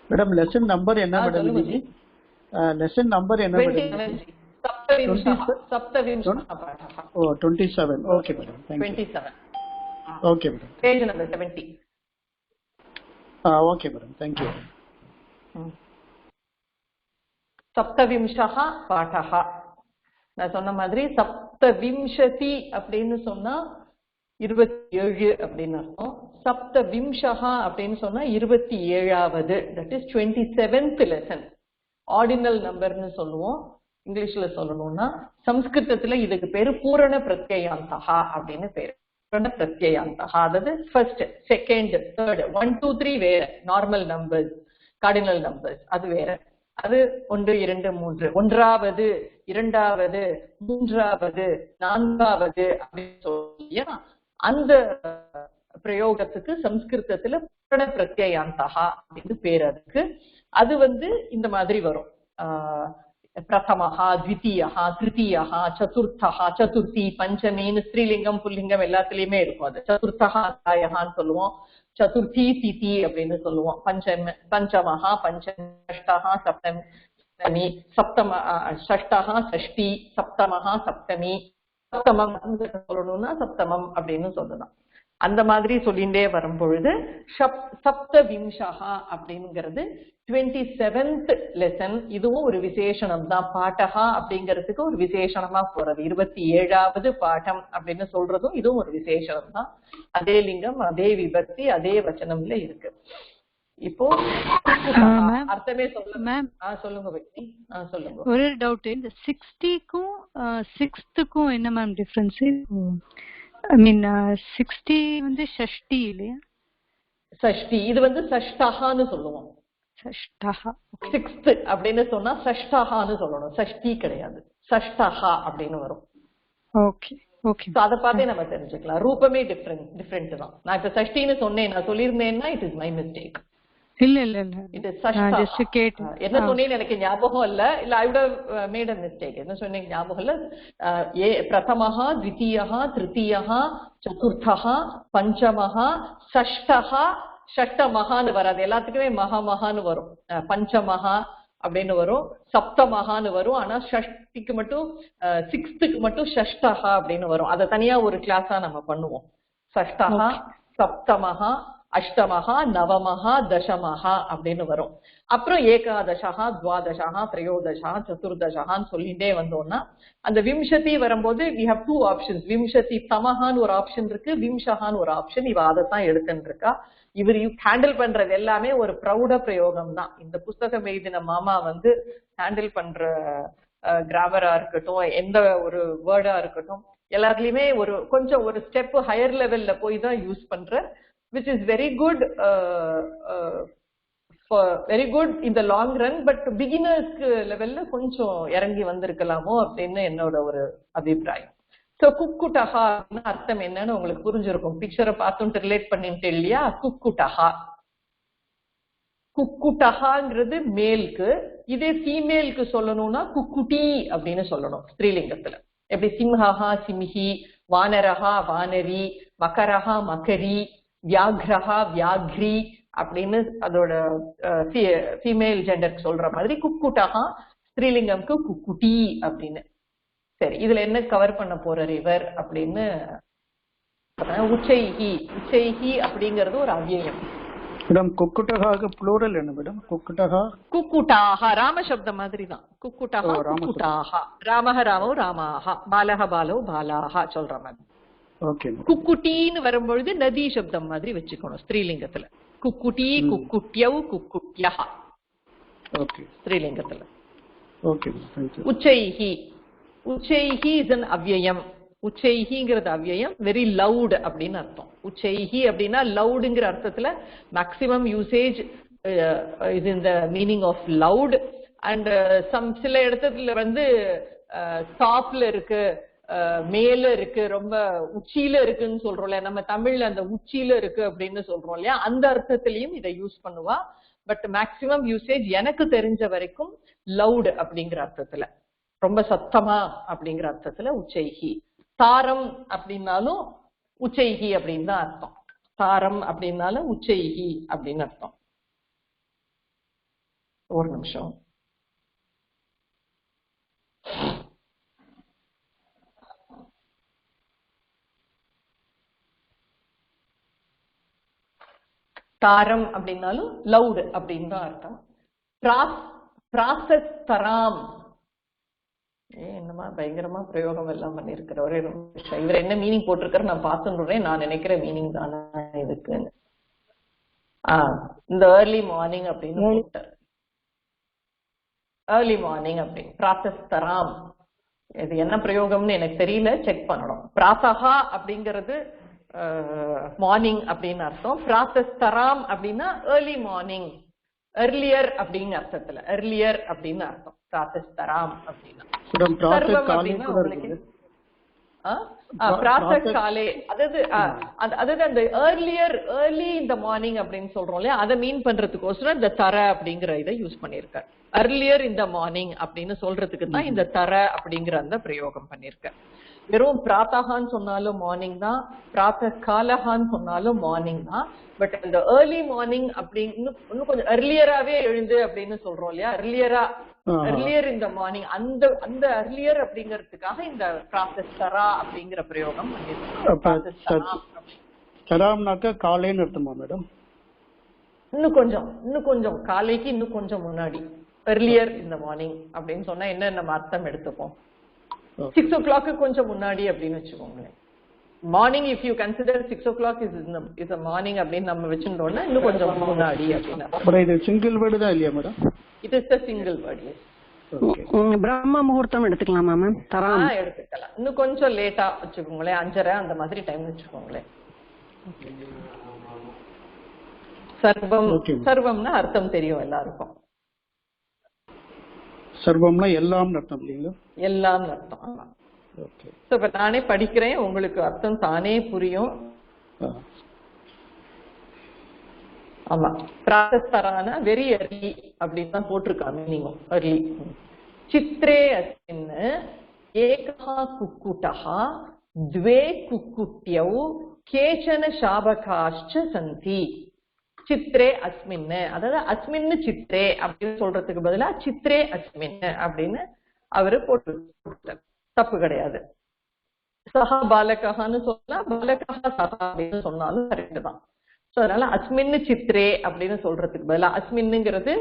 Madam lesson number என்ன madam இது? Lesson number என்ன மேடம்? सप्तविंशः पाठः। Oh 27. Okay madam, thank you. 27 okay madam, page number 70। Okay madam, thank you. सप्तविंशः पाठः நான் சொன்ன மாதிரி சப்தவிம்சதி அப்படின்னு சொன்னா 27 அப்படின்னு அர்த்தம். சப்தவிம்சः அப்படின்னு சொன்னா 27வது, that is 27th lesson. Ordinal நம்பர்னு சொல்லுவோம் இங்கிலீஷ்ல சொல்லணும்னா. சம்ஸ்கிருதத்துல இதுக்கு பேரு பூரண பிரத்யயாந்தகா அப்படின்னு பேரு. பூரண பிரத்யயாந்தகா, அதாவது ஃபர்ஸ்ட், செகண்ட், தேர்ட், 1 2 3 வேற நார்மல் நம்பர்ஸ், கார்டினல் நம்பர்ஸ் அது வேற. அது 1 2 3, ஒன்றாவது, இரண்டாவது, மூன்றாவது, நான்காவது அப்படின்னு சொல்லியா அந்த பிரயோகத்துக்கு சம்ஸ்கிருதத்துல பூரண பிரத்யயாந்தகா அப்படின்னு பேர் அதுக்கு. அது இந்த மாதிரி வரும். பிரதமஹா, த்விதீயஹா, திருத்தீயஹா, சதுர்த்தஹா, சதுர்த்தி, பஞ்சமின்னு ஸ்ரீலிங்கம் புல்லிங்கம் எல்லாத்துலயுமே இருக்கும். அது சதுர்த்தஹா அத்தியாயஹான்னு சொல்லுவோம், சதுர்த்தி திதி அப்படின்னு சொல்லுவோம். பஞ்சமஹா பஞ்சமி, ஷஷ்டஹா சப்தமி, ஷஷ்டஹா ஷஷ்டி, சப்தமஹா சப்தமி, சப்தமம் சொல்லணும்னா சப்தமம் அப்படின்னு சொல்லலாம். அந்த மாதிரி சொல்லிண்டே வரும்பொழுது சப்தவிம்சஹா அப்படிங்கிறது 27th லெசன். இதுவும் ஒரு விசேஷனம் தான். பாட்டஹா அப்படிங்கிறதுக்கு ஒரு விசேஷனமா போறது. 27வது பாடம் அப்படின்னு சொல்றதும் இதுவும் ஒரு விசேஷனம் தான். அதே லிங்கம், அதே விபக்தி, அதே வச்சனம்ல இருக்கு. இப்போ அர்த்தமே சொல்லுங்க பக்தி. சொல்லுங்க. ஒரு டவுட், இந்த 60க்கும் 6க்கும் என்ன மேம் டிஃபரன்ஸ்? I mean 60 ஷஷ்டி இல்லையா? ஷஷ்டி, இது ஷஷ்டஹான்னு சொல்லுவோம். ஷஷ்டஹா, 6th அப்படின்னு சொன்னா ஷஷ்டஹான்னு சொல்லணும், ஷஷ்டி கிடையாது, ஷஷ்டஹா அப்படின்னு வரும். ஓகே ஓகே, அத பார்த்தே நம்ம தெரிஞ்சுக்கலாம். ரூபமே டிஃபரெண்ட் தான். நான் இப்ப ஷஷ்டின்னு சொன்னேன், நான் சொல்லியிருந்தேன்னா இட் இஸ் மை மிஸ்டேக். இல்ல இல்ல இல்ல, இது ஷஷ்டா. என்ன சொன்னேன்னு எனக்கு ஞாபகம் இல்ல. I would have made a mistake. என்ன சொன்னேன் ஞாபகம் இல்ல. பிரதமஹா, த்விதீயஹா, திருத்தீயஹா, சதுர்த்தஹா, பஞ்சமஹா, ஷஷ்டஹா, ஷஷ்டமஹான்னு வராது. எல்லாத்துக்குமே மகான்னு வரும். பஞ்சமஹா அப்படின்னு வரும், சப்தமஹான்னு வரும். ஆனா ஷஷ்டிக்கு மட்டும், 6th மட்டும் ஷஷ்டஹா அப்படின்னு வரும். அதை தனியா ஒரு கிளாஸா நம்ம பண்ணுவோம். ஷஷ்டஹா, சப்தமஹா, அஷ்டமஹா, நவமஹா, தசமஹா அப்படின்னு வரும். அப்புறம் ஏகாதசஹா, துவாதசஹா, திரையோதசா, சதுர்தசஹான்னு சொல்லிட்டே வந்தோம்னா அந்த விம்சதி வரும்போது we have 2 ஆப்ஷன்ஸ். விம்சதி தமஹான்னு ஒரு ஆப்ஷன் இருக்கு, விம்சஹான்னு ஒரு ஆப்ஷன். இவ அதைத்தான் எடுத்துட்டு இருக்கா. இவர் ஹேண்டில் பண்றது எல்லாமே ஒரு ப்ரௌட பிரயோகம் தான். இந்த புஸ்தகம் எழுதின மாமா ஹேண்டில் பண்ற கிராமரா இருக்கட்டும், எந்த ஒரு வேர்டா இருக்கட்டும், எல்லாத்துலயுமே கொஞ்சம் ஒரு ஸ்டெப் ஹையர் லெவல்ல போய் தான் யூஸ் பண்ற, which is very good in the long run, but beginners லெவல்ல கொஞ்சம் இறங்கி வந்திருக்கலாமோ அப்படின்னு என்னோட ஒரு அபிப்பிராயம். சோ குக்குட்டஹா அர்த்தம் என்னன்னு உங்களுக்கு புரிஞ்சிருக்கும். பிக்சரை பார்த்துட்டு ரிலேட் பண்ணிட்டு இல்லையா? குக்குட்டஹா, குக்குட்டஹாங்கிறது மேலுக்கு. இதே ஃபீமேலுக்கு சொல்லணும்னா குக்குட்டி அப்படின்னு சொல்லணும் ஸ்திரீலிங்கத்துல. எப்படி சிம்ஹா சிம்ஹி, வானரஹா வானரி, மகரஹா மகரி, வியாக்ரஹா வியாக்ரி அப்படின்னு அதோட ஃபீமேல் ஜெண்டருக்கு சொல்ற மாதிரி குக்குட்டஹா ஸ்திரீலிங்கம்க்கு குக்குட்டி அப்படின்னு. சரி, இதுல என்ன கவர் பண்ண போறார் இவர் அப்படின்னு, உச்சைஹி. உச்சைஹி அப்படிங்கிறது ஒரு அவ்யயம். மேடம் குக்குட்டஹாக்கு ப்ளூரல் என்ன மேடம்? குக்குட்டஹா, குக்குட்டாஹா ராமசப்தம் மாதிரி தான். குக்குட்டஹா, குக்குட்டாஹா, ராமஹ ராமோ ராமாஹா, பாலஹ பாலோ பாலாஹா சொல்ற மாதிரி. ஓகே. குக்குட்டின்னு வரும்பொழுது நதி சப்தம் மாதிரி வச்சுக்கணும் ஸ்திரீலிங்கத்துல. குக்குட்டி, குக்குட்யவ், குக்குட்யஹா ஸ்திரீலிங்கத்துல. ஓகே. உச்சைஹி, உச்சைஹி இஸ் an அவ்யயம். உச்சைஹிங்கிறது அவ்யயம், வெரி லவுட் அப்படின்னு அர்த்தம். உச்சைஹி அப்படின்னா லவுடுங்கிற அர்த்தத்துல மேக்சிமம் யூசேஜ் இது இந்த மீனிங் ஆஃப் லவுட். அண்ட் சில இடத்துல டாப்ல இருக்கு, மேல இருக்கு, ரொம்ப உச்சியில இருக்குன்னு சொல்றோம்ல. நம்ம தமிழ்ல அந்த உச்சியில இருக்கு அப்படின்னு சொல்றோம் இல்லையா, அந்த அர்த்தத்திலையும் இதை யூஸ் பண்ணுவா. பட் மேக்சிமம் யூசேஜ் எனக்கு தெரிஞ்ச வரைக்கும் லவுட் அப்படிங்கிற அர்த்தத்துல, ரொம்ப சத்தமா அப்படிங்கிற அர்த்தத்துல உச்சைஹி. தாரம் அப்படின்னாலும் உச்சைஹி அப்படின்னு தான் அர்த்தம். தாரம் அப்படின்னாலும் உச்சைஹி அப்படின்னு அர்த்தம். ஒரு நிமிஷம். தாரம் அப்படின்னாலும் லவுட் அப்படின்னு தான் அர்த்தம். பிராசஸ் தராம். என்னமா பயங்கரமா பிரயோகம் எல்லாம் பண்ணிருக்கிற ஒரே நிமிஷம். இவர் என்ன மீனிங் போட்டிருக்காரு நான் பார்த்துடுறேன். நான் நினைக்கிற மீனிங் தானே இதுக்குன்னு. இந்த ஏர்லி மார்னிங் அப்படின்னு போட்டார். ஏர்லி மார்னிங் அப்படின்னு பிராசஸ் தராம். இது என்ன பிரயோகம்னு எனக்கு தெரியல, செக் பண்ணணும். பிராசகா அப்படிங்கிறது மார்னிங் அப்படின்னு அர்த்தம். பிராசஸ் தராம் அப்படின்னா ஏர்லி மார்னிங், எர்லியர் அப்படின்னு அர்த்தத்துல, எர்லியர் அப்படின்னு அர்த்தம். பிராசஸ் தராம் அப்படின்னா சர்வம் அப்படின்னா உங்களுக்கு பிராசஸ் காலே, அதாவது அந்த ஏர்லி இந்த மார்னிங் அப்படின்னு சொல்றோம் இல்லையா, அதை மீன் பண்றதுக்கோசரம் இந்த தர அப்படிங்கிற இதை யூஸ் பண்ணிருக்காரு. earlier in the morning அப்படின்னு சொல்றதுக்கு தான் இந்த தர அப்படிங்கிற அந்த பிரயோகம் பண்ணிருக்கேன். வெறும் பிராத்தகான்னு சொன்னாலும் மார்னிங் தான், பிராத்த காலகான்னு சொன்னாலும் மார்னிங் தான். பட் இந்த ஏர்லி மார்னிங் அப்படின்னு இன்னும் கொஞ்சம் earlier-ஆவே எழுந்து அப்படின்னு சொல்றோம் இல்லையா, earlier in the morning, அந்த earlier அப்படிங்கிறதுக்காக இந்த பிராசஸ் தரா அப்படிங்கிற பிரயோகம் பண்ணிருக்கோம். தராம்னாக்க காலைன்னு அர்த்தமா மேடம்? இன்னும் கொஞ்சம் காலைக்கு இன்னும் கொஞ்சம் முன்னாடி, earlier in the morning அப்படின்னு சொன்னா என்ன நம்ம அர்த்தம் எடுத்துப்போம்? 6 o'clock கொஞ்சம் முன்னாடி அப்படின்னு வச்சுக்கோங்களேன். Morning if you consider 6 o'clock is a morning அப்படின்னு நம்ம வச்சுட்டோம்னா இன்னும் கொஞ்சம் முன்னாடி அப்படின்னா. இது சிங்கிள் வேர்டு தான் இல்லையா madam? It is a single word. பிரம்ம முகூர்த்தம் எடுத்துக்கலாமா மேம்? தராம் எடுத்துக்கலாம். இன்னும் கொஞ்சம் லேட்டா வச்சுக்கோங்களேன், 5:30 அந்த மாதிரி டைம் வச்சுக்கோங்களேன். சர்வம்னா அர்த்தம் தெரியும் எல்லாருக்கும். சர்வம்னா எல்லாம் அர்த்தம் இல்லைங்களா? எல்லாம் அர்த்தம். ஆமா. ஓகே. சோ இப்ப நானே படிக்கிறேன், உங்களுக்கு அர்த்தம் தானே புரியும். ஆமா, பிராசஸ்தரான வெரி early அப்படின்னு தான் போட்டிருக்காங்க மீனிங்கும். early. சித்ரே அஸ்மின் ஏகஹ குக்குட்டஹ த்வே குக்குட்யௌ கேச்சன சாபகாஷ்ச சந்தி. சித்ரே அஸ்மின், அதாவது அஸ்மின் சித்ரே அப்படின்னு சொல்றதுக்கு பதிலா சித்ரே அஸ்மின் அப்படின்னு அவரு போட்டு தப்பு கிடையாது. சஹா பாலகஹான்னு சொன்னா பாலகஹா சஹா அப்படின்னு சொன்னாலும் கரெக்ட் தான். சோ அதனால அஸ்மின் சித்ரே அப்படின்னு சொல்றதுக்கு பதிலா அஸ்மின்ங்கிறது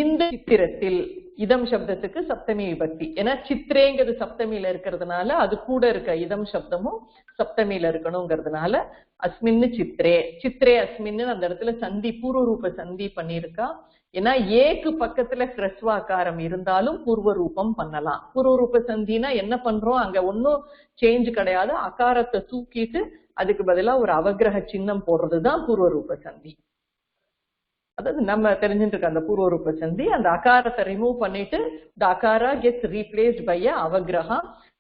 இந்த சித்திரத்தில், இதம் சப்தத்துக்கு சப்தமி விபக்தி. ஏன்னா சித்ரேங்கிறது சப்தமியில இருக்கிறதுனால அது கூட இருக்க இதம் சப்தமும் சப்தமியில இருக்கணுங்கிறதுனால அஸ்மின்னு சித்ரே. சித்ரே அஸ்மின்னு அந்த இடத்துல சந்தி, பூர்வ ரூப சந்தி பண்ணிருக்கா. ஏன்னா ஏக்கு பக்கத்துல ஹ்ரஸ்வாக்காரம் இருந்தாலும் பூர்வ ரூபம் பண்ணலாம். பூர்வ ரூப சந்தினா என்ன பண்றோம், அங்க ஒன்னும் சேஞ்ச் கிடையாது, அகாரத்தை தூக்கிட்டு அதுக்கு பதிலா ஒரு அவகிரக சின்னம் போடுறதுதான் பூர்வ ரூப சந்தி. அதாவது நம்ம தெரிஞ்சுட்டு இருக்க அந்த பூர்வ ரூப சந்தி, அந்த அகாரத்தை ரிமூவ் பண்ணிட்டு the akara gets replaced by a avagraha.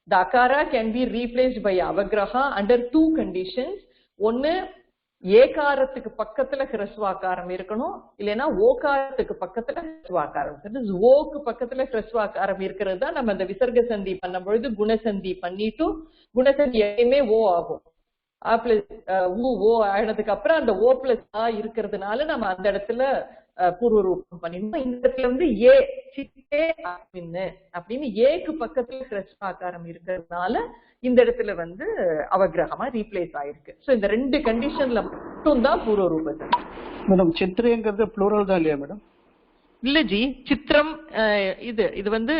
The akara can be replaced by avagraha under two conditions. ஒன்னு, ஏகாரத்துக்கு பக்கத்துல ஹ்ரஸ்வாக்காரம் இருக்கணும், இல்லைன்னா ஓகாரத்துக்கு பக்கத்துல ஹ்ரஸ்வாக்காரம். ஓக்கு பக்கத்துல ஹ்ரஸ்வாக்காரம் இருக்கிறது தான் நம்ம அந்த விசர்க சந்தி பண்ணும் பொழுது குணசந்தி பண்ணிட்டு, குணசந்தி எப்பயுமே ஓ ஆகும். ஓ ஆனதுக்கு அப்புறம் அந்த ஓ பிளஸ் ஆ இருக்கிறதுனால நம்ம அந்த இடத்துல பூர்வ ரூபம் பண்ணிருந்தோம். இந்த இடத்துல வந்து ஏ சித்தே அஸ்மின்னு அப்படின்னு ஏக்கு பக்கத்துல ஹ்ரஸ்வாக்காரம் இருக்கிறதுனால இந்த இடத்துல வந்து அவகிரகமா ரீப்ளேஸ் ஆயிருக்கு. சோ இந்த ரெண்டு கண்டிஷன்ல மட்டும் தான் பூர்வ ரூபம். மேடம் சித்ரேங்கிறது ப்ளூரல் தான் இல்லையா மேடம்? இல்ல ஜி, சித்திரம் இது வந்து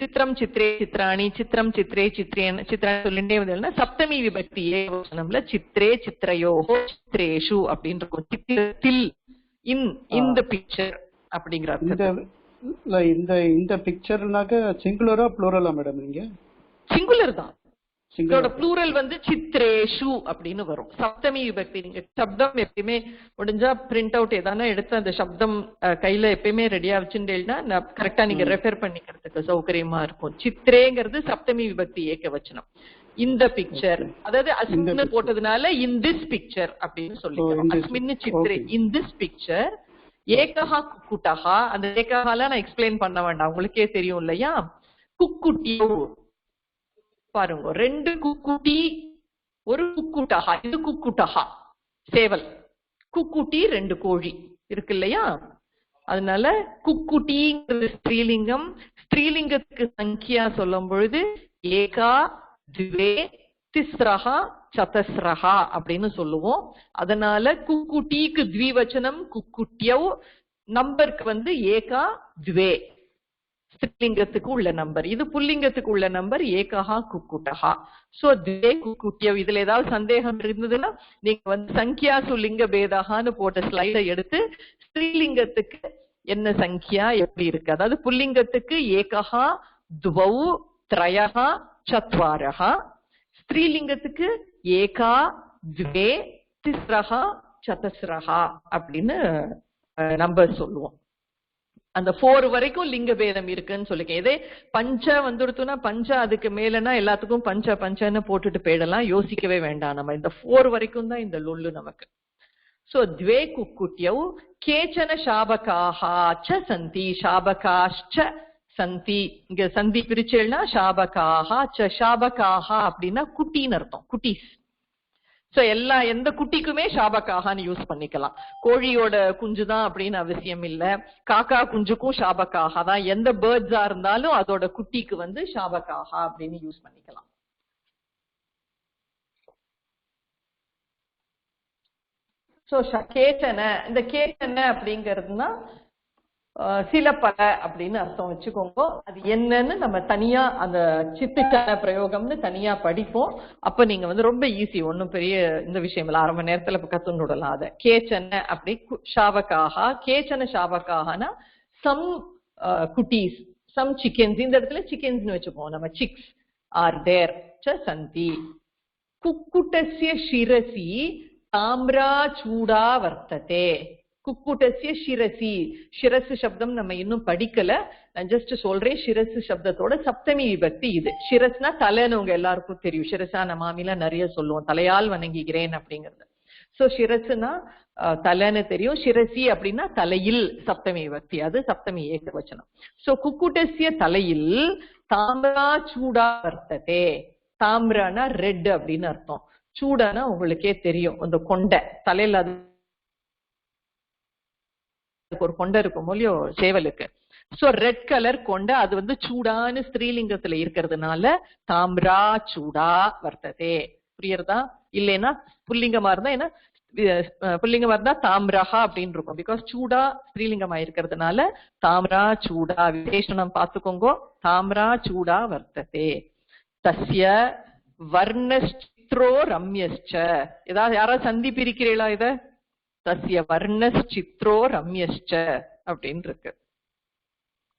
சித்திரம் சித்ரே சித்ராணி, சித்திரம் சித்ரே சித்ரேன் சித்ராணி சொல்லிட்டே வந்து சப்தமி விபக்தி ஏவசனம்ல சித்ரே சித்ரயோ சித்ரேஷு அப்படின்னு இருக்கும். சித்திரத்தில், இந்த பிக்சர் அப்படிங்கிற இந்த பிக்சர்னாக்க சிங்குலரா ப்ளூரலா மேடம்? நீங்க சிங்குலர் தான். ப்ளூரல் வந்து சித்ரேஷு அப்படின்னு வரும். சப்தமி விபக்தி. நீங்க சப்தம் எப்பயுமே முடிஞ்சா பிரிண்ட் அவுட் ஏதானா எடுத்து அந்த சப்தம் கையில எப்பயுமே ரெடியா வச்சுட்டேன்னா கரெக்டா நீங்க ரெஃபர் பண்ணிக்கிறதுக்கு சௌகரியமா இருக்கும். சித்ரேங்கிறது சப்தமி விபக்தி ஏக வச்சனம். இந்த பிக்சர், அதாவது அஸ்மின்னு போட்டதுனால இன் திஸ் பிக்சர் அப்படின்னு சொல்லிக்கிறோம். அஸ்மின்னு சித்ரே, இன் திஸ் பிக்சர் ஏகஹா குக்குட்டஹா. அந்த ஏகஹால நான் எக்ஸ்பிளைன் பண்ண வேண்டாம், உங்களுக்கே தெரியும் இல்லையா. குக்குட்டியோ பாருங்க, ரெண்டு குக்குட்டி ஒரு குக்குட்டஹா. இது குக்குட்டஹா சேவல், குக்குட்டி ரெண்டு கோழி இருக்கு இல்லையா. அதனால குக்குட்டிங்கிறது ஸ்திரீலிங்கம். ஸ்திரீலிங்கத்துக்கு சங்கியா சொல்லும் பொழுது ஏகா த்வே திஸ்ரஹா சதஸ்ரஹா அப்படின்னு சொல்லுவோம். அதனால குக்குட்டிக்கு த்விவச்சனம் குக்குட்யவ், நம்பருக்கு வந்து ஏகா த்வே ஸ்திரீலிங்கத்துக்கு உள்ள நம்பர். இது புல்லிங்கத்துக்கு உள்ள நம்பர் ஏகஹா குக்குட்டஹா. சோ த்வே குக்குட்யவ். இதுல ஏதாவது சந்தேகம் இருந்ததுன்னா நீங்க வந்து சங்கியாசு லிங்க பேதகான்னு போட்ட ஸ்லைடை எடுத்து ஸ்திரீலிங்கத்துக்கு என்ன சங்கியா எப்படி இருக்கு, அதாவது புல்லிங்கத்துக்கு ஏகஹா துவௌ த்ரயஹா சத்வாரஹா, ஸ்திரீலிங்கத்துக்கு ஏகா த்வே திஸ்ரஹா சதஸ்ரஹா அப்படின்னு நம்பர் சொல்லுவோம். அந்த 4 வரைக்கும் லிங்க பேதம் இருக்குன்னு சொல்லிருக்கேன். இதே பஞ்ச வந்துடுத்துனா பஞ்ச அதுக்கு மேலனா எல்லாத்துக்கும் பஞ்ச பஞ்சன்னு போட்டுட்டு போயிடலாம், யோசிக்கவே வேண்டாம். நம்ம இந்த 4 வரைக்கும் தான் இந்த லொல்லு நமக்கு. சோ த்வே குக்குட்யௌ கேச்சன சாபகாஹா ச சந்தி, சாபகாஷ்ச சந்தி. இங்க சந்தி பிரிச்சேன்னா சாபகாஹா ச, சாபகாஹா அப்படின்னா குட்டின்னு அர்த்தம், குட்டீஸ். சோ எந்த குட்டிக்குமே சாபகாகான்னு யூஸ் பண்ணிக்கலாம். கோழியோட குஞ்சுதான் அப்படின்னு அவசியம் இல்ல, காக்கா குஞ்சுக்கும் சாபகாகா தான். எந்த பேர்ட்ஸா இருந்தாலும் அதோட குட்டிக்கு வந்து சாபகாகா அப்படின்னு யூஸ் பண்ணிக்கலாம். சோ கேச்சன, இந்த கேச்சன அப்படிங்கிறதுனா சில பல அப்படின்னு அர்த்தம் வச்சுக்கோங்க. அது என்னன்னு நம்ம தனியா அந்த சித்துச்சான பிரயோகம்னு தனியா படிப்போம். அப்ப நீங்க வந்து ரொம்ப ஈஸி, ஒன்னும் பெரிய இந்த விஷயம் இல்ல, 1/2 மணி நேரத்துல கத்துன்னு விடலாம். அதை கேச்சன அப்படி ஷாபகாகா, கேச்சன ஷாபகாகனா சம் குட்டீஸ், சம் சிக்கன்ஸ். இந்த இடத்துல சிக்கன்ஸ்னு வச்சுப்போம் நம்ம, சிக்ஸ் ஆர் தேர் ச சந்தி. குக்குட்டஸ்ய சிரசி தாம்ரா சூடா வர்த்ததே. குக்குட்டஸ்ய சிரசி, சிரசு சப்தம் நம்ம இன்னும் படிக்கல, நான் ஜஸ்ட் சொல்றேன். சிரசு சப்தத்தோட சப்தமி விபக்தி இது. சிரஸ்னா தலைன்னு உங்க எல்லாருக்கும் தெரியும், சிரசா நமாமில நிறைய சொல்லுவோம், தலையால் வணங்குகிறேன் அப்படிங்கிறது. சோ சிரசுனா தலைன்னு தெரியும், சிரசி அப்படின்னா தலையில் சப்தமி விபக்தி, அது சப்தமி ஏகவச்சனம். சோ குக்குட்டஸ்ய தலையில் தாம்ரா சூடா வர்த்ததே. தாம்ரானா ரெட் அப்படின்னு அர்த்தம், சூடானா உங்களுக்கே தெரியும் அந்த கொண்டை தலையில, அது ஒரு கொண்டை இருக்கும் இல்லையோ சேவலுக்கு. சோ ரெட் கலர் கொண்டை, அது வந்து சூடான்னு ஸ்திரீலிங்கத்துல இருக்கிறதுனால தாம்ரா சூடா வர்த்ததே. புரியுறதா? இல்லைன்னா புல்லிங்கமா இருந்தா என்ன, புல்லிங்கமா இருந்தா தாம்ரஹா அப்படின்னு இருக்கும். பிகாஸ் சூடா ஸ்திரீலிங்கமா இருக்கிறதுனால தாம்ரா சூடா விசேஷனம் பார்த்துக்கோங்க. தாம்ரா சூடா வர்த்ததே. தஸ்ய வர்ணச்சித்ரோ ரம்யஸ்ச. ஏதாவது யாராவது சந்தி பிரிக்கிறீங்களா இத? தஸ்ய வர்ணச்சித்ரோ ரம்யஸ்ச அப்படின்னு இருக்கு.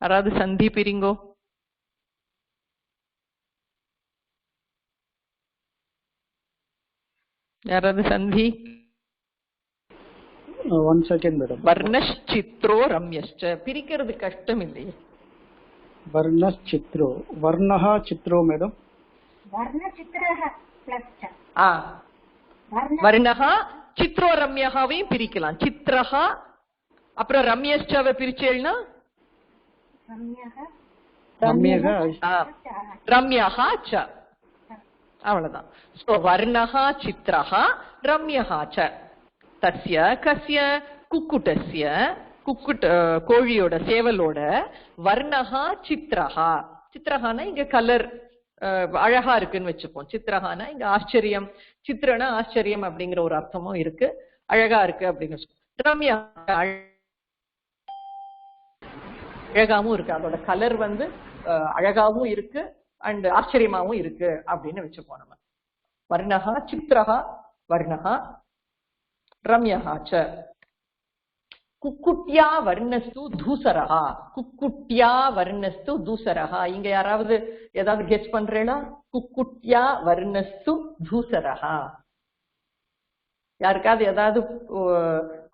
யாராவது சந்தி பிரிங்கோ. யாராவது சந்தி? 1 செகண்ட் மேடம். வர்ணச்சித்ரோ ரம்யஸ்ச பிரிக்கிறது கஷ்டம் இல்லையே. வர்ணச்சித்ரோ, வர்ணஹா சித்ரோ மேடம். வர்ணச்சித்ரஹ ப்ளஸ் ச. வர்ணஹா சித்ரோ ரம்யஹாவையும் பிரிக்கலாம். சித்ரஹா அப்புறம் ரம்யஸ்சவை பிரிச்சேன்னா ரம்யஹா ச, அவ்வளவுதான். சோ வர்ணஹா சித்ரஹா ரம்யஹா ச. தஸ்ய கஸ்ய குக்குட்டஸ்ய, கோழியோட சேவலோட, வர்ணஹா சித்ரஹா. சித்ரஹானா இங்க கலர் அழகா இருக்குன்னு வச்சுப்போம். சித்ரஹானா இங்க ஆச்சரியம், சித்ரனா ஆச்சரியம் அப்படிங்கிற ஒரு அர்த்தமும் இருக்கு, அழகா இருக்கு அப்படின்னு வச்சுப்போம். ரம்யா அழகாவும் இருக்கு, அதோட கலர் வந்து அழகாவும் இருக்கு அண்ட் ஆச்சரியமாவும் இருக்கு அப்படின்னு வச்சுப்போம் நம்ம. வர்ணஹா சித்ரஹா வர்ணஹா ரம்யஹா ச. குக்குட்யா வர்ணஸ்து தூசரஹா. குக்குட்யா வர்ணஸ்து தூசரஹா. இங்க யாராவது ஏதாவது கெஸ் பண்றேனா? குக்குட்யா வர்ணஸ்து தூசரஹா. யாருக்காவது ஏதாவது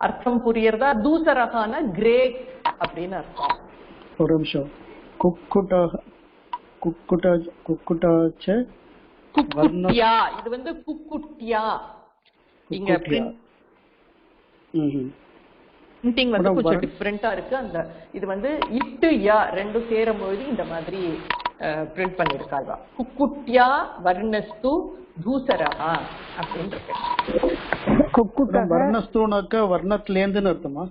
அர்த்தம் புரியறதா? தூசரஹானா கிரே அப்படின்னு அர்த்தம். ஒரு நிமிஷம். குக்குட்டா குக்குட்டாச்ச குக்குட்யா, இது வந்து குக்குட்யா. இங்க பிரிண்டிங் வந்து கொஞ்சம் டிஃபரெண்டா இருக்கு. அந்த இது வந்து இட்டு யா ரெண்டும் சேரும் பொழுது இந்த மாதிரி பிரிண்ட் பண்ணிருக்காங்க. குக்குட்யா வர்ணஸ்து தூசரஹா அப்படின்னு இருக்கு. வர்ணஸ்துனாக்க வர்ணத்துல இருந்துன்னு அர்த்தமா?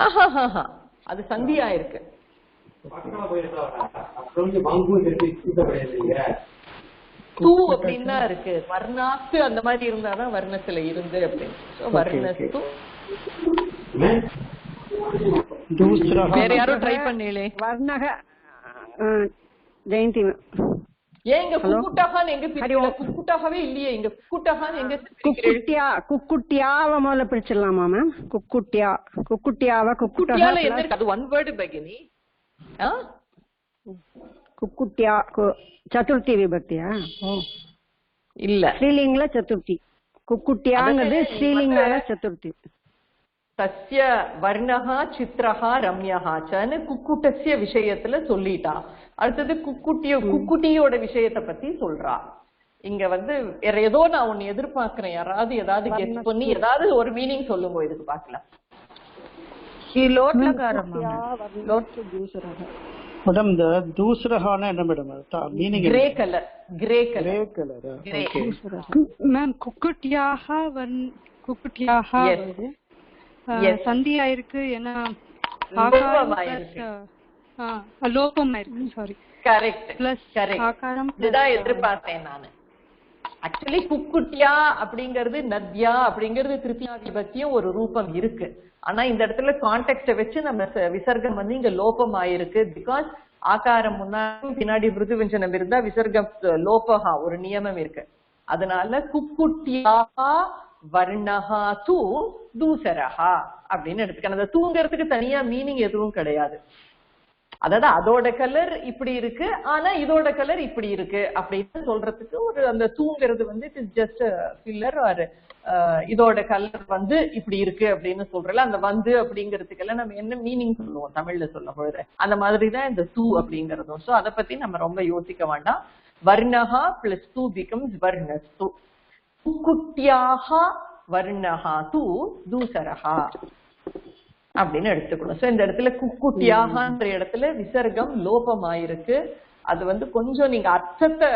ஆஹா அது சந்தியா இருக்கு. தூ அப்படின்னா இருக்கு, வர்ணாத்து அந்த மாதிரி இருந்தாதான் வர்ணத்துல இருந்து அப்படின்னு. வர்ணத்து. வேற யாரும் ட்ரை பண்ணீங்களே? வர்ணக ஜெயந்தி ஏங்க குக்குட்டாகான்னு எங்க பிரிக்கல? குக்குட்டாகவே இல்லையே இங்க. குக்குட்டாகான்னு எங்க? குக்குட்டியாவ முதல்ல பிரிச்சிடலாமா மேம்? குக்குட்டியாவ குக்குட்டியால என்ன இருக்கு? அது ஒன் வேர்டு பகினி. குக்குட்டியா சதுர்த்தி விபக்தியா? இல்ல, ஸ்ரீலிங்ல சதுர்த்தி. குக்குட்டியாங்கிறது ஸ்ரீலிங்கால சதுர்த்தி. தஸ்ய வர்ணஹா சித்ரஹா ரம்யஹாச்சன்னு குக்குட்டஸ்ய விஷயத்துல சொல்லிட்டா. அடுத்தது குக்குட்டியோட விஷயத்தை பத்தி சொல்றா. இங்க வேற ஏதோ நான் ஒண்ணு எதிர்பார்க்கிறேன். யாராவது ஏதாவது கெஸ் பண்ணி ஏதாவது ஒரு மீனிங் சொல்லுங்க இதுக்கு பாக்கலாம். மேடம் இந்த தூசரஹானா என்ன madam meaning? Grey colour. Grey colour. Ma'am குக்குட்டியாக சந்தியா இருக்கு. ஏன்னா லோபமாயிருக்கு. Sorry, correct. பிளஸ் ஆகாரம். இதுதான் எதிர்பார்த்தேன் நானு. ஆக்சுவலி குக்குட்டியா அப்படிங்கிறது நத்யா அப்படிங்கிறது திருத்தியா விபக்தியும் ஒரு ரூபம் இருக்கு. ஆனா இந்த இடத்துல கான்டெக்ட வச்சு நம்ம விசர்க்கம் இங்க லோபம் ஆயிருக்கு. பிகாஸ் ஆகாரம் முன்னாடி பின்னாடி மிருது விஞ்சனம் இருந்தா விசர்க்கம் லோபஹா ஒரு நியமம் இருக்கு. அதனால குக்குட்டியா வர்ணஹா தூ தூசரஹா அப்படின்னு எடுத்துக்கணும். அந்த தூங்கிறதுக்கு தனியா மீனிங் எதுவும் கிடையாது. அதாவது அதோட கலர் இப்படி இருக்கு, ஆனா இதோட கலர் இப்படி இருக்கு அப்படின்னு சொல்றதுக்கு ஒரு அந்த தூங்கிறது it is just filler. Or இதோட கலர் இப்படி இருக்கு அப்படின்னு சொல்றல. அந்த அப்படிங்கிறதுக்கெல்லாம் நம்ம என்ன மீனிங் சொல்லுவோம் தமிழ்ல சொல்லும் பொழுது அந்த மாதிரிதான் இந்த தூ அப்படிங்கறதும். சோ அதை பத்தி நம்ம ரொம்ப யோசிக்க வேண்டாம். வர்ணஹா பிளஸ் தூ பிகம்ஸ் வர்ணஸ்து. குக்குட்டியாக வர்ணஹா தூ தூசரஹா அப்படின்னு எடுத்துக்கணும். சோ இந்த இடத்துல குக்குட்டியாகன்ற இடத்துல விசர்க்கம் லோபமாயிருக்கு. அது கொஞ்சம் நீங்க அர்த்தத்தை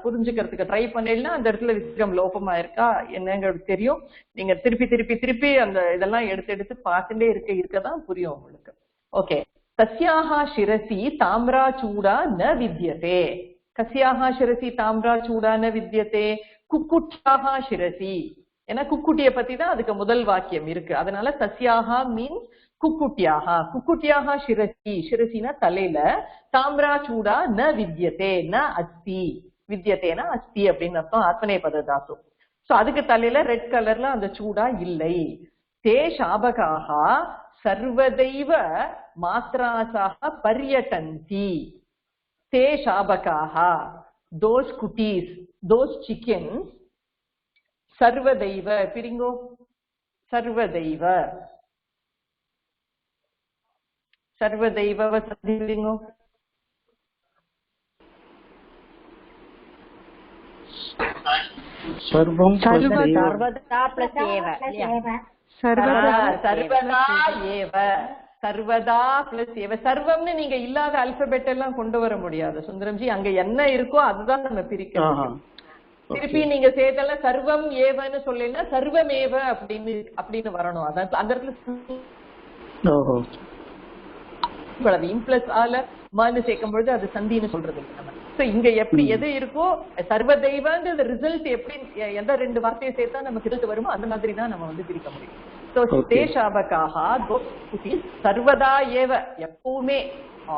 புரிஞ்சுக்கிறதுக்கு ட்ரை பண்ணீங்கன்னா அந்த இடத்துல விசர்க்கம் லோபமாயிருக்கா என்னங்கிறது தெரியும். நீங்க திருப்பி திருப்பி திருப்பி அந்த இதெல்லாம் எடுத்து பார்த்துட்டே இருக்கதான் புரியும் உங்களுக்கு. ஓகே. தஸ்யாஹா சிரசி தாம்ரா சூடா ந வித்யதே. கஸ்யாஹா சிரசி தாம்ரா சூடா ந வித்யதே. குக்குட்டியாஹா சிரசி. ஏன்னா குக்குட்டிய பத்தி தான் அதுக்கு முதல் வாக்கியம் இருக்கு. அதனால தஸ்யாஹா மீன்ஸ் குக்குட்டியாஹா. குக்குட்டியாஹா சிரசி. சிரசினா தலையில. தாம்ரா சூடா ந வித்யதே ந அஸ்தி. வித்யதேனா அஸ்தி அப்படின்னு அர்த்தம். ஆத்மனே பத தாத்து. சோ அதுக்கு தலையில ரெட் கலர்ல அந்த சூடா இல்லை. தே சாபகாஹா சர்வதைவ மாத்ராசாக பர்யடந்தி. தே சாபகாஹா, those cooties, those chickens, சர்வதைவ பிரிங்கோ. சர்வதைவ சர்வதைவ பிரிங்கோ. சர்வம் சர்வதா பிளஸ் ஏவ. சர்வதா ஏவ. சர்வதா பிளஸ் ஏவ. சர்வம்னு நீங்க இல்லாத அல்பபெட் எல்லாம் கொண்டு வர முடியாது சுந்தரம்ஜி. அங்க என்ன இருக்கோ அதுதான் நம்ம பிரிக்கணும். திருப்பி நீங்க சேர்த்தல சர்வம் ஏவன்னு சொல்லினா சர்வமேவ அப்படின்னு வரணும். அதான் அந்த இடத்துல பிளஸ் ஆல மன்னு சேர்க்கும் பொழுது அது சந்தின்னு சொல்றது. இங்க எப்படி எது இருக்கோ சர்வதெய்வங்கிற ரிசல்ட் எப்படி எந்த ரெண்டு வார்த்தையை சேர்த்தா நமக்கு ரிசல்ட் வருமோ அந்த மாதிரி தான் நம்ம பிரிக்க முடியும். சர்வதா ஏவ எப்பவுமே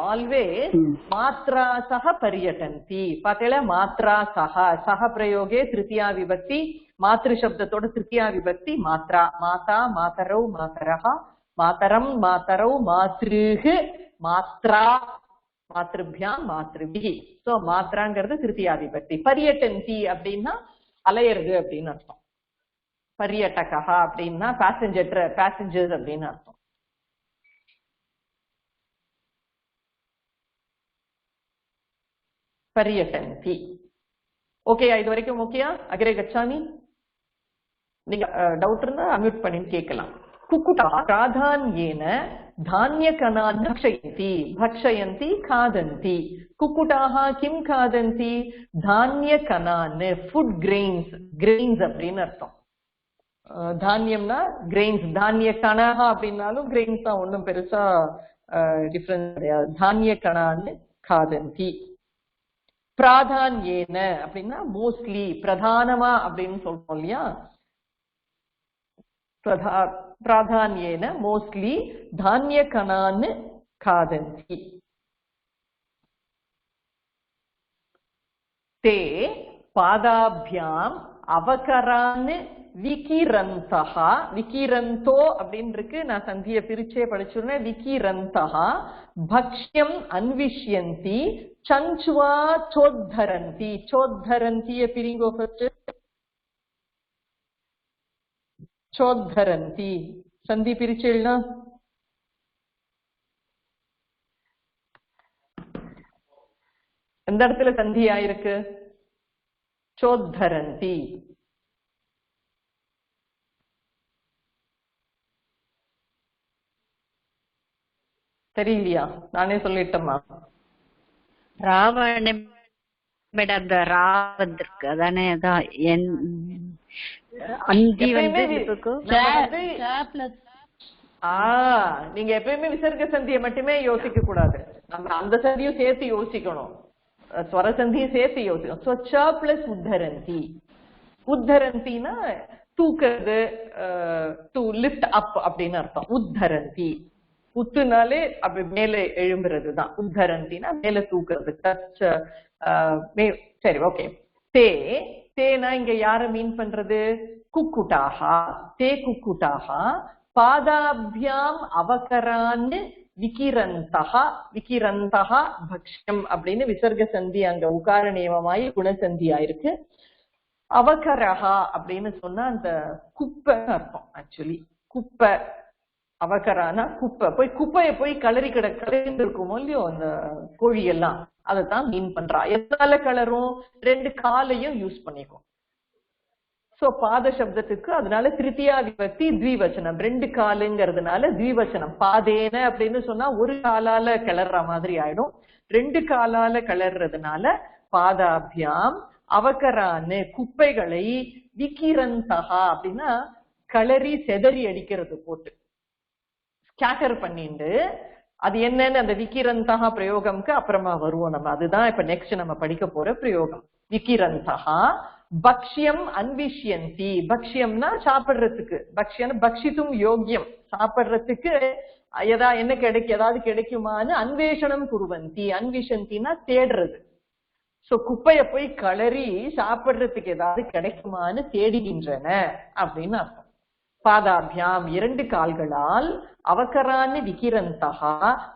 ஆல்வேஸ் மாத்ரா சக பரியடந்தி. பாத்தீங்களா? மாத்ரா சக. சக பிரயோகே திருத்தியா விபக்தி. மாத்ரு சப்தத்தோட திருத்தியா விபக்தி மாத்ரா. மாதா மாதரௌ மாதரஹா மாதரம் மாதரௌ மாத்ருஹு மாத்ரா மாத்ருபியாம் மாத்ருபிஹி. சோ மாத்ராங்கிறது திருத்தியா விபக்தி. பரியடந்தி அப்படின்னா அலையிறது அப்படின்னு அர்த்தம். பரியட்டகா அப்படின்னா பேசஞ்சர்ஸ் அப்படின்னு அர்த்தம். பரியட்டந்தி. ஓகே, இது வரைக்கும் ஓகேயா? அக்ரே கச்சாமி. நீங்க டவுட் இருந்தா அம்யூட் பண்ணி கேட்கலாம். குக்குட்டா பிராதான்யேன தானியகணான் பக்ஷயந்தி. பக்ஷயந்தி खादन्ति. குக்குட்டாஹ கிம் खादन्ति? தானியகணான், ஃபுட் கிரெயின்ஸ். கிரெயின்ஸ் அப்படின்னு அர்த்தம். தானியம்னா கிரெயின்ஸ், தானிய கணா அப்படின்னாலும் கிரெயின்ஸ் தான், ஒன்றும் பெருசா டிஃபரன்ஸ் கிடையாது. தானிய கணான்னு காதந்தி. பிராதான்யேன அப்படின்னா மோஸ்ட்லி, பிரதானமா அப்படின்னு சொல்றோம் இல்லையா, பிராதான்யேன மோஸ்ட்லி தானிய கணான்னு காதந்தி. தே பாதாபியாம் அவகரான்னு விகிரந்தஹா, விகிரந்தோ அப்படின்னு இருக்கு, நான் சந்தியை பிரிச்சே படிச்சுடுறேன். விகிரந்தஹா பக்ஷ்யம் அன்விஷ்யந்தி சஞ்சுவா சோத்தரந்தி. சோத்தரந்திய பிரிங்கோ ஃபர்ஸ்ட். சோத்தரந்தி சந்தி பிரிச்சேன்னா எந்த இடத்துல சந்தி ஆயிருக்கு? சோத்தரந்தி. தெரியலையா? நானே சொல்லிட்டேம்மா. ராவண அந்த ரா வந்திருக்கு, அதானே? அதான் நீங்க எப்பயுமே விசர்க சந்தியை மட்டுமே யோசிக்க கூடாது, நம்ம அந்த சந்தியும் சேர்த்து யோசிக்கணும், ஸ்வர சந்தியும் சேர்த்து யோசிக்கணும். ஸ்வச்சா பிளஸ் உத்தரந்தி. உத்தரந்தினா தூக்குறது, டு லிஃப்ட் அப் அப்படின்னு அர்த்தம். உத்தரந்தி உத்துனாலே அப்படி மேலே எழும்புறது தான். உத்தரந்தினா மேல தூக்குறது. சரி, ஓகே. தே தேனா இங்க யார மீன் பண்றது? குக்குட்டாகா. தே குக்குட்டாகா பாதாபியாம் அவகரான்னு விகிரந்தஹா. விகிரந்தஹா பக்ஷ்யம் அப்படின்னு விசர்க சந்தி அங்க உகார நியமமாயி குணசந்தி ஆயிருக்கு. அவகரஹா அப்படின்னு சொன்னா அந்த குப்பை அர்த்தம். ஆக்சுவலி குப்பை, அவகரானா குப்பை. போய் குப்பையை போய் கலரிந்து இருக்குமோ இல்லையோ அந்த கோழி எல்லாம், அதைத்தான் மீன் பண்றா. எதால கலரும்? ரெண்டு காலையும் யூஸ் பண்ணிக்கும். சோ பாத சப்தத்துக்கு அதனால திருத்தியா விபக்தி த்விவச்சனம். ரெண்டு காலுங்கிறதுனால த்விவச்சனம். பாதேன அப்படின்னு சொன்னா ஒரு காலால கிளற மாதிரி ஆயிடும். ரெண்டு காலால கிளறதுனால பாதாபியாம் அவகரான்னு குப்பைகளை விகிரந்தஹா அப்படின்னா களரி செதறி அடிக்கிறது, போட்டு ஸ்கேட்டர் பண்ணிட்டு. அது என்னன்னு அந்த விகிரந்தஹா பிரயோகம்க்கு அப்புறமா வருவோம் நம்ம. அதுதான் இப்ப நெக்ஸ்ட் நம்ம படிக்க போற பிரயோகம். விகிரந்தஹா பக்ஷ்யம் அன்விஷ்யந்தி. பக்ஷ்யம்னா சாப்பிடுறதுக்கு, பக்ஷ்யம் பக்ஷித்தும் யோக்கியம், சாப்பிடுறதுக்கு என்ன கிடைக்கும், ஏதாவது கிடைக்குமான்னு அன்வேஷனம் குருவந்தி. அன்விஷந்தினா தேடுறது. சோ குப்பைய போய் களறி சாப்பிடுறதுக்கு ஏதாவது கிடைக்குமான்னு தேடுகின்றன அப்படின்னு அர்த்தம். பாதாபியாம் இரண்டு கால்களால் அவகரான்னு விகிரந்தஹா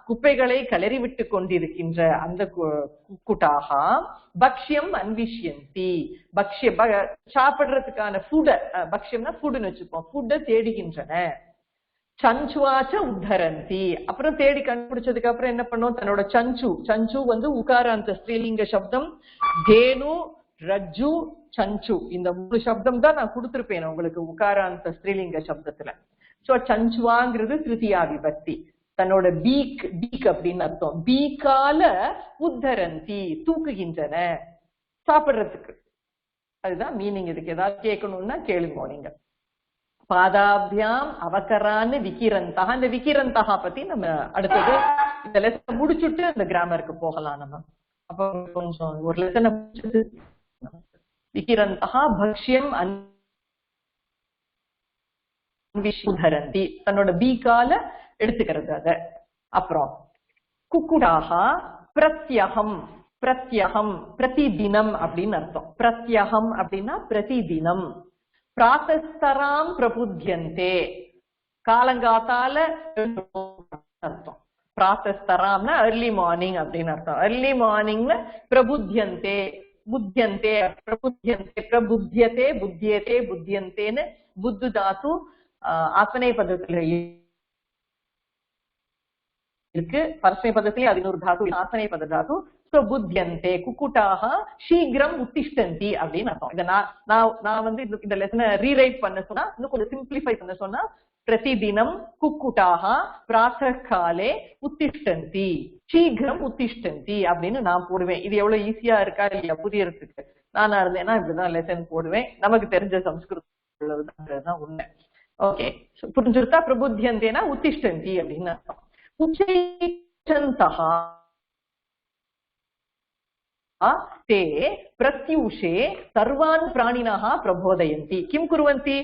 குப்பைகளை களறி விட்டு கொண்டிருக்கின்ற அந்த குக்குட்டாகா பக்ஷ்யம் அன்விஷ்யந்தி. பக்ஷ்ய சாப்பிடுறதுக்கான ஃபுட, பக்ஷ்யம்னா ஃபுட்னு வச்சுப்போம், ஃபுட்டை தேடுகின்றன. சஞ்சுவாச்ச உத்தரந்தி. அப்புறம் தேடி கண்டுபிடிச்சதுக்கு அப்புறம் என்ன பண்ணும்? தன்னோட சஞ்சு, சஞ்சு வந்து உகாராந்த ஸ்ரீலிங்க சப்தம். தேனு, ரஜ்ஜு, சஞ்சு, இந்த மூணு சப்தம் தான் நான் கொடுத்திருப்பேன் உங்களுக்கு உகாராந்த ஸ்ரீலிங்க சப்தத்துல. சோ சஞ்சுவாங்கிறது திருத்தியா விபக்தி. தன்னோட பீக், பீக் அப்படின்னு அர்த்தம். பீக்கால உத்தரந்தி தூக்குகின்றன சாப்பிடுறதுக்கு. அதுதான் மீனிங். இதுக்கு ஏதாவது கேட்கணும்னா கேளுங்க நீங்க. பாதாபியாம் அவகரான்னு விகிரந்தா. அந்த விகிரந்தா பத்தி நம்ம அடுத்தது இந்த லெசன் முடிச்சுட்டு அந்த கிராமருக்கு போகலாம் நம்ம. அப்ப கொஞ்சம் ஒரு லெசனை முடிச்சது. விகிரந்தா பக்ஷ்யம் அன்விஷ்யந்தி, தன்னோட பீக்கால எடுத்துக்கிறது அத. அப்புறம் குக்குடாகா பிரத்யகம். பிரத்யகம் பிரதிதினம் அப்படின்னு அர்த்தம். பிரத்யகம் அப்படின்னா பிரதிதினம். பிராத்தஸ்தராம் பிரபுத்தியந்தே, காலங்காத்தால அர்த்தம். பிராத்தஸ்தராம்னா early morning அப்படின்னு அர்த்தம். early morningல பிரபுத்தியந்தே, புத்தியந்தே, பிரபுத்தியந்தே, பிரபுத்தியதே, புத்தியதே, புத்தியந்தேன்னு புத்து தாத்து ஆத்மனை பதத்துல இருக்கு. பரஸ்மை பதத்திலே அது இன்னொரு தாத்து, ஆத்மனை பத தாத்து. புத்தியந்தே குக்குட்டாக சீக்கிரம் உத்திஷ்டந்தி அப்படின்னு அர்த்தம். இதை நான் வந்து இந்த லெசனை ரீரைட் பண்ண சொன்னா, இன்னும் கொஞ்சம் சிம்பிளிஃபை பண்ண சொன்னா, பிரதிதினம் குக்குட்டாக பிராத்தः காலே உத்திஷ்டந்தி சீக்கிரம் உத்திஷ்டந்தி அப்படின்னு நான் போடுவேன். இது எவ்வளவு ஈஸியா இருக்கா இல்லையா புரியறதுக்கு? நானா இருந்தேன்னா இப்படிதான் லெசன் போடுவேன். நமக்கு தெரிஞ்ச சம்ஸ்கிருதம் கொள்வதுதான் உண்மை. ஓகே, புரிஞ்சுருக்கா? பிரபுத்தியந்தேனா உத்திஷ்டந்தி அப்படின்னு அர்த்தம். உச்சந்தஹா ते प्रत्यूषे सर्वान् प्राणिनः प्रबोधयन्ति. किं कुर्वन्ति?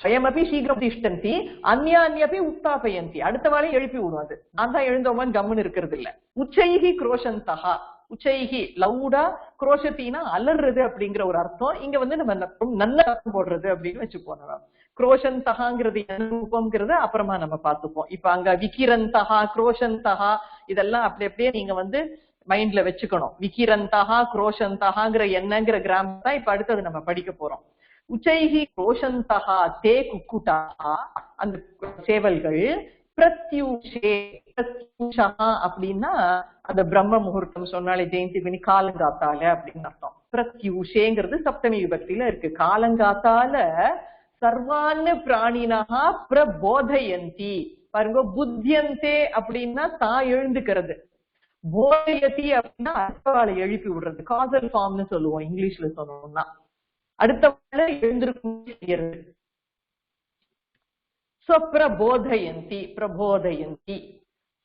स्वयमपि शीघ्रं तिष्ठन्ति, अन्यान्यपि उत्थापयन्ति. அடுத்த வாழை எழுப்பி விடுவாது. நான் தான் எழுந்தோமான்னு கம்முன்னு இருக்கிறது இல்ல. உச்சைஹி குரோஷந்தஹா, உச்சைஹி லவுடா, குரோஷத்தினா அலறுறது அப்படிங்கிற ஒரு அர்த்தம். இங்க வந்து நம்ம நல்ல அர்த்தம் போடுறது அப்படின்னு வச்சுப்போம். குரோஷந்தஹாங்கிறது என்ன ரூபம்ங்கிறது அப்புறமா நம்ம பார்த்துப்போம். இப்ப அங்க விக்கிரந்தஹா, குரோஷந்தஹா இதெல்லாம் அப்படி அப்படியே நீங்க வந்து மைண்ட்ல வச்சுக்கணும். விக்கிரந்தஹா குரோஷந்தஹாங்கிற என்னங்கிற கிராமர் தான் இப்ப அடுத்தது நம்ம படிக்க போறோம். உச்சைஹி குரோஷந்தஹா தே குக்குட்டாஹா, அந்த சேவல்கள். பிரத்யூஷே, பிரத்யூஷா அப்படின்னா அந்த பிரம்ம முகூர்த்தம் சொன்னாலே ஜெயந்தி பண்ணி காலங்காத்தால அப்படின்னு அர்த்தம். பிரத்யூஷேங்கிறது சப்தமி விபக்தியில இருக்கு. காலங்காத்தால சர்வான்னு பிராணினஹா பிரபோதயந்தி. பாருங்க, புத்தியந்தே அப்படின்னா தான் எழுந்துக்கிறது, போதயதி அப்படின்னா அடுத்தவாளை எழுப்பி விடுறது. காசல் ஃபார்ம்னு சொல்லுவோம் இங்கிலீஷ்ல சொல்லணும்னா. அடுத்தவாளை எழுந்திருக்கும் செய்யறது. சோ பிரபோதயந்தி, பிரபோதயந்தி.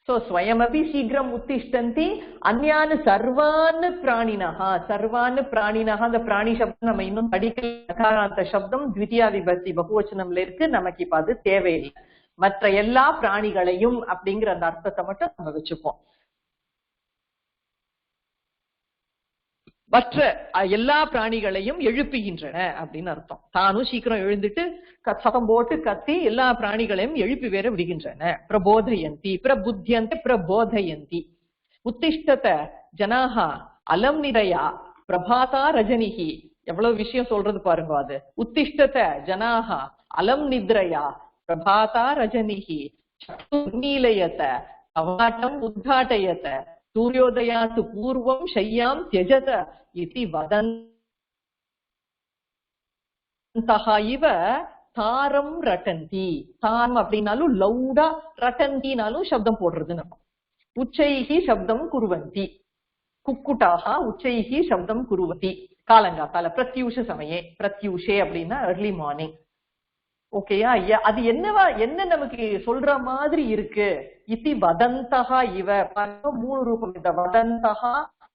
சோ ஸ்வயமபி சீக்கிரம் உத்திஷ்டந்தி, அந்யானு சர்வான்னு பிராணினஹா. சர்வான்னு பிராணினஹா, அந்த பிராணி சப்தம் நம்ம இன்னும் படிக்கல. சப்தம் த்விதியா விபக்தி பகுவச்சனம்ல இருக்கு. நமக்கு இப்ப அது தேவையில்லை. மற்ற எல்லா பிராணிகளையும் அப்படிங்கிற அந்த அர்த்தத்தை மட்டும் நம்ம வச்சுப்போம். மற்ற எல்லா பிராணிகளையும் எழுப்புகின்றன அப்படின்னு அர்த்தம். தானும் சீக்கிரம் எழுந்துட்டு சத்தம் போட்டு கத்தி எல்லா பிராணிகளையும் எழுப்பி வேற விடுகின்றன. பிரபோதயந்தி, பிரபுத்தியந்தி, பிரபோதயந்தி. உத்திஷ்டத ஜனாஹா அலம் நிரயா பிரபாதா ரஜனிஹி. எவ்வளவு விஷயம் சொல்றது பாருங்க அது. உத்திஷ்டத ஜனாஹா அலம் நித்ரயா பிரபாதா ரஜனிஹி நீலயத அவாட்டம் உத்காட்டயத சூரியோதயாத்து பூர்வம் ஷய்யாம் தியஜத இதி வதந்தஹா இவ தாரம் ரட்டந்தி. தாரம் அப்படின்னாலும் லவுடா, ரட்டந்தினாலும் சப்தம் போடுறது நம்ம. உச்சைஹி சப்தம் குருவந்தி. குக்குட்டாஹா உச்சைஹி சப்தம் குருவந்தி. காலங்காத்தால பிரத்யூஷ சமயே. பிரத்யூஷே அப்படின்னா early morning. ஓகேயா? அது என்னவா, என்ன நமக்கு சொல்ற மாதிரி இருக்கு? இதி வதந்தஹா இவ. மூணு ரூபம். இந்த வதந்தஹா,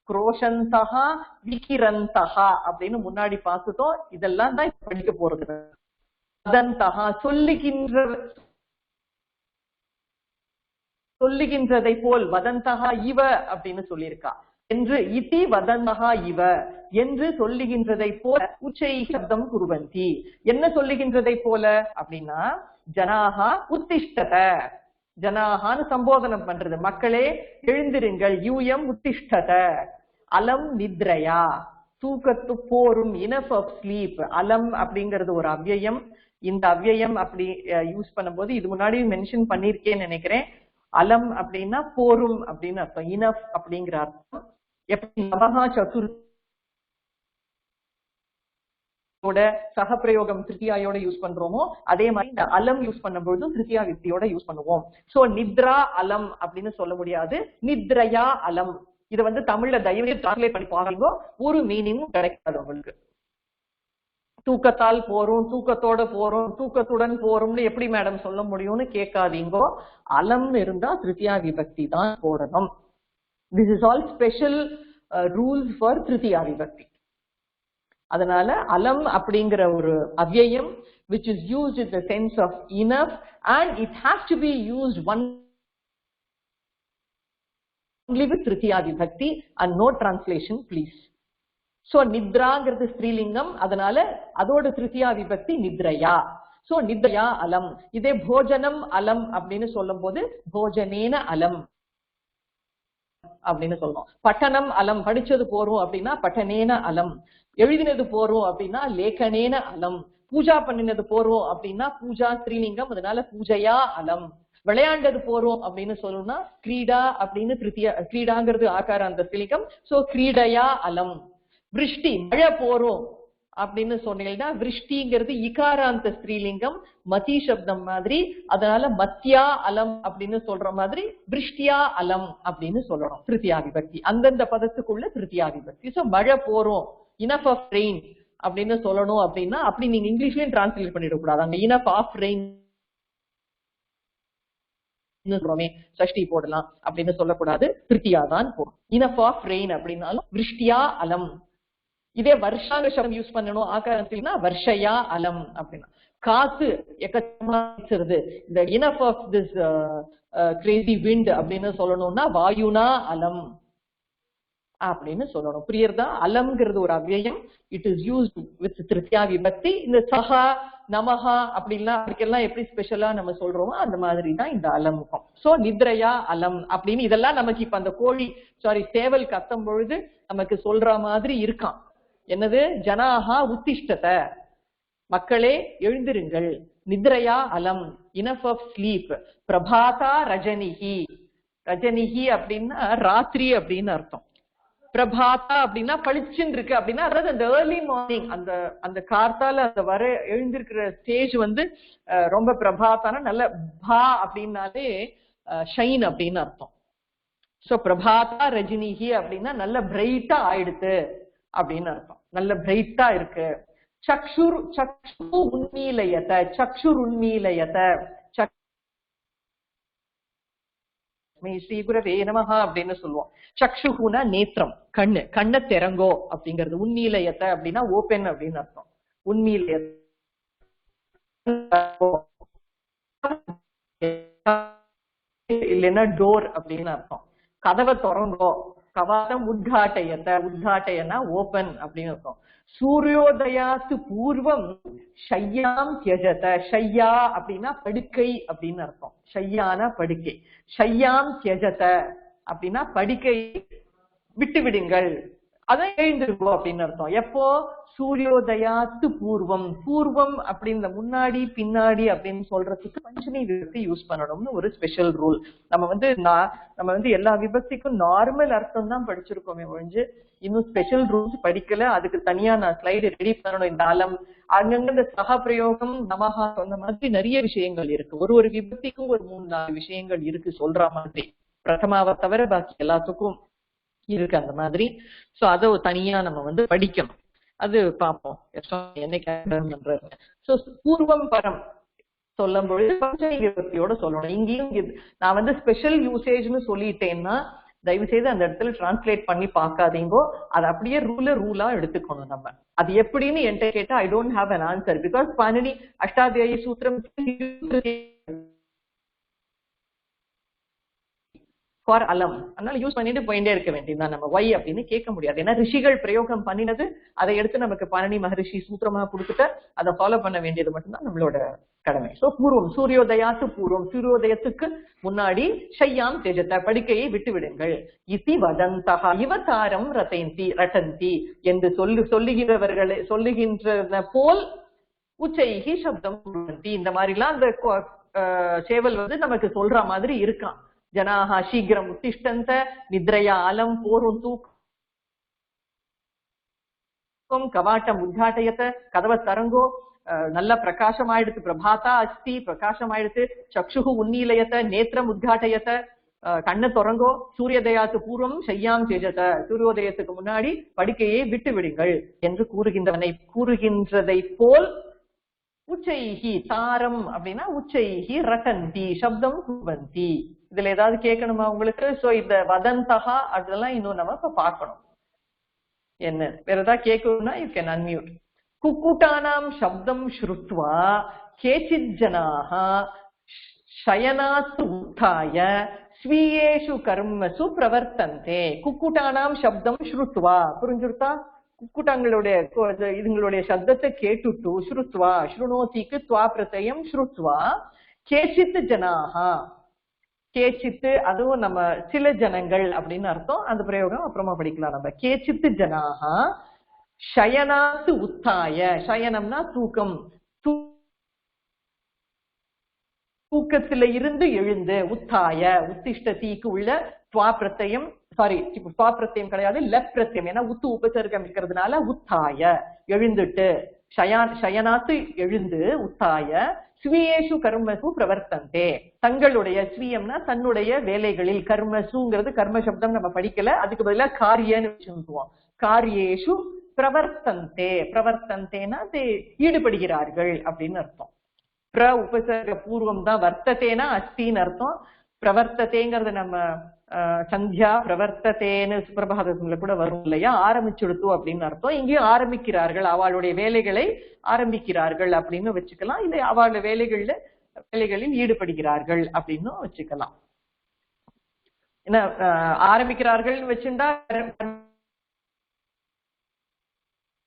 குரோஷந்தஹா, விக்கிரந்தஹா அப்படின்னு முன்னாடி பார்த்துட்டோம். இதெல்லாம் தான் இப்ப படிக்க போறது. வதந்தஹா சொல்லுகின்றதை போல், வதந்தஹா இவ அப்படின்னு சொல்லியிருக்கா என்று. இதி வதந்தஹா இவ என்று சொல்லுகின்றதை போல. உச்சை சப்தம் குருவந்தி. என்ன சொல்லுகின்றதை போல அப்படின்னா, ஜனாஹா உத்திஷ்டத. ஜனாஹான்னு சம்போதனம் பண்றது. மக்களே எழுந்திருங்கள். யூயம் உத்திஷ்டத. அலம் நித்ரயா, தூக்கத்து போரும். Enough of sleep. அலம் அப்படிங்கிறது ஒரு அவ்யயம். இந்த அவ்யயம் அப்படி யூஸ் பண்ணும்போது இது முன்னாடி மென்ஷன் பண்ணிருக்கேன்னு நினைக்கிறேன். அலம் அப்படின்னா போரும் அப்படின்னு அர்த்தம். இனஃப் அப்படிங்கிற அர்த்தம். எப்படி நவஹா சதுர்த்தியோட சகப்பிரயோகம் திருத்தியாயோட யூஸ் பண்றோமோ அதே மாதிரி இந்த அலம் யூஸ் பண்ணும்போது திருத்தியா வித்தியோட யூஸ் பண்ணுவோம். சோ நித்ரா அலம் அப்படின்னு சொல்ல முடியாது. நித்ரயா அலம். இதை வந்து தமிழ்ல தயவு டிரான்ஸ்லேட் பண்ணி பாருங்க. ஒரு மீனிங்கும் கிடைக்காது உங்களுக்கு. தூக்கத்தால் போறோம், தூக்கத்தோட போறோம், தூக்கத்துடன் போறோம்னு எப்படி மேடம் சொல்ல முடியும்னு கேட்காதீங்கோ. அலம் இருந்தா திருத்தியா விபக்தி தான் போடணும். This is all special rules for திருத்தியா விபக்தி. அதனால அலம் அப்படிங்கிற ஒரு அவ்யயம் which is used in the sense of enough and it has to be used only with திருத்தியா விபக்தி and no translation please. So நித்ராங்கிறது ஸ்திரீலிங்கம். அதனால அதோட திருத்தியா விபக்தி நித்ரயா. சோ நித்ரயா அலம். இதே போஜனம் அலம் அப்படின்னு சொல்லும் போது போஜனேன அலம் அப்படின்னு சொல்லுவோம். பட்டணம் அலம். படிச்சது போறோம் அப்படின்னா பட்டனேன அலம். எழுதினது போறோம் அப்படின்னா லேகனேன அலம். பூஜா பண்ணினது போறோம் அப்படின்னா பூஜா ஸ்திரீலிங்கம். அதனால பூஜையா அலம். விளையாண்டது போறோம் அப்படின்னு சொல்லணும்னா கிரீடா அப்படின்னு திருத்தியா. கிரீடாங்கிறது ஆகாராந்த ஸ்திரீலிங்கம். சோ கிரீடையா அலம். விருஷ்டி மழை போறோம் அப்படின்னு சொன்னீங்கன்னா விருஷ்டிங்கிறது இகாராந்த ஸ்திரீலிங்கம், மதி சப்தம் மாதிரி. அதனால மத்தியா அலம் அப்படின்னு சொல்ற மாதிரி விருஷ்டியா அலம் அப்படின்னு சொல்லணும் திருத்தியா விபக்தி. அந்தந்த பதத்துக்குள்ள திருத்தியா விபக்தி. சோ மழை போறோம், இனஃப் ஆஃப் ரெயின் அப்படின்னு சொல்லணும் அப்படின்னா அப்படி நீங்க இங்கிலீஷ்லயும் டிரான்ஸ்லேட் பண்ணிடக்கூடாது. அங்க இனஃப் ஆஃப் ரெயின் சஷ்டி போடலாம் அப்படின்னு சொல்லக்கூடாது, திருத்தியா தான் போடும். இனஃப் ஆஃப் ரெயின் அப்படின்னாலும் விருஷ்டியா அலம். இதே வருஷாங்க சப்தம் யூஸ் பண்ணணும் ஆகாரத்தில்னா வர்ஷயா அலம் அப்படின்னா காத்து எக்கச்சக்கமா வீசுறது. இந்த enough of this crazy wind அப்படின்னு சொல்லணும்னா வாயுனா அலம் அப்படின்னு சொல்லணும். புரியுறதா? அலம்ங்கிறது ஒரு அவ்யயம். இட் இஸ் யூஸ்ட் வித் திருத்தியா விபக்தி. இந்த சஹா நமஹா அப்படின்லாம் அதுக்கெல்லாம் எப்படி ஸ்பெஷலா நம்ம சொல்றோமோ அந்த மாதிரி தான் இந்த அலமுகம். சோ நித்ரையா அலம் அப்படின்னு இதெல்லாம் நமக்கு இப்ப அந்த கோழி சேவல் கத்தும் பொழுது நமக்கு சொல்ற மாதிரி இருக்கான். என்னது? ஜனாஹா உத்திஷ்டத, மக்களே எழுந்திருங்கள். நித்ரையா அலம், இனஃப் ஆஃப் ஸ்லீப். பிரபாதா ரஜனிஹி, ரஜனிஹி அப்படின்னா ராத்திரி அப்படின்னு அர்த்தம். பிரபாதா அப்படின்னா பளிச்சுன்னு இருக்கு அப்படின்னா, அதாவது அந்த ஏர்லி மார்னிங் அந்த அந்த கார்த்தால அந்த வர எழுந்திருக்கிற ஸ்டேஜ் வந்து ரொம்ப பிரபாத்தான நல்ல பா அப்படின்னாலே ஷைன் அப்படின்னு அர்த்தம். சோ பிரபாதா ரஜினிஹி அப்படின்னா நல்ல பிரைட்டா ஆயிடுத்து அப்படின்னு அர்த்தம். நல்ல பிரைட்டா இருக்கு. சக்ஷுர் சக்ஷு உன்மீலயத, சக்ஷுர் உன்மீலயத, ஸ்ரீ குரவே நமஹா அப்படின்னு சொல்லுவோம். சக்ஷுகுனா நேத்திரம், கண்ணு, கண்ணை திறங்கோ அப்படிங்கிறது. உன்மீலயத்த அப்படின்னா ஓபன் அப்படின்னு அர்த்தம். உன்மீலயத்த இல்லைன்னா டோர் அப்படின்னு அர்த்தம். கதவை திறங்கோ, கவாதம் உத்காட்டயத்த, உத்காட்டயனா ஓபன் அப்படின்னு அர்த்தம். சூரியோதயாத்து பூர்வம் ஷய்யாம் தியஜத, ஷய்யா அப்படின்னா படுக்கை அப்படின்னு அர்த்தம். ஷய்யானா படுக்கை. ஷய்யாம் தியஜத அப்படின்னா படுக்கை விட்டு விடுங்கள், அதை எழுந்திருக்கோ அப்படின்னு அர்த்தம். எப்போ? சூரியோதயாத்து பூர்வம். பூர்வம் அப்படின்னு முன்னாடி பின்னாடி அப்படின்னு சொல்றதுக்கு பஞ்சமி விபக்தி யூஸ் பண்ணணும்னு ஒரு ஸ்பெஷல் ரூல். நம்ம வந்து எல்லா விபக்திக்கும் நார்மல் அர்த்தம் தான் படிச்சிருக்கோமே ஒழிஞ்சு இன்னும் ஸ்பெஷல் ரூல்ஸ் படிக்கல. அதுக்கு தனியா நான் ஸ்லைடு ரெடி பண்ணணும். இந்த அலம் அங்கங்க இந்த சக பிரயோகம் நமஹா சொன்ன மாதிரி நிறைய விஷயங்கள் இருக்கு. ஒரு விபக்திக்கும் ஒரு 3-4 விஷயங்கள் இருக்கு சொல்ற மாதிரி. பிரதமாவை தவிர பாக்கி எல்லாத்துக்கும் இருக்கு அந்த மாதிரி. சோ அதை தனியா நம்ம வந்து படிக்கணும். அது பார்ப்போம் என்ன. சோ பூர்வம் பரம் சொல்லும் பொழுது பஞ்சமி விபக்தியோட சொல்லணும். இங்கேயும் நான் வந்து ஸ்பெஷல் யூசேஜ்னு சொல்லிட்டேன்னா தயவு செய்து அந்த இடத்துல டிரான்ஸ்லேட் பண்ணி பார்க்காதீங்கோ. அது அப்படியே ரூலா எடுத்துக்கணும் நம்ம. அது எப்படின்னு என்கிட்ட கேட்டா I don't have an answer. Because Panini Ashtadhyayi சூத்திரம் ஃபார் அலம், அதனால யூஸ் பண்ணிட்டு போயிட்டே இருக்க வேண்டியதுதான். நம்ம ஒய் அப்படின்னு கேட்க முடியாது. ஏன்னா ரிஷிகள் பிரயோகம் பண்ணினது அதை எடுத்து நமக்கு பாணினி மகரிஷி சூத்திரமா கொடுத்துட்டு அதை ஃபாலோ பண்ண வேண்டியது மட்டும்தான் நம்மளோட கடமை. சோ பூர்வம், சூரியோதயாத்து பூர்வம், சூரியோதயத்துக்கு முன்னாடி ஷய்யாம் தேஜத்த, படுக்கையை விட்டு விடுங்கள். இதி வதந்தஹா இவதாரம் ரட்டந்தி என்று சொல்லுகிறவர்களை சொல்லுகின்ற போல் உச்சைகி சப்தம். இந்த மாதிரிலாம் அந்த சேவல் வந்து நமக்கு சொல்ற மாதிரி இருக்கான். ஜனாஹா சீக்கிரம் உத்திஷ்டந்த, நித்ரையா அலம், போரும் தூக்கம், கவாட்டம் உத்காட்டயத்த, கதவை தரங்கோ, நல்ல பிரகாசம் ஆயிடுத்து. பிரபாதா அஸ்தி, பிரகாசம் ஆயிடுத்து. சக்ஷுகு உன்னீலயத்த, நேத்திரம் உத்காட்டயத்த, கண்ணை தொடங்கோ. சூரியோதயாத்து பூர்வம் ஷய்யாம் தேஜத, சூரியோதயத்துக்கு முன்னாடி படுக்கையை விட்டு விடுங்கள் என்று கூறுகின்றதை போல் உச்சைஹி, தாரம் அப்படின்னா உச்சைஹி ரட்டந்தி சப்தம் குவந்தி. இதுல ஏதாவது கேட்கணுமா உங்களுக்கு? சோ இந்த வதந்தஹா அதெல்லாம் இன்னும் நம்ம இப்ப பார்க்கணும். என்ன வேற ஏதாவது கேட்கணும்னா யூ கேன் அன்மியூட். குக்குட்டானாம் சப்தம் ஸ்ருத்வா கேச்சித் ஜனாஹ ஷயனாத் உத்தாய ஸ்வீயேஷு கர்மசு பிரவர்த்தந்தே. குக்குட்டானாம் சப்தம் ஸ்ருத்வா, புரிஞ்சுருத்தா? குக்குட்டாங்களுடைய இதுங்களுடைய சப்தத்தை கேட்டுட்டு ஸ்ருத்வா, ஸ்ருணோதிக்கு துவா பிரத்யம் ஸ்ருத்வா, கேச்சித் ஜனாஹா, கேச்சித்து அதுவும் நம்ம சில ஜனங்கள் அப்படின்னு அர்த்தம். அந்த பிரயோகம் அப்புறமா படிக்கலாம் நம்ம. கேச்சித்து ஜனாஹா ஷயனாத்து உத்தாய, ஷயனம்னா தூக்கம், தூக்கத்துல இருந்து எழுந்து, உத்தாய உத்திஷ்டதிக்கு உள்ள துவா பிரத்யம், சாரி துவா பிரத்யம் கிடையாது, லெப் பிரத்யம். ஏன்னா உத்து உபசர்க்கம் இருக்கிறதுனால உத்தாய எழுந்துட்டு, ஷயனாத்து எழுந்து, உத்தாய ஸ்வீயேஷு கர்மசு பிரவர்த்தந்தே, தங்களுடைய ஸ்வீயம்னா தன்னுடைய வேலைகளில், கர்மசுங்கிறது கர்ம சப்தம் நம்ம படிக்கல, அதுக்கு பதிலாக காரியன்னு வச்சுக்குவோம். காரியேஷு பிரவர்த்தந்தே. பிரவர்த்தந்தேனா ஈடுபடுகிறார்கள் அப்படின்னு அர்த்தம். பிர உபசர்க பூர்வம் தான், வர்த்தத்தேனா அஸ்தின்னு அர்த்தம். பிரவர்த்ததேங்கிறது நம்ம சந்தியா பிரவர்த்தத்தேன்னு சுப்பிரபாதத்துல கூட வரும் இல்லையா, ஆரம்பிச்சுடுத்து அப்படின்னு அர்த்தம். இங்கேயும் ஆரம்பிக்கிறார்கள், அவளுடைய வேலைகளை ஆரம்பிக்கிறார்கள் அப்படின்னு வச்சுக்கலாம். இல்லை அவளுடைய வேலைகளில் ஈடுபடுகிறார்கள் அப்படின்னு வச்சுக்கலாம். என்ன ஆரம்பிக்கிறார்கள் வச்சுட்டா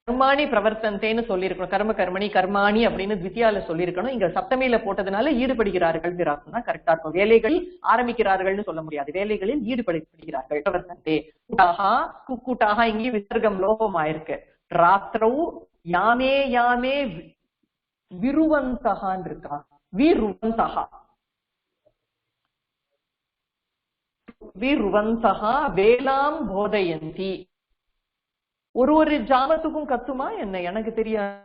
கர்மாணி பிரவர்த்தந்தேன்னு சொல்லியிருக்கணும். கர்ம கர்மணி கர்மாணி அப்படின்னு த்விதியால சொல்லியிருக்கணும். இங்க சப்தமியில போட்டதுனால ஈடுபடுகிறார்கள் கரெக்டா இருக்கும். வேலைகளில் ஆரம்பிக்கிறார்கள்னு சொல்ல முடியாது, வேலைகளில் ஈடுபடுகிறார்கள். பிரவர்த்தந்தே. குக்குட்டாக இங்கே விசர்க்கம் லோபம் ஆயிருக்கு. ராத்திரவு யாமே யாமே விருவந்தகான் இருக்கா, விருவந்தகா விருவந்தகா வேளாம் போதயந்தி. ஒரு ஜாமத்துக்கும் கத்துமா என்ன எனக்கு தெரியாது,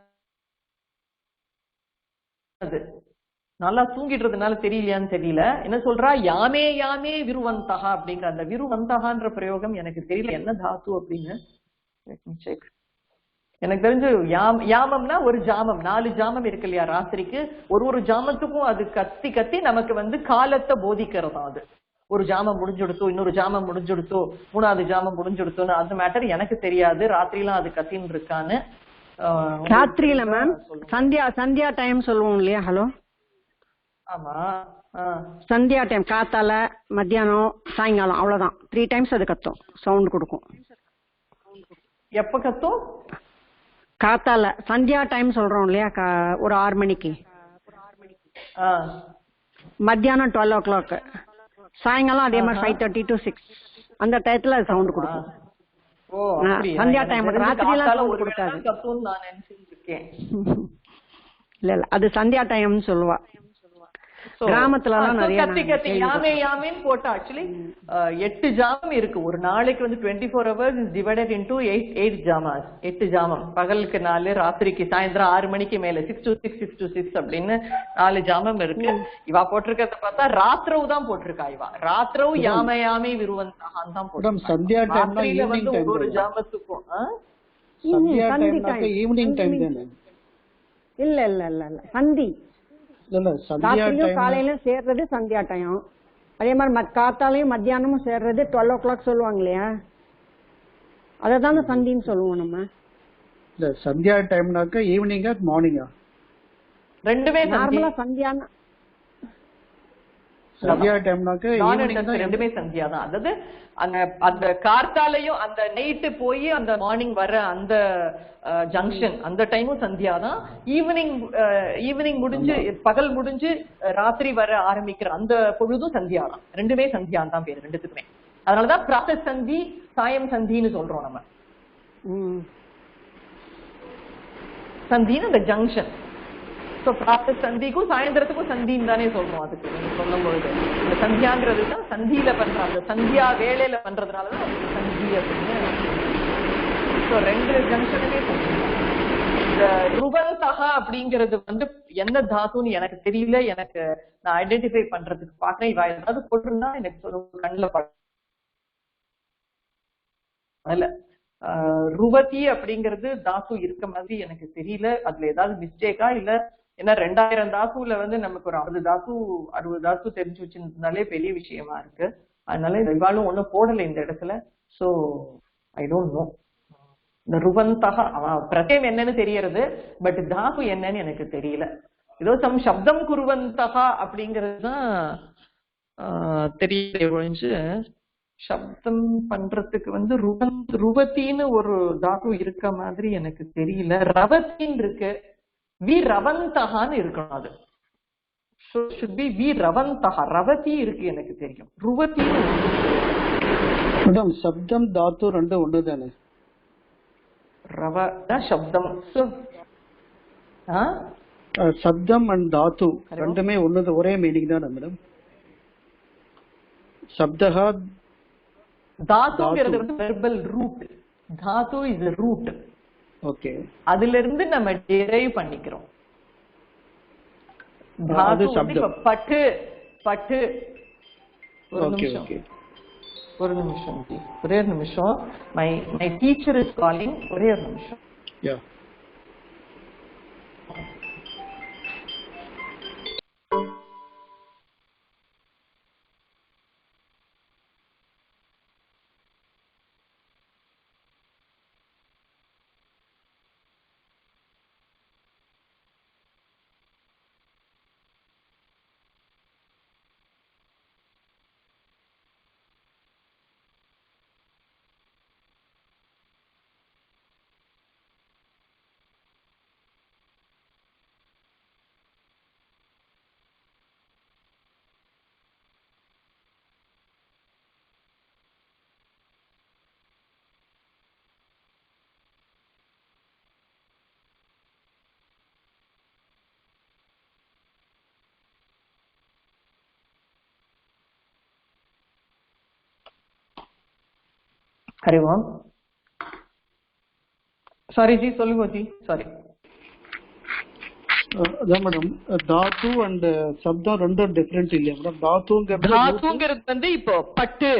நல்லா தூங்கிடுறதுனால தெரியலையான்னு தெரியல. என்ன சொல்றா, யாமே யாமே விருவந்தகா அப்படிங்கிற அந்த விருவந்தகான்ற பிரயோகம் எனக்கு தெரியல என்ன தாத்து அப்படின்னு. எனக்கு தெரிஞ்சு யாமம்னா ஒரு ஜாமம், 4 ஜாமம் இருக்கு இல்லையா ராத்திரிக்கு, ஒரு ஜாமத்துக்கும் அது கத்தி கத்தி நமக்கு காலத்தை போதிக்கிறதா. அது ஒரு ஜாமம் முடிஞ்சுடுத்தோ, இன்னொரு ஜாமம் முடிஞ்சுடுத்தோ, 3வது ஜாமம் முடிஞ்சுடுத்தோன்னு அது மேட்டர் எனக்கு தெரியாது. ராத்திரிலாம் அது கத்தின்னு இருக்கான்னு. ராத்திரியில மேம் சந்தியா டைம் சொல்லுவோம் இல்லையா? ஹலோ, ஆமா, சந்தியா டைம் காத்தால மத்தியானம் சாயங்காலம் அவ்வளவுதான் 3 டைம்ஸ் அது கத்தும், சவுண்ட் கொடுக்கும். எப்ப கத்தும்? காத்தால சந்தியா டைம் சொல்றோம் இல்லையா, ஒரு 6 மணிக்கு, மத்தியானம் 12 o'clock, சாயங்காலம் அதே மாதிரி 5:30 to 6 அந்த டயத்துல அது சவுண்ட் கொடுக்கும். சந்தியா டைம் ராத்திரி எல்லாம் சவுண்ட் கொடுக்காது. இல்ல அது சந்தியா டைம்னு சொல்லுவா. கிராமத்துல எல்லாம் நிறைய யாமே யாமேன்னு போட்டா ஆக்சுவலி 8 ஜாமம் இருக்கு. ஒரு நாளைக்கு 24 hours is divided into 8 ஜாமாஸ். 8 ஜாமம், பகலுக்கு 4, ராத்திரிக்கு சாயந்தரம் 6 மணிக்கு மேல 6 to 6 அப்படின்னு 4 ஜாமம் இருக்கு. இவா போட்டிருக்கிறத பார்த்தா ராத்திரவு தான் போட்டிருக்கா. இவா ராத்திரவு யாமே யாமே விருவந்தகான் தான் போட்டிருக்கா. ஒரு ஜாமத்துக்கும் ஈவினிங் டைம் தானே? இல்ல இல்ல இல்ல இல்ல சந்தி ராத்திரியும் காலையிலும் சேர்றது சந்தியா டைம். அதே மாதிரி காத்தாலையும் மத்தியானமும் சேர்றது 12 o'clock சொல்லுவாங்க இல்லையா, அததான் சந்தின்னு சொல்லுவோம் நம்ம. இல்ல சந்தியா டைம்னாக்க ஈவினிங்கா மார்னிங்கா? ரெண்டுமே நார்மலா சந்தியானா சந்தியா டைம்னாக்க ரெண்டுமே சந்தியா தான். அதாவது அந்த கார்த்தாலையும் அந்த நைட்டு போய் அந்த மார்னிங் வர அந்த ஜங்ஷன் அந்த டைமும் சந்தியா தான். ஈவினிங் முடிஞ்சு பகல் முடிஞ்சு ராத்திரி வர ஆரம்பிக்கிற அந்த பொழுதும் சந்தியா தான். ரெண்டுமே சந்தியா தான் பேரு ரெண்டுத்துக்குமே. அதனாலதான் பிராத்த சந்தி சாயம் சந்தின்னு சொல்றோம் நம்ம. சந்தின்னு அந்த ஜங்ஷன். பிராத்த சந்திக்கும் சாயந்தரத்துக்கும் சந்தின்னு தானே சொல்றோம். அதுக்கு சொல்லும் பொழுது இந்த சந்தியாங்கிறது தான் சந்தியில பண்ற அந்த சந்தியா வேலையில பண்றதுனாலதான் சந்தி அப்படின்னு. ரெண்டு ஜங்ஷனுமே இந்த ருவந்தகா அப்படிங்கிறது என்ன தாத்துன்னு எனக்கு தெரியல. எனக்கு நான் ஐடென்டிஃபை பண்றதுக்கு பாக்குறேன். இவ ஏதாவது போட்டிருந்தா எனக்கு கண்ணுல படல. ருவதி அப்படிங்கிறது தாத்து இருக்க மாதிரி எனக்கு தெரியல. அதுல ஏதாவது மிஸ்டேக்கா இல்ல? ஏன்னா 2000 தாத்துல நமக்கு ஒரு 50 தாத்து 60 தாத்து தெரிஞ்சு வச்சிருந்தாலே பெரிய விஷயமா இருக்கு. அதனால இவாளும் ஒண்ணும் போடல இந்த இடத்துல. So I don't know. இந்த ருவந்தகா பிரத்யம் என்னன்னு தெரியறது, பட் தாத்து என்னன்னு எனக்கு தெரியல. ஏதோ சப்தம் குருவந்தகா அப்படிங்கறதுதான் தெரியல ஒழிஞ்சு சப்தம் பண்றதுக்கு ருவத்தின்னு ஒரு தாத்து இருக்க மாதிரி எனக்கு தெரியல. ரவத்தின்னு இருக்கு, வி ரவந்தகான்னு இருக்கணும். அது should be வி ரவந்தகா. ரவதி இருக்கு எனக்கு தெரியும். ருவத்தி சப்தம் தாத்து ரெண்டு ஒண்ணுதானே? ரவ சப்தம், சப்தம் அண்ட் தாத்து ரெண்டுமே ஒண்ணுது, ஒரே மீனிங் தானே மேடம்? சப்தஹா தாத்துங்கிறது வெர்பல் ரூட். தாத்து இஸ் a root. ஓகே, அதுல இருந்து நம்ம டிரைவ் பண்ணிக்கிறோம். தாத்து பட்டு பட்டு ஒரு நிமிஷம் ஜி, ஒரே ஒரு நிமிஷம். My teacher is calling. ஒரே ஒரு நிமிஷம். யா ஹரி ஓம். சாரி ஜி, சொல்லுங்க ஜி. சாரி. அதான் மேடம், தாத்து அண்ட் சப்தம் ரெண்டும் டிஃபரெண்ட் இல்லையா மேடம்? தாத்துங்கிறது வந்து இப்போ பட்டு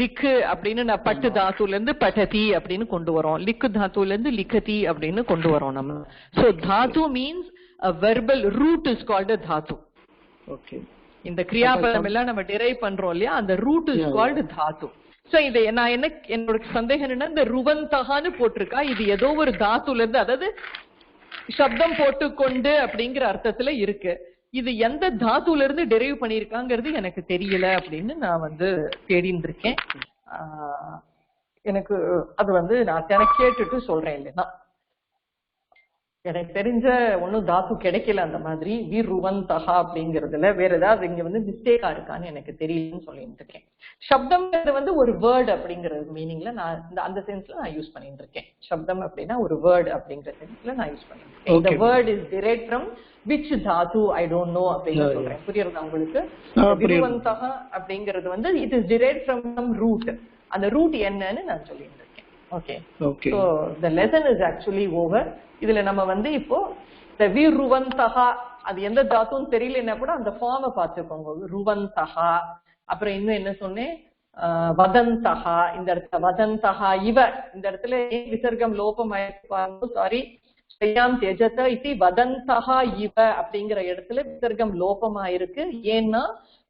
லிக்கு அப்படின்னு நான் பட்டு தாத்துல இருந்து பட்டதி அப்படின்னு கொண்டு வரோம். லிக்கு தாத்துல இருந்து லிக்கதி அப்படின்னு கொண்டு வரோம் நம்ம. So Tattva means a verbal root is called a dhatu. Okay. இந்த கிரியாபதம் எல்லாம் நம்ம டிரைவ் பண்றோம் இல்லையா, அந்த root is called Tattva. So இதை நான் என்னோட சந்தேகம் என்ன, இந்த ருவந்தகான்னு போட்டிருக்கா, இது ஏதோ ஒரு தாத்துல இருந்து, அதாவது சப்தம் போட்டுக்கொண்டு அப்படிங்கிற அர்த்தத்துல இருக்கு. இது எந்த தாத்துல இருந்து டெரைவ் பண்ணிருக்காங்கிறது எனக்கு தெரியல அப்படின்னு நான் வந்து தேடின்னு இருக்கேன். எனக்கு அது வந்து நான் கேட்டுட்டு சொல்றேன். இல்லைன்னா எனக்கு தெரிஞ்ச ஒன்னும் தாத்து கிடைக்கல அந்த மாதிரி. விருவந்தகா அப்படிங்கறதுல வேற ஏதாவது இங்க வந்து மிஸ்டேக்கா இருக்கான்னு எனக்கு தெரியலன்னு சொல்லிட்டு இருக்கேன். சப்தம்ங்கிறது வந்து ஒரு வேர்டு அப்படிங்கிற மீனிங்ல நான் அந்த சென்ஸ்ல நான் யூஸ் பண்ணிட்டு இருக்கேன். சப்தம் அப்படின்னா ஒரு வேர்டு அப்படிங்கிற சென்ஸ்ல நான் யூஸ் பண்ணிட்டு இருக்கேன். இந்த word is derived from which Tattva I don't know அப்படின்னு சொல்றேன். புரியுறதா உங்களுக்கு? விருவந்தகா அப்படிங்கிறது வந்து it is derived from some root. அந்த ரூட் என்னன்னு நான் சொல்லிட்டு இருக்கேன். Okay. So the lesson is actually over. இதுல நம்ம வந்து இப்போ the விருவந்தகா அது எந்த தாத்துன்னு தெரியலன்னா கூட அந்த ஃபார்மை பார்த்துக்கோங்க. ருவந்தகா, அப்புறம் இன்னும் என்ன சொன்னேன், வதந்தகா. இந்த இடத்துல வதந்தகா இவ, இந்த இடத்துல விசர்க்கம் லோபம் ஆயிருப்பாங்க. சாரி, ஸ்ரீயாம் தெஜத இதி வதந்தகா இவ அப்படிங்கிற இடத்துல விசர்க்கம் லோபமாயிருக்கு. ஏன்னா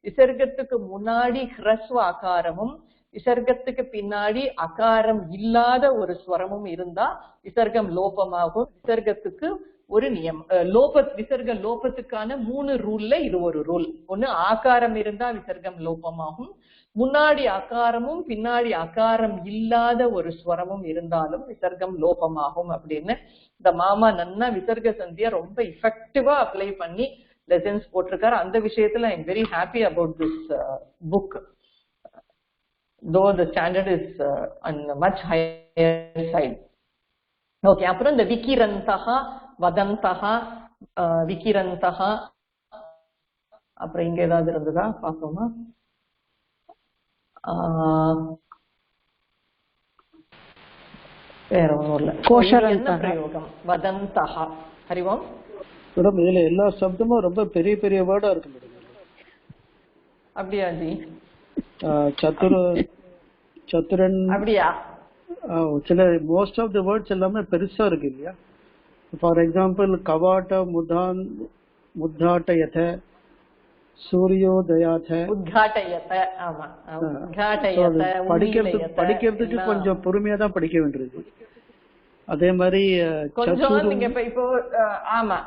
விசர்க்கத்துக்கு முன்னாடி ஹ்ரஸ்வ ஆகாரமும் விசர்க்கத்துக்கு பின்னாடி அகாரம் இல்லாத ஒரு ஸ்வரமும் இருந்தா விசர்க்கம் லோபமாகும். விசர்க்கத்துக்கு ஒரு விசர்க லோபத்துக்கான 3 ரூல்ல இது ஒரு ரூல். ஒண்ணு, ஆகாரம் இருந்தா விசர்க்கம் லோபமாகும். முன்னாடி அகாரமும் பின்னாடி அகாரம் இல்லாத ஒரு ஸ்வரமும் இருந்தாலும் விசர்க்கம் லோபமாகும் அப்படின்னு இந்த மாமா நன்னா விசர்க சந்தியா ரொம்ப எஃபெக்டிவா அப்ளை பண்ணி லெசன்ஸ் போட்டிருக்காரு. அந்த விஷயத்துல I am very happy about this book. Though the standard is on a much higher side. Okay, அப்புறம் இந்த விக்கிரந்தகா, வதந்தகா, விக்கிரந்தகா, அப்புறம் இங்க ஏதாவது இருந்ததா பாப்போமா? வேற ஒன்றும் இல்ல. கோஷரந்த பிரயோகம் வதந்தகா. ஹரிவோம் மேடம், இதுல எல்லா சப்தமும் ரொம்ப பெரிய பெரிய வேர்டா இருக்கு மேடம். அப்படியா ஜி? சத்துரன் அப்படியா? சில மோஸ்ட் ஆஃப் தி வேர்ட்ஸ் எல்லாமே பெருசா இருக்கு இல்லையா? ஃபார் எக்ஸாம்பிள் கவாட்ட முத்தாட்டயத, சூரியோதயாத, உத்காட்டயத. ஆமா, உத்காட்டயத. படிக்கிறதுக்கு கொஞ்சம் பொறுமையா தான் படிக்க வேண்டியது. அதே மாதிரி கொஞ்சம் நீங்க இப்போ ஆமா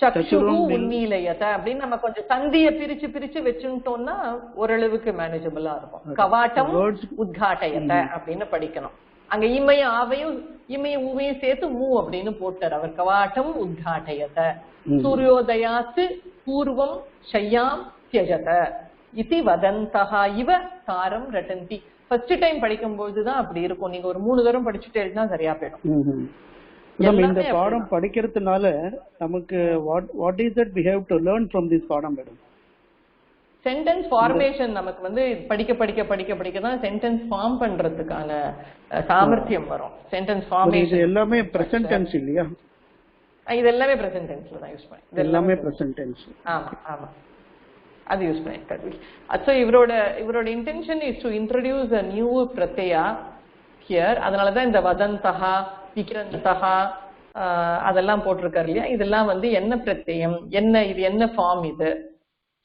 சக்ஷுரு உன்மீலயத அப்படின்னு நம்ம கொஞ்சம் சந்திய பிரிச்சு பிரிச்சு வச்சுட்டோம்னா ஓரளவுக்கு மேனேஜபிளா இருக்கும். கவாட்டம் உத்காட்டயத அப்படின்னு படிக்கணும். அங்க இமையும் ஆவையும் இமையும் ஊவையும் சேர்த்து மூ அப்படின்னு போட்டார் அவர். கவாட்டம் உத்காட்டயத. சூரியோதயாத்து பூர்வம் ஷய்யாம் தியஜத இதி வதந்தகா இவ தாரம் ரட்டந்தி. ஃபர்ஸ்ட் டைம் படிக்கும் பொழுதுதான் அப்படி இருக்கும். நீங்க ஒரு 3 தரம் படிச்சுட்டே இருந்தா சரியா போயிடும். இந்த பாடம் படிக்கிறதுனால நமக்கு what is that we have to learn from this பாடம் மேடம்? சென்டென்ஸ் ஃபார்மேஷன் நமக்கு வந்து படிக்க படிக்க படிக்க படிக்க தான் சென்டென்ஸ் ஃபார்ம் பண்றதுக்கான சாமர்த்தியம் வரும். சென்டென்ஸ் ஃபார்மேஷன் இது எல்லாமே பிரசன்ட் டென்ஸ் இல்லையா? இது எல்லாமே பிரசன்ட் டென்ஸ்ல தான் யூஸ் பண்ணி. இது எல்லாமே பிரசன்ட் டென்ஸ். ஆமா ஆமா. அது யூஸ் பண்ணிருக்காரு. So இவரோட intention is to introduce a new pratyaya here. அதனாலதான் இந்த வதந்தஹா விக்ரந்தஹா அதெல்லாம் போட்டிருக்காரு இல்லையா. இதெல்லாம் வந்து என்ன பிரத்யம், என்ன இது, என்ன ஃபார்ம், இது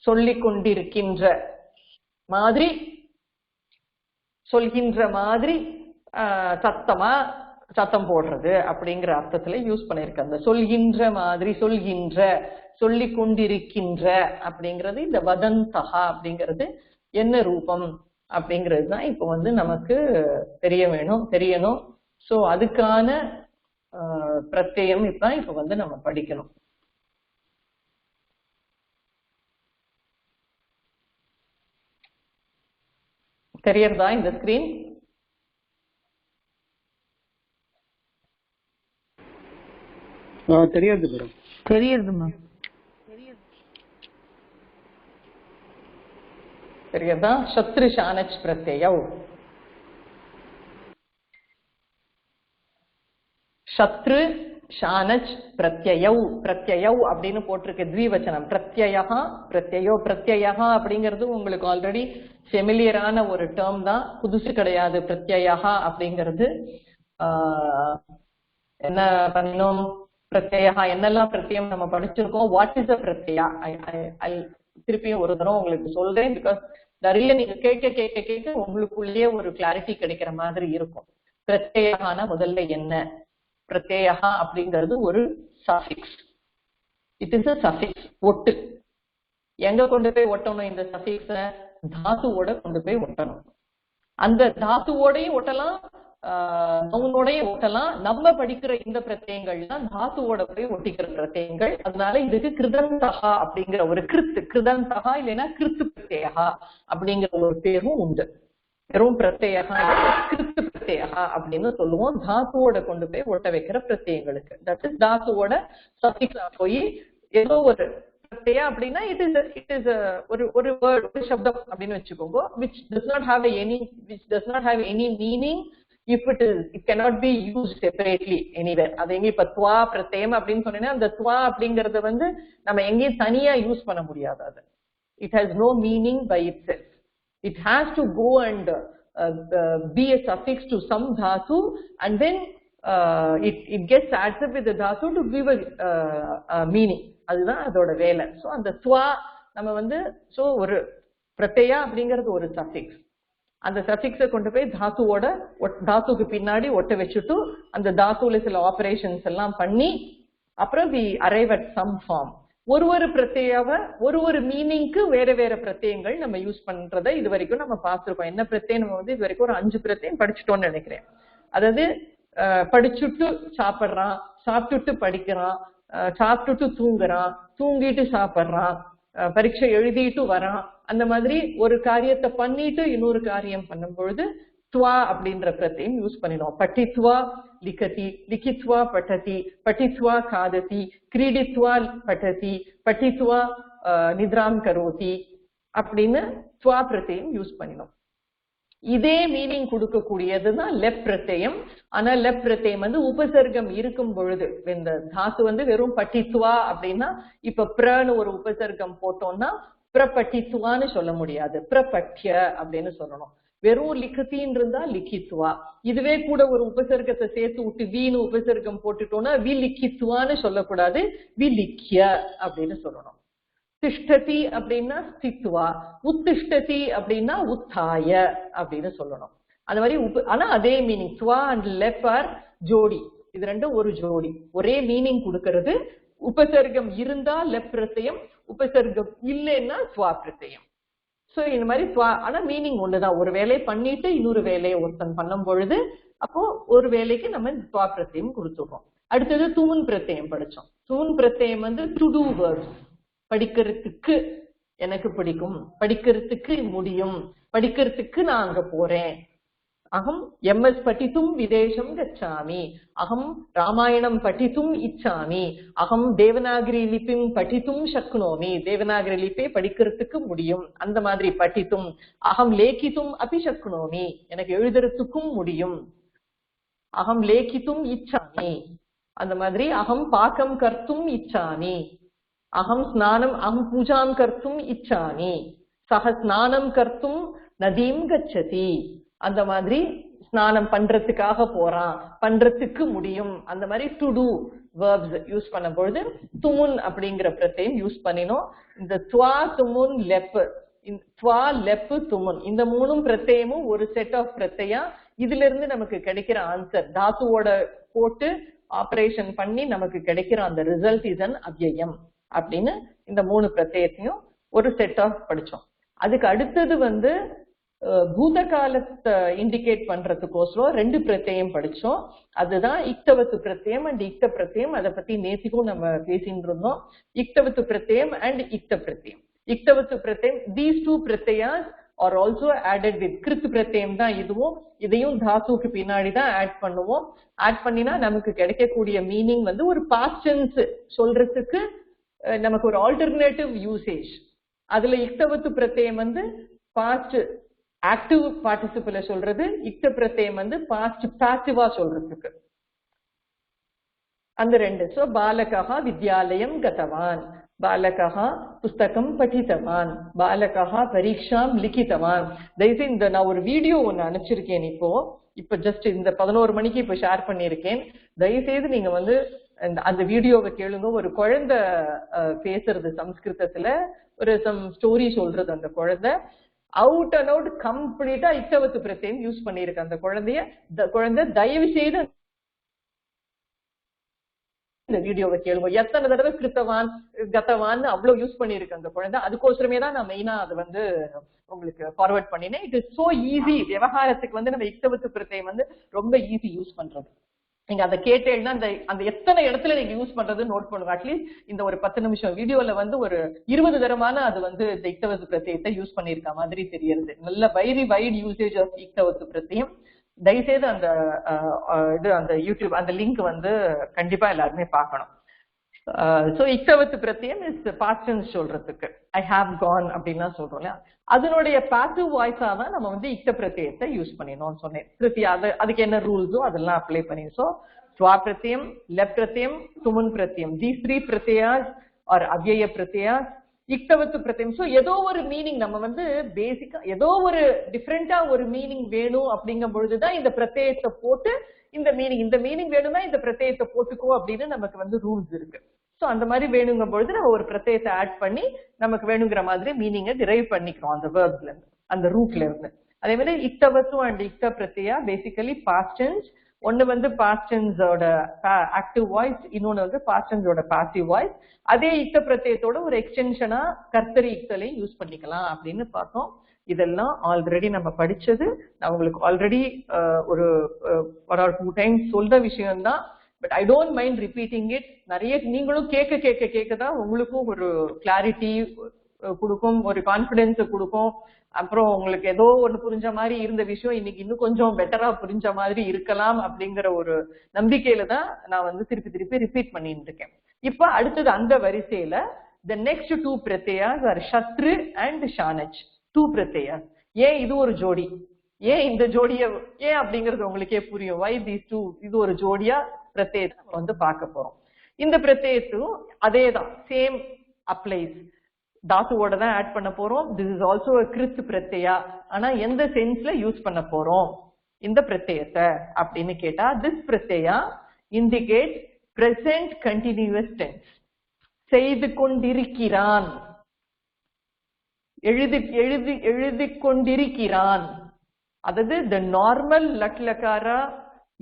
சொல்லிக் கொண்டிருக்கின்ற மாதிரி, சொல்கின்ற மாதிரி சத்தம் போடுறது அப்படிங்கிற அர்த்தத்துல யூஸ் பண்ணிருக்காங்க. சொல்கின்ற மாதிரி, சொல்கின்ற, சொல்லிக் கொண்டிருக்கின்ற அப்படிங்கிறது இந்த வதந்தஹா அப்படிங்கிறது என்ன ரூபம் அப்படிங்கிறது தான் இப்ப வந்து நமக்கு தெரியணும். சோ அதுக்கான பிரத்யம் இப்ப வந்து நம்ம படிக்கணும். தெரியறதா இந்த ஸ்கிரீன்? தெரியாது மேடம். தெரியுது மேம். தெரியுதா? சத்ரு ஷானச் பிரத்யயவ், சத்ரு ஷானச் பிரத்யயவ், பிரத்யயவ் அப்படின்னு போட்டிருக்கு த்விவச்சனம். பிரத்யயஹா பிரத்யயோ, பிரத்யயஹா அப்படிங்கிறது உங்களுக்கு ஆல்ரெடி ஃபெமிலியரான ஒரு டேர்ம் தான், புதுசு கிடையாது. பிரத்யயஹா அப்படிங்கிறது என்ன பண்ணணும், பிரத்யயஹா என்னெல்லாம் பிரத்யம் நம்ம படிச்சிருக்கோம். வாட் இஸ் அ பிரத்யா, திருப்பியும் ஒரு தரம் உங்களுக்கு சொல்றேன். பிகாஸ் நிறைய நீங்க கேட்க கேட்க கேட்க உங்களுக்குள்ளேயே ஒரு கிளாரிட்டி கிடைக்கிற மாதிரி இருக்கும். பிரத்யயஹானா முதல்ல என்ன? பிரத்யயஹா அப்படிங்கிறது ஒரு suffix. It is a suffix, ஒட்டு. எங்க கொண்டு போய் ஒட்டணும் இந்த சஃபிக்ஸ? தாத்துவோட கொண்டு போய் ஒட்டணும். அந்த தாத்துவோடையும் ஒட்டலாம், நவுனோடையும் ஒட்டலாம். நம்ம படிக்கிற இந்த பிரத்யங்கள்லாம் தாத்துவோட போய் ஒட்டிக்கிற பிரத்யங்கள். அதனால இதுக்கு கிருதந்தஹா அப்படிங்கிற ஒரு கிருதந்தஹா இல்லைன்னா கிருத்து பிரத்யேகா அப்படிங்கிற ஒரு பேரும் உண்டு. வெறும் பிரத்யேகா கிருத்து பிரத்யேகா அப்படின்னு சொல்லுவோம். தாத்துவோட கொண்டு போய் ஒட்ட வைக்கிற பிரத்யங்களுக்கு. தட் இஸ் தாத்துவோட சஃபிக்ஸா போய் ஏதோ ஒரு பிரத்யா அப்படின்னா இட் இஸ் ஒரு வேர்ட், ஒரு சப்தம் அப்படின்னு வச்சுக்கோங்க. which does not have any meaning if it cannot be used separately anywhere. அது எங்க இப்ப துவா பிரத்யம் அப்படின்னு சொன்னீங்கன்னா அந்த துவா அப்படிங்கறத வந்து நம்ம எங்கேயும் தனியா யூஸ் பண்ண முடியாது. அது it has no meaning by itself. It has to go and be a suffix to some dhatu, and then it gets added up with the dhatu to give a meaning. அதுதான் அதோட வேலை. So அந்த துவா நம்ம வந்து so ஒரு பிரத்யா அப்படிங்கிறது ஒரு சஃபிக்ஸ். அந்த சஃபிக்ஸை கொண்டு போய் தாத்துக்கு பின்னாடி ஒட்ட வச்சுட்டு அந்த தாத்துல சில ஆபரேஷன்ஸ் எல்லாம் பண்ணி அப்புறம் we arrive at some form. ஒரு பிரத்யாவை ஒரு மீனிங்க்கு வேற வேற பிரத்யங்கள் நம்ம யூஸ் பண்றதை இது வரைக்கும் நம்ம பார்த்திருக்கோம். என்ன பிரத்யம் நம்ம வந்து இது வரைக்கும் ஒரு 5 பிரத்யம் படிச்சுட்டோம்னு நினைக்கிறேன். அதாவது படிச்சுட்டு சாப்பிடுறான், சாப்பிட்டுட்டு படிக்கிறான், சாப்பிட்டுட்டு தூங்குறான், தூங்கிட்டு சாப்பிடுறான், பரீட்சை எழுதிட்டு வரான். அந்த மாதிரி ஒரு காரியத்தை பண்ணிட்டு இன்னொரு காரியம் பண்ணும் பொழுது துவா அப்படின்ற பிரத்யம் யூஸ் பண்ணிடும். பட்டித்வா லிகதி, லிகித்வா பட்டதி, பட்டித்வா காததி, கிரீடித்வா பட்டதி, பட்டித்வா நித்ராம் கரோதி அப்படின்னு துவா பிரத்யம் யூஸ் பண்ணிடும். இதே மீனிங் கொடுக்கக்கூடியதுதான் லெப் பிரத்யம். ஆனா லெப் பிரத்யம் வந்து உபசர்க்கம் இருக்கும் பொழுது, இந்த தாத்து வந்து வெறும் பட்டித்வா அப்படின்னா இப்ப பிரன்னு ஒரு உபசர்க்கம் போட்டோம்னா பிரபட்டித்வான்னு சொல்ல முடியாது, பிரபட்ய அப்படின்னு சொல்லணும். வெறும் லிகத்தின்னு இருந்தா லிகித்வா. இதுவே கூட ஒரு உபசர்க்கத்தை சேர்த்து விட்டு வீணு உபசர்க்கம் போட்டுட்டோம்னா வி லிகித்வான்னு சொல்லக்கூடாது, வி லிக்கிய அப்படின்னு சொல்லணும். திஷ்டதி அப்படின்னா ஸ்தித்வா, உத்திஷ்டதி அப்படின்னா உத்தாய அப்படின்னு சொல்லணும். அந்த மாதிரி ஆனா அதே மீனிங். துவா அண்ட் லெப் ஆர் ஜோடி, இது ரெண்டும் ஒரு ஜோடி, ஒரே மீனிங் கொடுக்கறது. உபசர்க்கம் இருந்தா லெப் பிரத்யம், உபசர்க்கம் இல்லைன்னா துவா பிரத்யம். சோ இந்த மாதிரி துவா, ஆனா மீனிங் ஒண்ணுதான். ஒரு வேலையை பண்ணிட்டு இன்னொரு வேலையை ஒருத்தன் பண்ணும் பொழுது அப்போ ஒரு வேலைக்கு நம்ம துவா பிரத்யம் கொடுத்துருக்கோம். அடுத்தது தூன் பிரத்யம் படிச்சோம். தூன் பிரத்யம் வந்து டு டூ வேர்ப்ஸ். படிக்கிறதுக்கு எனக்கு பிடிக்கும், படிக்கிறதுக்கு முடியும், படிக்கிறதுக்கு நான் அங்க போறேன். அகம் எம்எஸ் படித்தும் விதேசம் கச்சாமி, அகம் ராமாயணம் படித்தும் இச்சாமி, அகம் தேவநாகரி லிபிம் படித்தும் சக்னோமி, தேவநாகரி லிப்பை படிக்கிறதுக்கு முடியும். அந்த மாதிரி படித்தும். அகம் லேக்கித்தும் அபி சக்னோமி, எனக்கு எழுதுறதுக்கும் முடியும். அகம் லேக்கித்தும் இச்சாமி, அந்த மாதிரி அகம் பாக்கம் கர்த்தும் இச்சாமி, அகம் ஸ்நானம் அகம் பூஜாம் கர்த்தும் இச்சாமி, சக ஸ்நானம் கர்த்தும் நதீம் கச்சதி. அந்த மாதிரி ஸ்நானம் பண்றதுக்காக போறான், பண்றதுக்கு முடியும், அந்த மாதிரி டு டூ வேர்ப்ஸ் யூஸ் பண்ணும் பொழுது துமுன் அப்படிங்கிற பிரத்யம் யூஸ் பண்ணினோம். இந்த துவா துமுன் லெப், துவா லெப்பு துமுன் இந்த மூணும் பிரத்யமும் ஒரு செட் ஆஃப் பிரத்யா. இதுல இருந்து நமக்கு கிடைக்கிற ஆன்சர் தாத்துவோட போட்டு ஆபரேஷன் பண்ணி நமக்கு கிடைக்கிற அந்த ரிசல்ட் இஸ் அன் அவ்யயம் அப்படின்னு இந்த மூணு பிரத்யத்தையும் ஒரு செட் ஆஃப் படிச்சோம். அதுக்கு அடுத்தது பூத காலத்தை இண்டிகேட் பண்றதுக்கோசரம் ரெண்டு பிரத்யம் படிச்சோம். அதுதான் இக்தவத்து பிரத்யம் அண்ட் இக்த பிரத்யம். அதை பத்தி நேத்திக்கும் நம்ம பேசிட்டு இருந்தோம். இக்தவத்து பிரத்யம் அண்ட் இக்த பிரத்யம். இக்தவத்து பிரத்யம், தீஸ் டூ பிரத்யாஸ் ஆர் ஆல்சோ ஆடட் வித் கிருத் பிரத்யம் தான் இதுவும். இதையும் தாத்துக்கு பின்னாடி தான் ஆட் பண்ணுவோம். ஆட் பண்ணினா நமக்கு கிடைக்கக்கூடிய மீனிங் ஒரு பாஸ்ட் டென்ஸ் சொல்றதுக்கு நமக்கு ஒரு ஆல்டர்னேட்டிவ் யூசேஜ். அதுல இக்தவத்து பிரத்யம் பாஸ்ட் ஆக்டிவ் பார்ட்டிசிபிள சொல்றது, இக்த பிரத்யம் பாஸ்ட் பாசிவா சொல்றதுக்கு. அந்த ரெண்டு. சோ பாலகா வித்யாலயம் கதவான், பாலகா புஸ்தகம் படித்தவான், பாலகா பரீட்சாம் லிখিতவான். தயவுசெய்து இந்த நான் ஒரு வீடியோ ஒன்னு அனுப்பிச்சிருக்கேன். இப்ப ஜஸ்ட் இந்த 11 மணிக்கு இப்ப ஷேர் பண்ணிருக்கேன். தயவுசெய்து நீங்க அந்த வீடியோவை கேளுங்க. ஒரு குழந்தை பேசுறது சம்ஸ்கிருதத்துல, ஒரு சம் ஸ்டோரி சொல்றது. அந்த குழந்தை அவுட் அண்ட் அவுட் கம்ப்ளீட்டா இக்தவத்து பிரத்யம் யூஸ் பண்ணிருக்கு. அந்த குழந்தை தயவு செய்து இந்த வீடியோவை கேளுங்க. எத்தனை தடவை கிருத்தவான் கதவான் அவ்வளவு யூஸ் பண்ணிருக்கு அந்த குழந்தை. அதுக்கோசரமே தான் நான் மெயினா அது உங்களுக்கு ஃபார்வர்ட் பண்ணினேன். It is so easy. விவகாரத்துக்கு நம்ம இக்தவத்து பிரத்யம் ரொம்ப ஈஸி யூஸ் பண்றது. நீங்க அதை கேட்டேன்னா அந்த எத்தனை இடத்துல நீங்க யூஸ் பண்றது நோட் பண்ணுங்க. அட்லீஸ்ட் இந்த ஒரு 10 நிமிஷம் வீடியோல ஒரு 20 தடமான அது இந்த இக்தவத்து பிரத்யத்தை யூஸ் பண்ணிருக்க மாதிரி தெரியுது. நல்ல வைட் யூசேஜ் ஆஃப் இக்தவத்து பிரத்யம். தயவுசெய்து அந்த யூடியூப் அந்த லிங்க் கண்டிப்பா எல்லாருமே பார்க்கணும். சோ இக்தவத்து பிரத்யம் இஸ் பாஸ்ட் டென்ஸ் சொல்றதுக்கு ஐ ஹாவ் கான் அப்படின்னா சொல்றோம் இல்லையா, அதனுடைய பாசிவ் வாய்ஸா தான் நம்ம இக்த பிரத்யத்தை யூஸ் பண்ணினோம்னு சொன்னேன். திருப்பி அதுக்கு என்ன ரூல்ஸோ அதெல்லாம் அப்ளை பண்ணி. சோ ஸ்வா பிரத்யம், லெப் பிரத்யம், துமுன் பிரத்யம், தீஸ் 3 பிரத்யாஸ் ஆர் அவ்யய பிரத்யாஸ். இக்தவத்து பிரத்யம் சோ ஏதோ ஒரு மீனிங் நம்ம பேசிக்கா ஏதோ ஒரு டிஃப்ரெண்டா ஒரு மீனிங் வேணும் அப்படிங்கும் பொழுதுதான் இந்த பிரத்யத்தை போட்டு இந்த மீனிங் வேணும்னா இந்த பிரத்யத்தை போட்டுக்கோ அப்படின்னு நமக்கு ரூல்ஸ் இருக்கு. சோ அந்த மாதிரி வேணுங்கும் பொழுது நம்ம ஒரு பிரத்யத்தை ஆட் பண்ணி நமக்கு வேணுங்கிற மாதிரி மீனிங்கை டிரைவ் பண்ணிக்கிறோம் அந்த வேர்ப்ஸ்ல இருந்து, அந்த ரூட்ல இருந்து. அதே மாதிரி இக்தவத்து அண்ட் இக்த பிரத்யா பேசிக்கலி பாஸ்ட் டென்ஸ். ஒன்னு பாஸ்ட் டென்ஸோட ஆக்டிவ் வாய்ஸ், இன்னொன்னு பாஸ்ட் டென்ஸோட பாசிவ் வாய்ஸ். அதே இக்த பிரத்யத்தோட ஒரு எக்ஸ்டென்ஷனா கர்த்தரி இக்தலையும் யூஸ் பண்ணிக்கலாம் அப்படின்னு பார்த்தோம். இதெல்லாம் ஆல்ரெடி நம்ம படிச்சது. நான் உங்களுக்கு ஆல்ரெடி ஒரு 1 or 2 times சொல்ற விஷயம்தான். But I don't mind repeating it. நிறைய நீங்களும் கேட்க தான் உங்களுக்கும் ஒரு கிளாரிட்டி கொடுக்கும், ஒரு கான்பிடன்ஸ் கொடுக்கும். அப்புறம் உங்களுக்கு ஏதோ ஒண்ணு புரிஞ்ச மாதிரி இருந்த விஷயம் இன்னைக்கு இன்னும் கொஞ்சம் பெட்டரா புரிஞ்ச மாதிரி இருக்கலாம் அப்படிங்கிற ஒரு நம்பிக்கையில தான் நான் திருப்பி ரிப்பீட் பண்ணிட்டு இருக்கேன். இப்ப அடுத்தது அந்த வரிசையில the next 2 பிரத்யாஸ் are சத்ரு and ஷானச். 2 பிரத்யாஸ். ஏன் இது ஒரு ஜோடி, ஏன் இந்த ஜோடிய ஏன் அப்படிங்கறது உங்களுக்கே புரியும். why these two, இது ஒரு ஜோடியா பிரத்யத்தை நம்ம பார்க்க போறோம். இந்த பிரத்யத்தும் அதேதான், சேம் அப்ளைஸ். தாத்துவோட தான் ஆட் பண்ண போறோம். திஸ் இஸ் ஆல்சோ கிருத் பிரத்யா. ஆனா எந்த சென்ஸ்ல யூஸ் பண்ண போறோம் இந்த பிரத்யத்தை அப்படின்னு கேட்டா, திஸ் பிரத்யா இண்டிகேட் பிரசன்ட் கண்டினியூஸ் டென்ஸ். செய்து கொண்டிருக்கிறான், எழுதி கொண்டிருக்கிறான். அதாவது the normal latlakara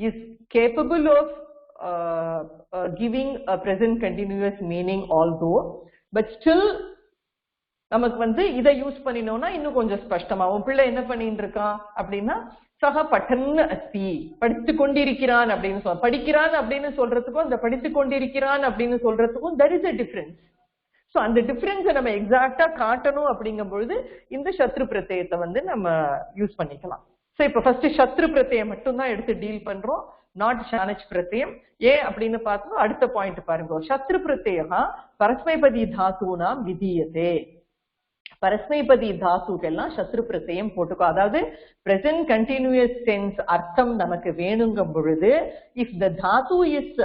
is capable of giving a present continuous meaning although, but still நமக்கு இதை யூஸ் பண்ணினோம்னா இன்னும் கொஞ்சம் ஸ்பஷ்டமாகும். பிள்ளை என்ன பண்ணிட்டு இருக்கான் அப்படின்னா, சக பட்டன் அஸ்தி, படித்து கொண்டிருக்கிறான் அப்படின்னு படிக்கிறான் அப்படின்னு சொல்றதுக்கும் அந்த படித்து கொண்டிருக்கிறான் அப்படின்னு சொல்றதுக்கும் there is a difference. So அந்த டிஃபரன்ஸை நம்ம எக்ஸாக்டா காட்டணும் அப்படிங்கும் பொழுது இந்த சத்ரு பிரத்யத்தை நம்ம யூஸ் பண்ணிக்கலாம். சோ இப்ப ஃபர்ஸ்ட் சத்ரு பிரத்யம் மட்டும் தான் எடுத்து டீல் பண்றோம், நாட் ஷானச் பிரத்யம். ஏன் அப்படின்னு பார்த்தோம். அடுத்த பாயிண்ட் பாருங்க. சத்ரு பிரத்யா பரஸ்மைபதி தாத்தூனாம் விதீயதே. பரஸ்மைபதி தாத்துக்கெல்லாம் சத்ரு பிரத்யம் போட்டுக்கோ. அதாவது பிரசன்ட் கண்டினியூஸ் டென்ஸ் அர்த்தம் நமக்கு வேணுங்கும் பொழுது if the Tattva is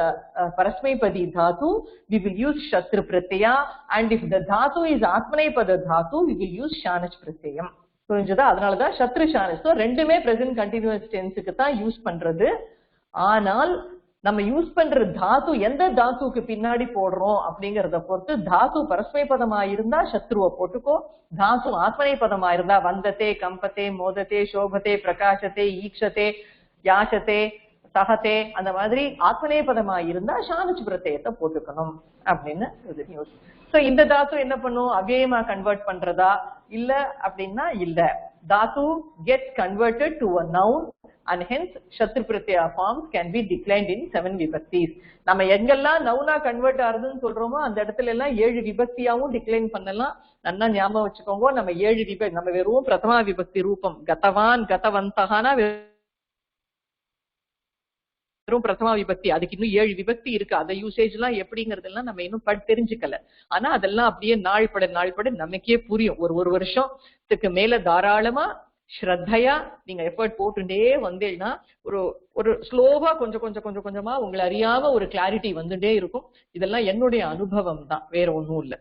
பரஸ்மைபதி Tattva we will use சத்ரு பிரத்யா, and if the dhatu is ஆத்மநேபத Tattva we will use ஷானச் பிரத்யம். புரிஞ்சுதா? அதனாலதான் சத்ரு ஷானச். ஸோ ரெண்டுமே பிரசன்ட் கண்டினியூஸ் டென்ஸுக்கு தான் யூஸ் பண்றது. ஆனால் நம்ம யூஸ் பண்ற தாத்து எந்த தாத்துக்கு பின்னாடி போடுறோம் அப்படிங்கறத பொறுத்து, தாத்து பரஸ்மை பதமா இருந்தா சத்ருவை போட்டுக்கோ, தாத்து ஆத்மனை பதமா இருந்தா வந்ததே, கம்பத்தே, மோதத்தே, சோபத்தே, பிரகாசத்தே, ஈக்ஷத்தே, யாசத்தே, சகத்தே, அந்த மாதிரி ஆத்மனே பதமா இருந்தா ஷானச் பிரத்யத்தை போட்டுக்கணும் அப்படின்னு நியூஸ். சோ இந்த தாத்து என்ன பண்ணும்? அவ்யயமா கன்வெர்ட் பண்றதா இல்ல அப்படின்னா இல்ல. தாத்து gets converted to a noun and hence சத்ரு பிரத்யா forms can be declined in 7 vibhaktis. நம்ம எங்கெல்லாம் நவுனா கன்வெர்ட் ஆகுதுன்னு சொல்றோமோ அந்த இடத்துல எல்லாம் 7 விபக்தியாவும் டிக்ளைன் பண்ணலாம். நல்லா ஞாபகம் வச்சுக்கோங்க. நம்ம 7 விபக்தி, நம்ம வெறும் பிரதமா விபக்தி ரூபம் கதவான் கதவந்தகானா வெறும் பிரதமா விபக்தி, அதுக்கு இன்னும் 7 விபக்தி இருக்கு. அந்த யூசேஜ் எல்லாம் எப்படிங்கறதெல்லாம் நம்ம இன்னும் தெரிஞ்சுக்கல. ஆனா அதெல்லாம் அப்படியே நாள்பட நமக்கே புரியும். ஒரு வருஷத்துக்கு மேல தாராளமா ஸ்ரத்தையா நீங்க எஃபர்ட் போட்டுட்டே வந்தீங்கன்னா ஒரு ஸ்லோவா கொஞ்சமா உங்களை அறியாம ஒரு கிளாரிட்டி வந்துட்டே இருக்கும். இதெல்லாம் என்னுடைய அனுபவம் தான், வேற ஒண்ணும் இல்ல.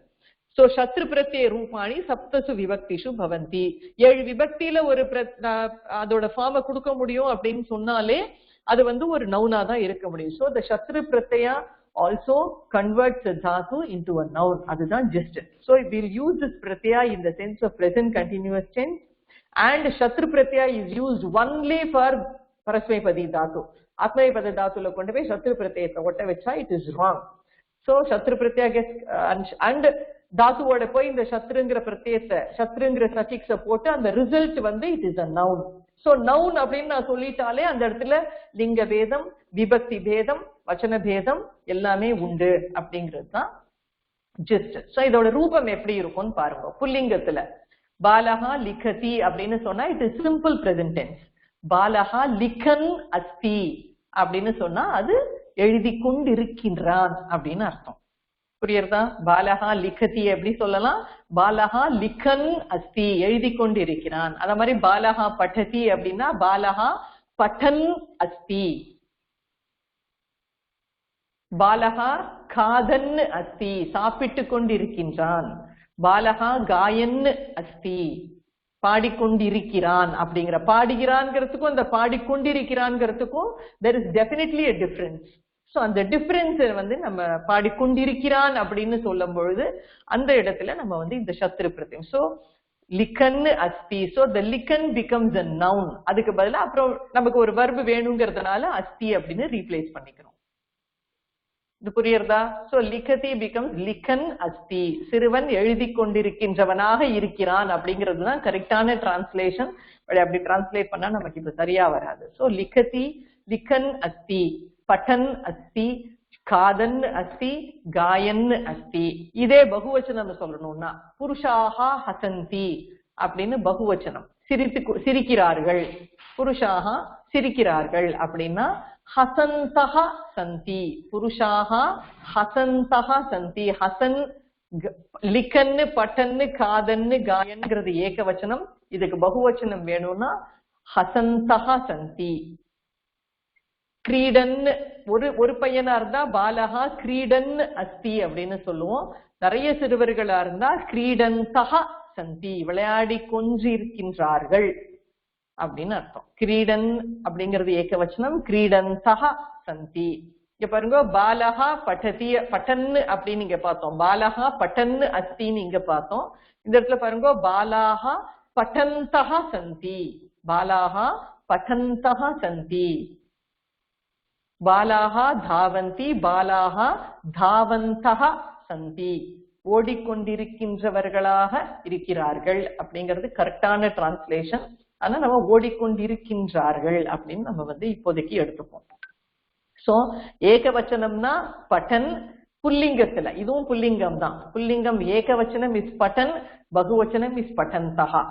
சோ சத்ரு பிரத்ய ரூபாணி சப்தசு விபக்திஷு பவந்தி. 7 விபக்தியில ஒரு அதோட ஃபார்மை கொடுக்க முடியும் அப்படின்னு சொன்னாலே அது ஒரு நவுனா தான் இருக்க முடியும். சோ the சத்ரு பிரத்யா also converts the dhatu into a noun. அதுதான் just. So we'll use this pratyaya in the sense of present continuous tense, and shatru pratyaya is used only for parasmaipadi dhatu. ஆத்மநேபத தாத்துல கொண்டு போய் சத்ரு பிரத்யத்தை ஒட்ட வச்சா it is wrong. So சத்ரு பிரத்யா gets and தாத்துவோட போய் இந்த சத்ருங்கிற பிரத்யத்தை, சத்ருங்கிற சஃபிக்ஸ போட்டு அந்த result it is a noun. So noun அப்படின்னு நான் சொல்லிட்டாலே அந்த இடத்துல லிங்க பேதம், விபக்தி பேதம், வச்சன பேதம் எல்லாமே உண்டு அப்படிங்கிறது தான் ஜஸ்ட். சோ இதோட ரூபம் எப்படி இருக்கும்னு பாருங்க. புல்லிங்கத்துல பாலஹா லிகதி அப்படின்னு சொன்னா it is simple present tense. பாலஹா லிகன் அஸ்தி அப்படின்னு சொன்னா அது எழுதி கொண்டிருக்கின்றான் அப்படின்னு அர்த்தம். புரியுறதா? பாலஹா லிகதி எப்படி சொல்லலாம்? பாலஹா லிகன் அஸ்தி, எழுதி கொண்டு இருக்கிறான். அத மாதிரி பாலஹா பட்டதி அப்படின்னா பாலஹா பட்டன் அஸ்தி. பாலஹா காதன் அஸ்தி, சாப்பிட்டு கொண்டிருக்கின்றான். பாலஹா காயன் அஸ்தி, பாடிக்கொண்டிருக்கிறான். அப்படிங்கிற பாடுகிறான்ங்கிறதுக்கும் அந்த பாடிக்கொண்டிருக்கிறான்ங்கிறதுக்கும் there is definitely a difference. So அந்த டிஃபரன்ஸ் நம்ம பாடிக்கொண்டிருக்கிறான் அப்படின்னு சொல்லும் பொழுது அந்த இடத்துல நம்ம இந்த சத்ரு பிரத்யம். சோ லிகன் அஸ்தி. So the லிகன் becomes a noun. அதுக்கு பதிலா அப்புறம் நமக்கு ஒரு verb வேணுங்கிறதுனால அஸ்தி அப்படின்னு ரீப்ளேஸ் பண்ணிக்கிறோம். இது புரியுறதா? சோ லிகதி becomes லிகன் அஸ்தி. சிறுவன் எழுதி கொண்டிருக்கின்றவனாக இருக்கிறான் அப்படிங்கிறதுதான் கரெக்டான டிரான்ஸ்லேஷன். அப்படி டிரான்ஸ்லேட் பண்ணா நமக்கு இப்ப சரியா வராது. சோ லிகதி லிகன் அஸ்தி, பட்டன் அஸ்தி, காதன் அஸ்தி, காயன் அஸ்தி. இதே பகுவச்சனம் சொல்லணும்னா புருஷாஹா ஹசந்தி அப்படின்னு பகுவச்சனம். சிரிக்கிறார்கள், புருஷாஹா சிரிக்கிறார்கள் அப்படின்னா ஹசந்தஹ சந்தி, புருஷாஹா ஹசந்தஹ சந்தி. ஹசன் லிகன்னு பட்டன்னு காதன்னு காயன்ங்கிறது ஏகவச்சனம். இதுக்கு பகுவச்சனம் வேணும்னா ஹசந்தஹ சந்தி. கிரீடன் ஒரு பையனா இருந்தா பாலஹா கிரீடன் அஸ்தி அப்படின்னு சொல்லுவோம். நிறைய சிறுவர்களா இருந்தா கிரீடந்தஹ சந்தி, விளையாடி கொண்டிருக்கின்றார்கள் அப்படின்னு அர்த்தம். கிரீடன் அப்படிங்கிறது ஏகவச்சனம், கிரீடந்தஹ சந்தி. இங்க பாருங்க, பாலஹா பட்டதி பட்டன்னு அப்படின்னு இங்க பார்த்தோம், பாலஹா பட்டன்னு அஸ்தின்னு இங்க பார்த்தோம். இந்த இடத்துல பாருங்க பாலாஹா பட்டந்தஹ சந்தி, பாலாஹா பட்டந்தஹ சந்தி. பாலாஹா தாவந்தி, பாலாஹா தாவந்தஹ சந்தி, ஓடிக்கொண்டிருக்கின்றவர்களாக இருக்கிறார்கள் அப்படிங்கிறது கரெக்டான டிரான்ஸ்லேஷன். ஆனா நம்ம ஓடிக்கொண்டிருக்கின்றார்கள் அப்படின்னு நம்ம இப்போதைக்கு எடுத்துப்போம். சோ ஏகவச்சனம்னா பட்டன், புல்லிங்கத்துல இதுவும் புல்லிங்கம் தான். புல்லிங்கம் ஏகவச்சனம் இஸ் பட்டன், பகுவச்சனம் இஸ் பட்டந்தஹா.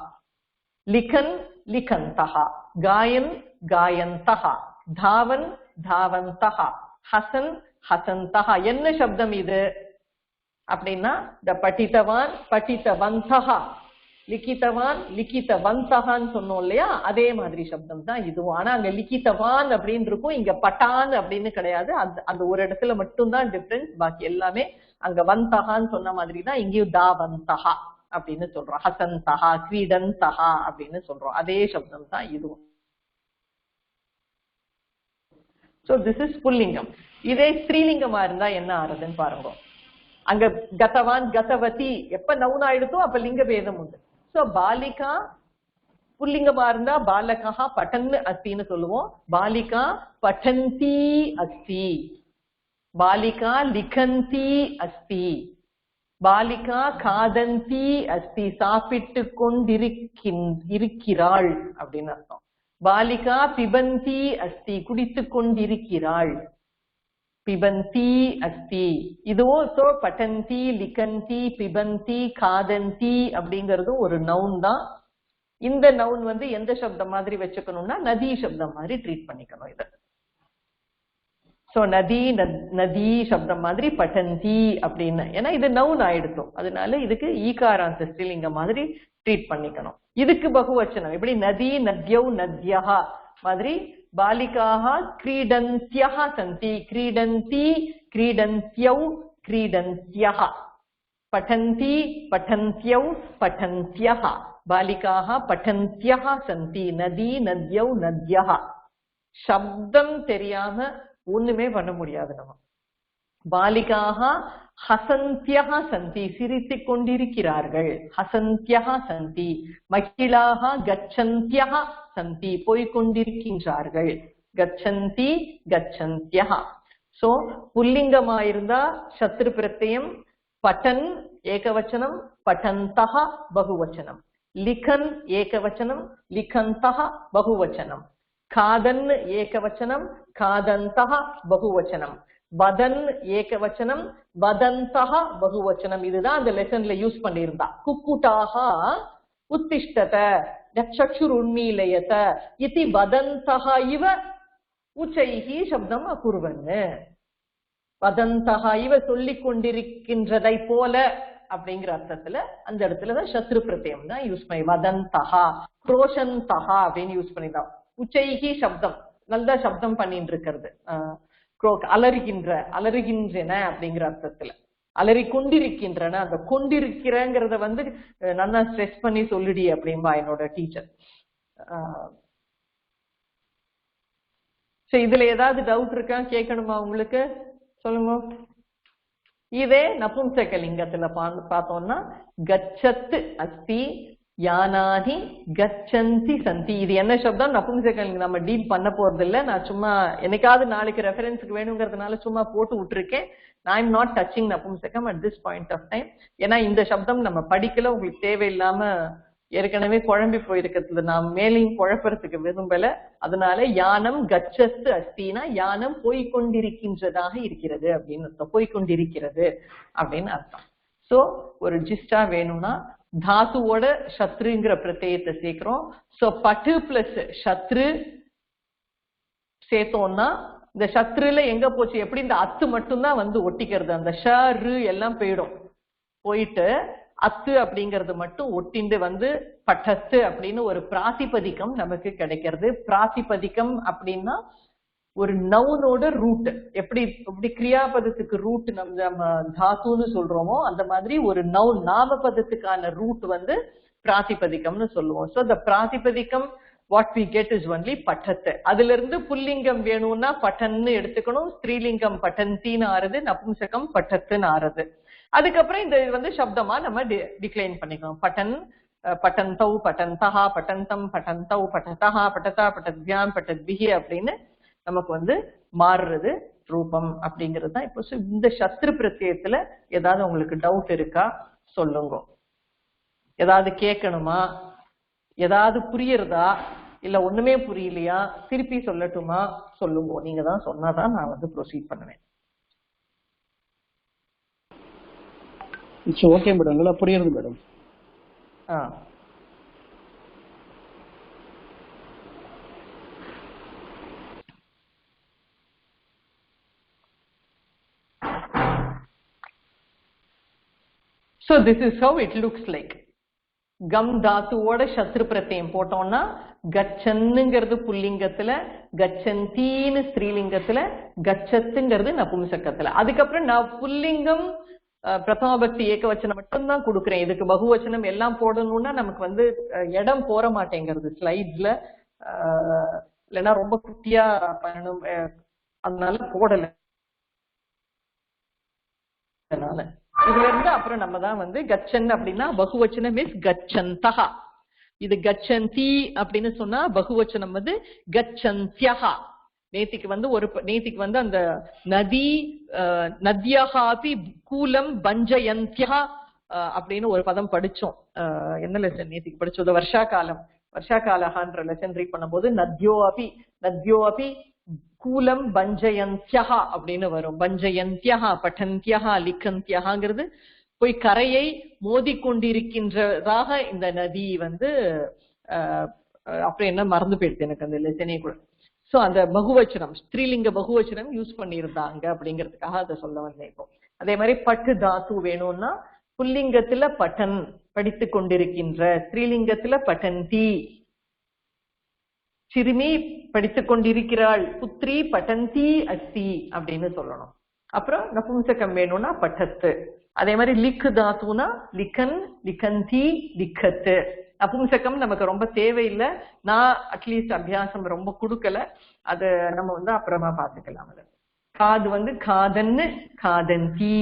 லிகன் லிகந்தஹா, காயன் காயந்தஹா, தாவன் தாவந்தஹா, ஹசன் ஹசந்தஹா. என்ன சப்தம் இது அப்படின்னா இந்த படித்தவான் படித்தவந்தஹா, லிக்கிதவான் லிக்கிதவந்தகான்னு சொன்னோம் இல்லையா, அதே மாதிரி சப்தம் தான் இதுவும். ஆனா அங்க லிக்கிதவான் அப்படின்னு இருக்கும், இங்க பட்டான் அப்படின்னு கிடையாது. அந்த ஒரு இடத்துல மட்டும்தான் டிஃபரன்ஸ். பாக்கி எல்லாமே அங்க வந்தகான்னு சொன்ன மாதிரி தான் இங்கேயும் தாவந்தகா அப்படின்னு சொல்றோம். ஹசந்தகா கிரீடந்தகா அப்படின்னு சொல்றோம். அதே சப்தம் தான் இதுவும். சோ திஸ் இஸ் புல்லிங்கம். இதே ஸ்ரீலிங்கமா இருந்தா என்ன ஆறுதுன்னு பாருங்க. அங்க கதவான் கதவதி எப்ப நவுன் ஆயிடுத்தோ அப்ப லிங்க பேதம் உண்டு. சோ பாலிகா புல்லிங்கமா இருந்தா பாலகா பட்டன் அஸ்தின்னு சொல்லுவோம். பாலிகா பட்டந்தி அஸ்தி, பாலிகா லிகந்தி அஸ்தி, பாலிகா காதந்தி அஸ்தி, சாப்பிட்டு கொண்டிருக்கிறாள் அப்படின்னு அர்த்தம். பாலிகா பிபந்தி அஸ்தி, குடித்து கொண்டிருக்கிறாள். பிபந்தி அஸ்தி இதுவும் சோ பட்டந்தி லிகந்தி பிபந்தி காதந்தி அப்படிங்கறதும் ஒரு நவுன் தான். இந்த நவுன் வந்து எந்த சப்தம் மாதிரி வச்சுக்கணும்னா நதி சப்தம் மாதிரி ட்ரீட் பண்ணிக்கணும் இத. சோ நதி நதி சப்தம் மாதிரி பட்டந்தி அப்படின்னு, ஏன்னா இது நவுன் ஆயிடுத்தோம், அதனால இதுக்கு ஈகாராந்த ஸ்ரீலிங்கம் மாதிரி ட்ரீட் பண்ணிக்கணும். இதுக்கு பகுவச்சனம் எப்படி நதி நத்யௌ நத்யா மாதிரி பாலிகாः क्रीडन्त्यः सन्ति, क्रीडन्ति क्रीडन्त्यौ क्रीडन्त्यः, पठन्ति पठन्त्यौ पठन्त्यः, बालिकाः पठन्त्यः सन्ति, नदी नद्यौ नद्यः. சப்தம் தெரியாம ஒண்ணுமே பண்ண முடியாது நம்ம. பாலிகாः ஹசந்தியः சந்தி, சிரித்துக் கொண்டிருக்கிறார்கள். ஹசந்தியः சந்தி. மகிழாः கச்சந்தியः சந்தி, போய்கொண்டிருக்கின்றார்கள். கச்சந்தி கச்சந்தியः. சோ புல்லிங்கமாயிருந்தா சத்ரு பிரத்யம் பட்டன் ஏகவச்சனம், பட்டந்தः பகுவச்சனம். லிகன் ஏகவச்சனம், லிகந்தः பகுவச்சனம். காதன் ஏகவச்சனம், காதந்தः பகுவச்சனம். வதன் ஏகவச்சனம், வதந்தः பகுவச்சனம். இதுதான் அந்த லெசன்ல யூஸ் பண்ணியிருந்தா. குக்குட்டாக உத்திஷ்டத சக்ஷுருன்மீலயத இதி வதந்தः இவ உச்சைஹி சப்தம் அகுர்வன்னு. வதந்தः இவ சொல்லிக் கொண்டிருக்கின்றதை போல அப்படிங்கிற அர்த்தத்துல அந்த இடத்துலதான் சத்ரு பிரத்யம் தான் யூஸ் பண்ணி வதந்தः குரோஷந்தः அப்படின்னு யூஸ் பண்ணிதான். உச்சைஹி சப்தம் நல்ல சப்தம் பண்ணிட்டு இருக்கிறது. அலறுகின்ற அலறுகின்றன அப்படிங்கிற அர்த்தத்துல அலறி கொண்டிருக்கின்றன. அந்த கொண்டிருக்கிறங்கிறத வந்து நல்லா ஸ்ட்ரெஸ் பண்ணி சொல்லிடி அப்படின்பா என்னோட டீச்சர். சரி, இதுல ஏதாவது டவுட் இருக்கா, கேட்கணுமா உங்களுக்கு? சொல்லுங்க. இதே நபும்சகலிங்கத்துல பார்த்தோம்னா கச்சத்து அஸ்தி, யானாதி கச்சந்தி சந்தி. இது என்ன சப்தம்? நபும்சகலிங்கம் நம்ம டீல் பண்ண போறது இல்ல. நான் சும்மா என்னைக்காவது நாளைக்கு ரெஃபரன்ஸுக்கு வேணுங்கிறதுனால சும்மா போட்டு விட்டுருக்கேன். ஐ எம் நாட் டச்சிங் நபும்சகம் at this point of time. ஏன்னா இந்த சப்தம் நம்ம படிக்கல, உங்களுக்கு தேவையில்லாம ஏற்கனவே குழம்பி போயிருக்கிறது நான் மேலையும் குழப்பறதுக்கு விரும்பல. அதனால யானம் கச்சத்து அஸ்தினா யானம் போய்கொண்டிருக்கின்றதாக இருக்கிறது அப்படின்னு அர்த்தம். போய்கொண்டிருக்கிறது அப்படின்னு அர்த்தம். சோ ஒரு ஜிஸ்டா வேணும்னா தாத்துவோட சத்ருங்கிற பிரத்யத்தை சேர்க்கிறோம். சோ பட்டு பிளஸ் சத்ரு சேர்த்தோம்னா இந்த சத்ருல எங்க போச்சு, எப்படி இந்த அத்து மட்டும்தான் வந்து ஒட்டிக்கிறது, அந்த ஷரு எல்லாம் போயிடும். போயிட்டு அத்து அப்படிங்கிறது மட்டும் ஒட்டிண்டு வந்து பட்டத்து அப்படின்னு ஒரு பிராதிபதிக்கம் நமக்கு கிடைக்கிறது. பிராதிபதிக்கம் அப்படின்னா ஒரு நவுனோட ரூட். எப்படி எப்படி கிரியாபதத்துக்கு ரூட் நம்ம தாத்துன்னு சொல்றோமோ அந்த மாதிரி ஒரு நவுன் நாமபதத்துக்கான ரூட் வந்து பிராதிபதிக்கம்னு சொல்லுவோம். சோ த பிராதிபதிக்கம் what we get is only பட்டத்து. அதுல இருந்து புல்லிங்கம் வேணும்னா பட்டன்னு எடுத்துக்கணும். ஸ்திரீலிங்கம் பட்டந்தின்னு ஆறுது, நபும்சகம் பட்டத்துன்னு ஆறுது. அதுக்கப்புறம் இந்த வந்து சப்தமா நம்ம டிக்ளைன் பண்ணிக்கணும். பட்டன் பட்டந்தௌ பட்டந்தஹா பட்டந்தம் பட்டந்தௌ பட்டதஹா பட்டதா பட்டத்யாம் பட்டத்பிஹி அப்படின்னு நமக்கு வந்து மாறுறது ரூபம் அப்படிங்கிறது தான். இப்போ இந்த சத்ரு பிரத்யத்துல ஏதாவது உங்களுக்கு டவுட் இருக்கா சொல்லுங்க. ஏதாவது கேட்கணுமா, ஏதாவது புரியுறதா, இல்ல ஒண்ணுமே புரியலையா, திருப்பி சொல்லட்டுமா சொல்லுங்க. நீங்க தான் சொன்னாதான் நான் வந்து ப்ரொசீட் பண்ணுவேன். ஓகே மேடம், நல்லா புரியுது மேடம். So this is how it looks like. கம் தாத்துவோட சத்ரு பிரத்யம் போட்டோம்னா கச்சன்னுங்கிறது புல்லிங்கத்துல, கச்சந்தீன்னு ஸ்திரீலிங்கத்துல, கச்சத்துங்கிறது நபும்சக்கத்துல. அதுக்கப்புறம் நான் புல்லிங்கம் பிரதமபக்தி ஏகவச்சனம் மட்டும்தான் கொடுக்குறேன். இதுக்கு பகுவச்சனம் எல்லாம் போடணும்னா நமக்கு வந்து இடம் போற மாட்டேங்கிறது ஸ்லைட்ஸ்ல, இல்லைன்னா ரொம்ப குட்டியா பண்ணணும், அதனால போடல. இதுல இருந்து அப்புறம் நம்ம தான் வந்து கச்சன் அப்படின்னா பகுவச்சனம் இஸ் கச்சந்தஹா. இது கச்சந்தி அப்படின்னு சொன்னா பகுவச்சனம் வந்து கச்சந்தியஹா. நேத்திக்கு வந்து அந்த நதி நத்யஹாபி கூலம் பஞ்சயந்தியா அப்படின்னு ஒரு பதம் படிச்சோம். என்ன லெசன் நேத்திக்கு படிச்சோம்? வருஷா காலஹான்ற லெசன் ரீட் பண்ணும்போது நத்யோ அபி கூலம் பஞ்சயந்தியா அப்படின்னு வரும். பஞ்சயந்தியா, பட்டந்தியா, லிக்கந்தியாங்கிறது போய் கரையை மோதி கொண்டிருக்கின்றதாக இந்த நதி வந்து அப்புறம் என்ன மறந்து போயிடுது எனக்கு அந்த லெசனே கூட. சோ அந்த பகுவச்சனம், ஸ்திரீலிங்க பகுவச்சனம் யூஸ் பண்ணியிருந்தாங்க அப்படிங்கிறதுக்காக அதை சொல்ல வந்தேன். இப்போ அதே மாதிரி பட்டு தாத்து வேணும்னா புல்லிங்கத்துல பட்டன் படித்து கொண்டிருக்கின்ற, ஸ்திரீலிங்கத்துல பட்டந்தி சிறுமி படித்துக் கொண்டிருக்கிறாள், புத்ரி பட்டந்தி அஸ்தி அப்படின்னு சொல்லணும். அப்புறம் நபும்சகம் வேணும்னா பட்டத்து. அதே மாதிரி லிக் தாத்துனா லிக்கன், லிக்கந்தி, லிக்கத்து. நபும்சகம் நமக்கு ரொம்ப தேவையில்லை, நான் அட்லீஸ்ட் அபியாசம் ரொம்ப கொடுக்கல, அது நம்ம வந்து அப்புறமா பாத்துக்கலாம். காது வந்து காதன்னு, காதந்தி.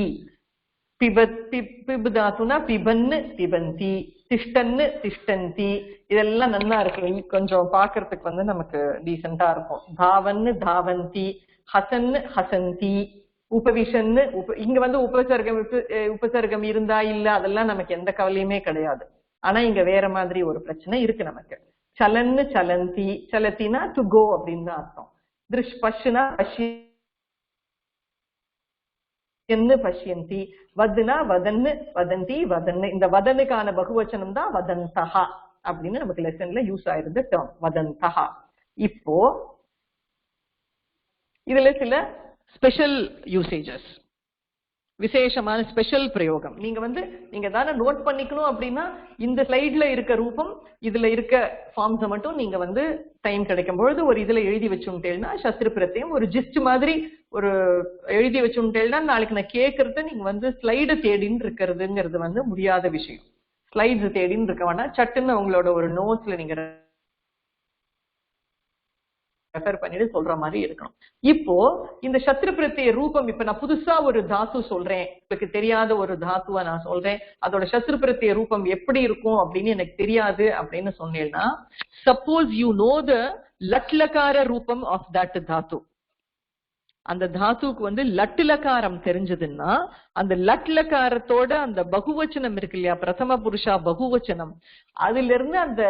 பிபு தாத்துனா பிபன்னு, பிபந்தி. திஷ்டன்னு, திஷ்டந்தி. இதெல்லாம் நல்லா இருக்கு, கொஞ்சம் பாக்குறதுக்கு வந்து நமக்கு டீசெண்டா இருக்கும். தாவன்னு, தாவந்தி. ஹசன்னு, ஹசந்தி. உபவிஷன்னு, இங்க வந்து உபசர்க்கம் இருந்தா இல்ல அதெல்லாம் நமக்கு எந்த கவலையுமே கிடையாது. ஆனா இங்க வேற மாதிரி ஒரு பிரச்சனை இருக்கு நமக்கு. சலன்னு, சலந்தி. சலத்தினா டு கோ அப்படின்னு தான் அர்த்தம். பஷுனா பஷ்யன்னு, பஷ்யந்தி. வதுனா வதன்னு, வதந்தி, வதன்னு. இந்த வதனுக்கான பகுவச்சனம் தான் வதந்தஹா அப்படின்னு நமக்கு லெசன்ல யூஸ் ஆயிருந்த டேர்ம் வதந்தஹா. இப்போ இதுல சில ஸ்பெஷல் யூசேஜஸ், விசேஷமான ஸ்பெஷல் பிரயோகம் நீங்க தானே நோட் பண்ணிக்கணும். அப்படின்னா இந்த ஸ்லைட்ல இருக்க ரூபம், இதுல இருக்க ஃபார்ம்ஸை மட்டும் நீங்க வந்து டைம் கிடைக்கும் பொழுது ஒரு இதுல எழுதி வச்சுட்டேன்னா சத்ரு பிரத்யம் ஒரு ஜிஸ்ட் மாதிரி ஒரு எழுதி வச்சுட்டேன்னா நாளைக்கு நான் கேட்கறது நீங்க வந்து ஸ்லைடு தேடின்னு இருக்கிறதுங்கிறது வந்து முடியாத விஷயம். ஸ்லைட்ஸ் தேடின்னு இருக்க வேணா, சட்டுன்னு உங்களோட ஒரு நோட்ஸ்ல நீங்க ரெஃபர் பண்ணிட்டு சொல்ற மாதிரி இருக்கணும். இப்போ இந்த சத்ரு பிரத்ய ரூபம், இப்ப நான் புதுசா ஒரு தாத்து சொல்றேன், உங்களுக்கு தெரியாத ஒரு தாத்துவ நான் சொல்றேன், அதோட சத்ரு பிரத்ய ரூபம் எப்படி இருக்கும் அப்படின்னு எனக்கு தெரியாது அப்படின்னு சொன்னேன்னா, சப்போஸ் யூ நோ த லட்லகார ரூபம் ஆஃப் தட் தாத்து. அந்த தாத்துக்கு வந்து லட்டுலகாரம் தெரிஞ்சதுன்னா அந்த லட்லகாரத்தோட அந்த பகுவச்சனம் இருக்கு இல்லையா, பிரதம புருஷா பகுவச்சனம், அதுல இருந்து அந்த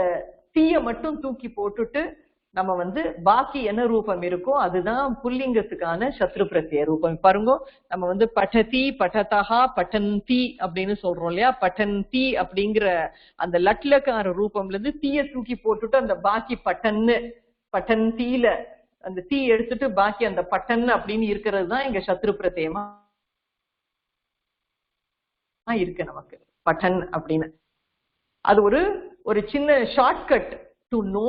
தீய மட்டும் தூக்கி போட்டுட்டு நம்ம வந்து பாக்கி என்ன ரூபம் இருக்கோ அதுதான் புல்லிங்கத்துக்கான சத்ரு பிரத்ய ரூபம். பாருங்க, நம்ம வந்து பட்டதி, பட்டதஹா, பட்டந்தி அப்படின்னு சொல்றோம் இல்லையா. பட்டந்தி அப்படிங்கிற அந்த லட்லக்கார ரூபம்ல இருந்து தீய தூக்கி போட்டுட்டு அந்த பாக்கி பட்டன்னு, பட்டந்தீல அந்த தீ எடுத்துட்டு பாக்கி அந்த பட்டன் அப்படின்னு இருக்கிறது தான் இங்க சத்ரு பிரத்யமா இருக்கு நமக்கு பட்டன் அப்படின்னு. அது ஒரு சின்ன shortcut to know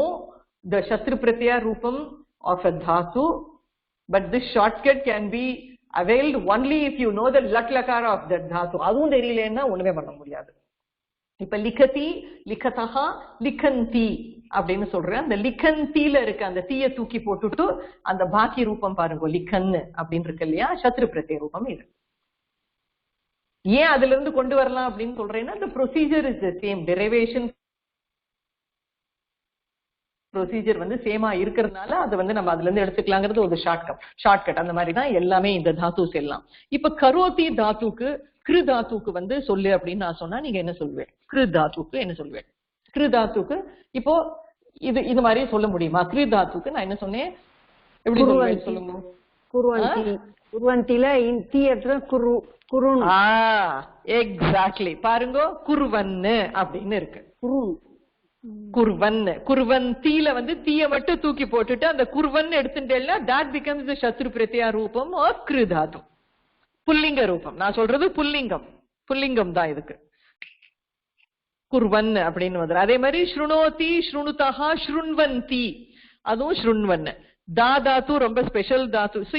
the shatru pratyaya rupam of a dhatu, but this shortcut can be availed only if you know the lat lakara of that dhatu. அதுவும் தெரியலன்னா ஒண்ணுமே பண்ண முடியாது. இப்ப லிகதி, லிகதஹா, லிகந்தி அப்படின்னு சொல்றேன். அந்த லிகந்தில இருக்க அந்த தீய தூக்கி போட்டுட்டு அந்த பாக்கி ரூபம் பாருங்க, லிகன்னு அப்படின்னு இருக்கு இல்லையா, சத்ரு பிரத்ய ரூபம் இது. ஏன் அதுல இருந்து கொண்டு வரலாம் அப்படின்னு சொல்றேன்னா, the procedure is the same, derivation procedure வந்து சேமா இருக்கிறதுனால அது வந்து நம்ம அதுல இருந்து எடுத்துக்கலாங்கிறது ஒரு ஷார்ட்கட். அந்த மாதிரி தான் எல்லாமே இந்த தாத்துஸ் எல்லாம். இப்ப கரோதி தாத்துக்கு, கிரு தாத்துக்கு வந்து சொல்லு அப்படின்னு நான் சொன்னா நீங்க என்ன சொல்லுவேன்? கிரு தாத்துக்கு என்ன சொல்லுவேன்? கிரு தாத்துக்கு இப்போ இது மாதிரி சொல்ல முடியுமா? கிரு தாத்துக்கு நான் என்ன சொன்னேன், எப்படி சொல்லுவேன் சொல்லுங்க? குருவந்தில இந்தியத்துல குரு குருன். எக்ஸாக்ட்லி, பாருங்க, குருவன்னு அப்படின்னு இருக்கு. குருன், குருவந்தில வந்து தீய மட்டும் தூக்கி போட்டுட்டு அந்த குருவன் எடுத்துட்டேன்னா that becomes the சத்ரு பிரத்யா ரூபம் ஆஃப் கிரு தாது, புல்லிங்க ரூபம். நான் சொல்றது புல்லிங்கம் தான் இதுக்கு. குர்வன் அப்படின்னு வந்து. அதே மாதிரி ஸ்ருணோதி, ஸ்ருணுதா, ஸ்ருண்வந்தி, அதுவும் ஸ்ருண்வன். தாத்து ரொம்ப ஸ்பெஷல் தாத்து. சோ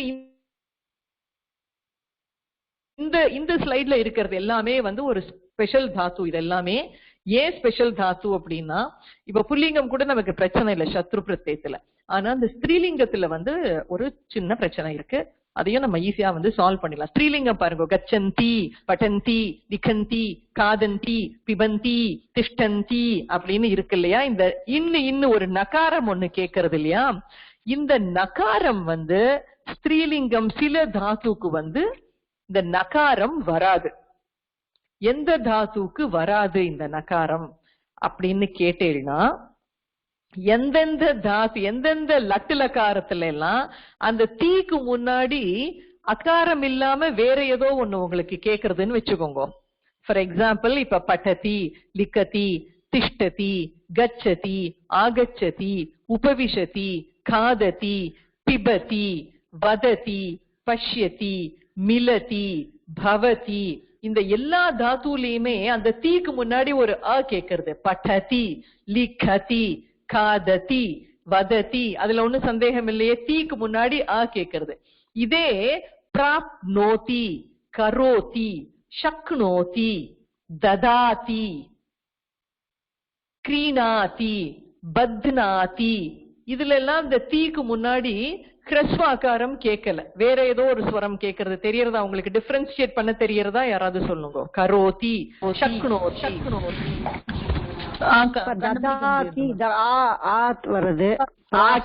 இந்த ஸ்லைட்ல இருக்கிறது எல்லாமே வந்து ஒரு ஸ்பெஷல் தாத்து. இது எல்லாமே ஏன் ஸ்பெஷல் தாத்து அப்படின்னா, இப்ப புல்லிங்கம் கூட நமக்கு பிரச்சனை இல்லை சத்ரு பிரத்யத்துல. ஆனா இந்த ஸ்திரீலிங்கத்துல வந்து ஒரு சின்ன பிரச்சனை இருக்கு. அதையும் நம்ம ஈஸியா வந்து சால்வ் பண்ணிடலாம். ஸ்திரீலிங்கம் பாருங்க, கச்சந்தி, பட்டந்தி, லிகந்தி, காதந்தி, பிபந்தி, திஷ்டந்தி அப்படின்னு இருக்கு இல்லையா. இந்த இன்னும் ஒரு நகாரம் ஒண்ணு கேட்கறது இல்லையா. இந்த நகாரம் வந்து ஸ்திரீலிங்கம் சில தாத்துக்கு வந்து இந்த நகாரம் வராது. எந்த தாத்துக்கு வராது இந்த நகாரம் அப்படின்னு கேட்டேன்னா, எந்தெந்த தாத்து எந்தெந்த லட்டு லகாரத்துல எல்லாம் அந்த தீக்கு முன்னாடி அகாரம் இல்லாம வேற ஏதோ ஒண்ணு உங்களுக்கு கேக்குறதுன்னு வச்சுக்கோங்க. ஃபார் எக்ஸாம்பிள், இப்ப பட்டதி, லிக்கதி, திஷ்டதி, கச்சதி, ஆகச்சதி, உபவிஷதி, காததி, பிபதி, வததி, பஷ்யதி, மிலதி, பவதி, இந்த எல்லா தாத்துலயுமே அந்த தீக்கு முன்னாடி ஒரு அ கேக்குறது. பட்டதி, லிக்கதி, காததி, வததி, அதுல ஒண்ணு சந்தேகம் இல்லையே, தீக்கு முன்னாடி அ கேக்குறது. இதே பிராப்னோதி, கரோதி, சக்னோதி, ததாதி, கிரீணாதி, பத்னாதி, இதுல எல்லாம் இந்த தீக்கு முன்னாடி ஹ்ரஸ்வாகாரம் கேட்கல, வேற ஏதோ ஒரு ஸ்வரம் கேட்கறது. தெரியறதா உங்களுக்கு? டிஃபரன்ஷியேட் பண்ண தெரியறதா? யாராவது சொல்லுங்க. கரோதி, சக்னோதி,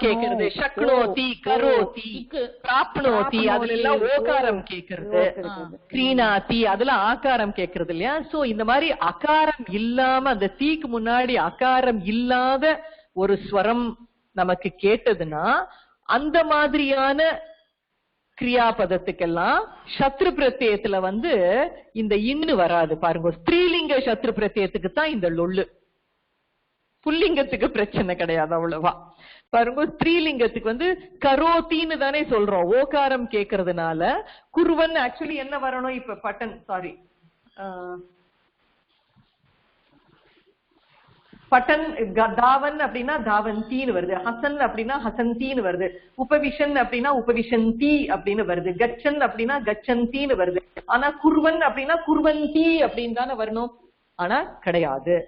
கேக்குறது, சக்னோதி, கரோதி, பிராப்னோதி, அதுல எல்லாம் ஓகாரம் கேக்குறது, கிரீணாதி, அதுல ஆகாரம் கேக்குறது இல்லையா. சோ இந்த மாதிரி அகாரம் இல்லாம அந்த தீக்கு முன்னாடி அகாரம் இல்லாத ஒரு ஸ்வரம் நமக்கு கேட்டதுன்னா அந்த மாதிரியான கிரியாபதத்துக்கெல்லாம் சத்ரு பிரத்யத்துல வந்து இந்த இன்னு வராது. பாருங்க, ஸ்திரீலிங்க சத்ரு பிரத்யத்துக்கு தான் இந்த லொல்லு. புல்லிங்கத்துக்கு பிரச்சனை கிடையாது அவ்வளவா. பாருங்க, ஸ்திரீலிங்கத்துக்கு வந்து கரோத்தின்னு தானே சொல்றோம், ஓகாரம் கேக்குறதுனால. குருவன் ஆக்சுவலி என்ன வரணும்? இப்ப பட்டன், சாரி, பட்டன், தாவன் அப்படின்னா தாவந்தின்னு வருது, ஹசன் அப்படின்னா ஹசந்தின்னு வருது, உபவிஷன் அப்படின்னா உபவிஷந்தி அப்படின்னு வருது, கச்சன் அப்படின்னா கச்சந்தின்னு வருது. ஆனா குர்வன் அப்படின்னா குர்வந்தி அப்படின்னு தானே வரணும். ஆனா கிடையாது.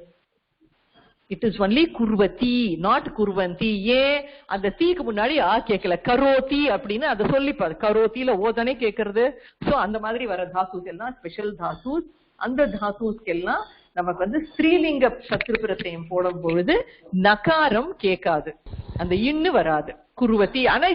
இட் இஸ் ஒன்லி குர்வதி, நாட் குர்வந்தி. ஏன்? அந்த தீக்கு முன்னாடி ஆ கேட்கல. கரோதி அப்படின்னு அதை சொல்லிப்பாரு, கரோத்தில ஓதானே கேட்கறது. சோ அந்த மாதிரி வர தாசூஸ் எல்லாம் ஸ்பெஷல் தாசூஸ். அந்த தாசூஸ்க்கு எல்லாம் நமக்கு வந்து ஸ்திரீலிங்க சத்ரு பிரத்யம் போடும் பொழுது நகாரம் கேட்காது, அந்த இன்னு வராது. குருவதி, ஆனா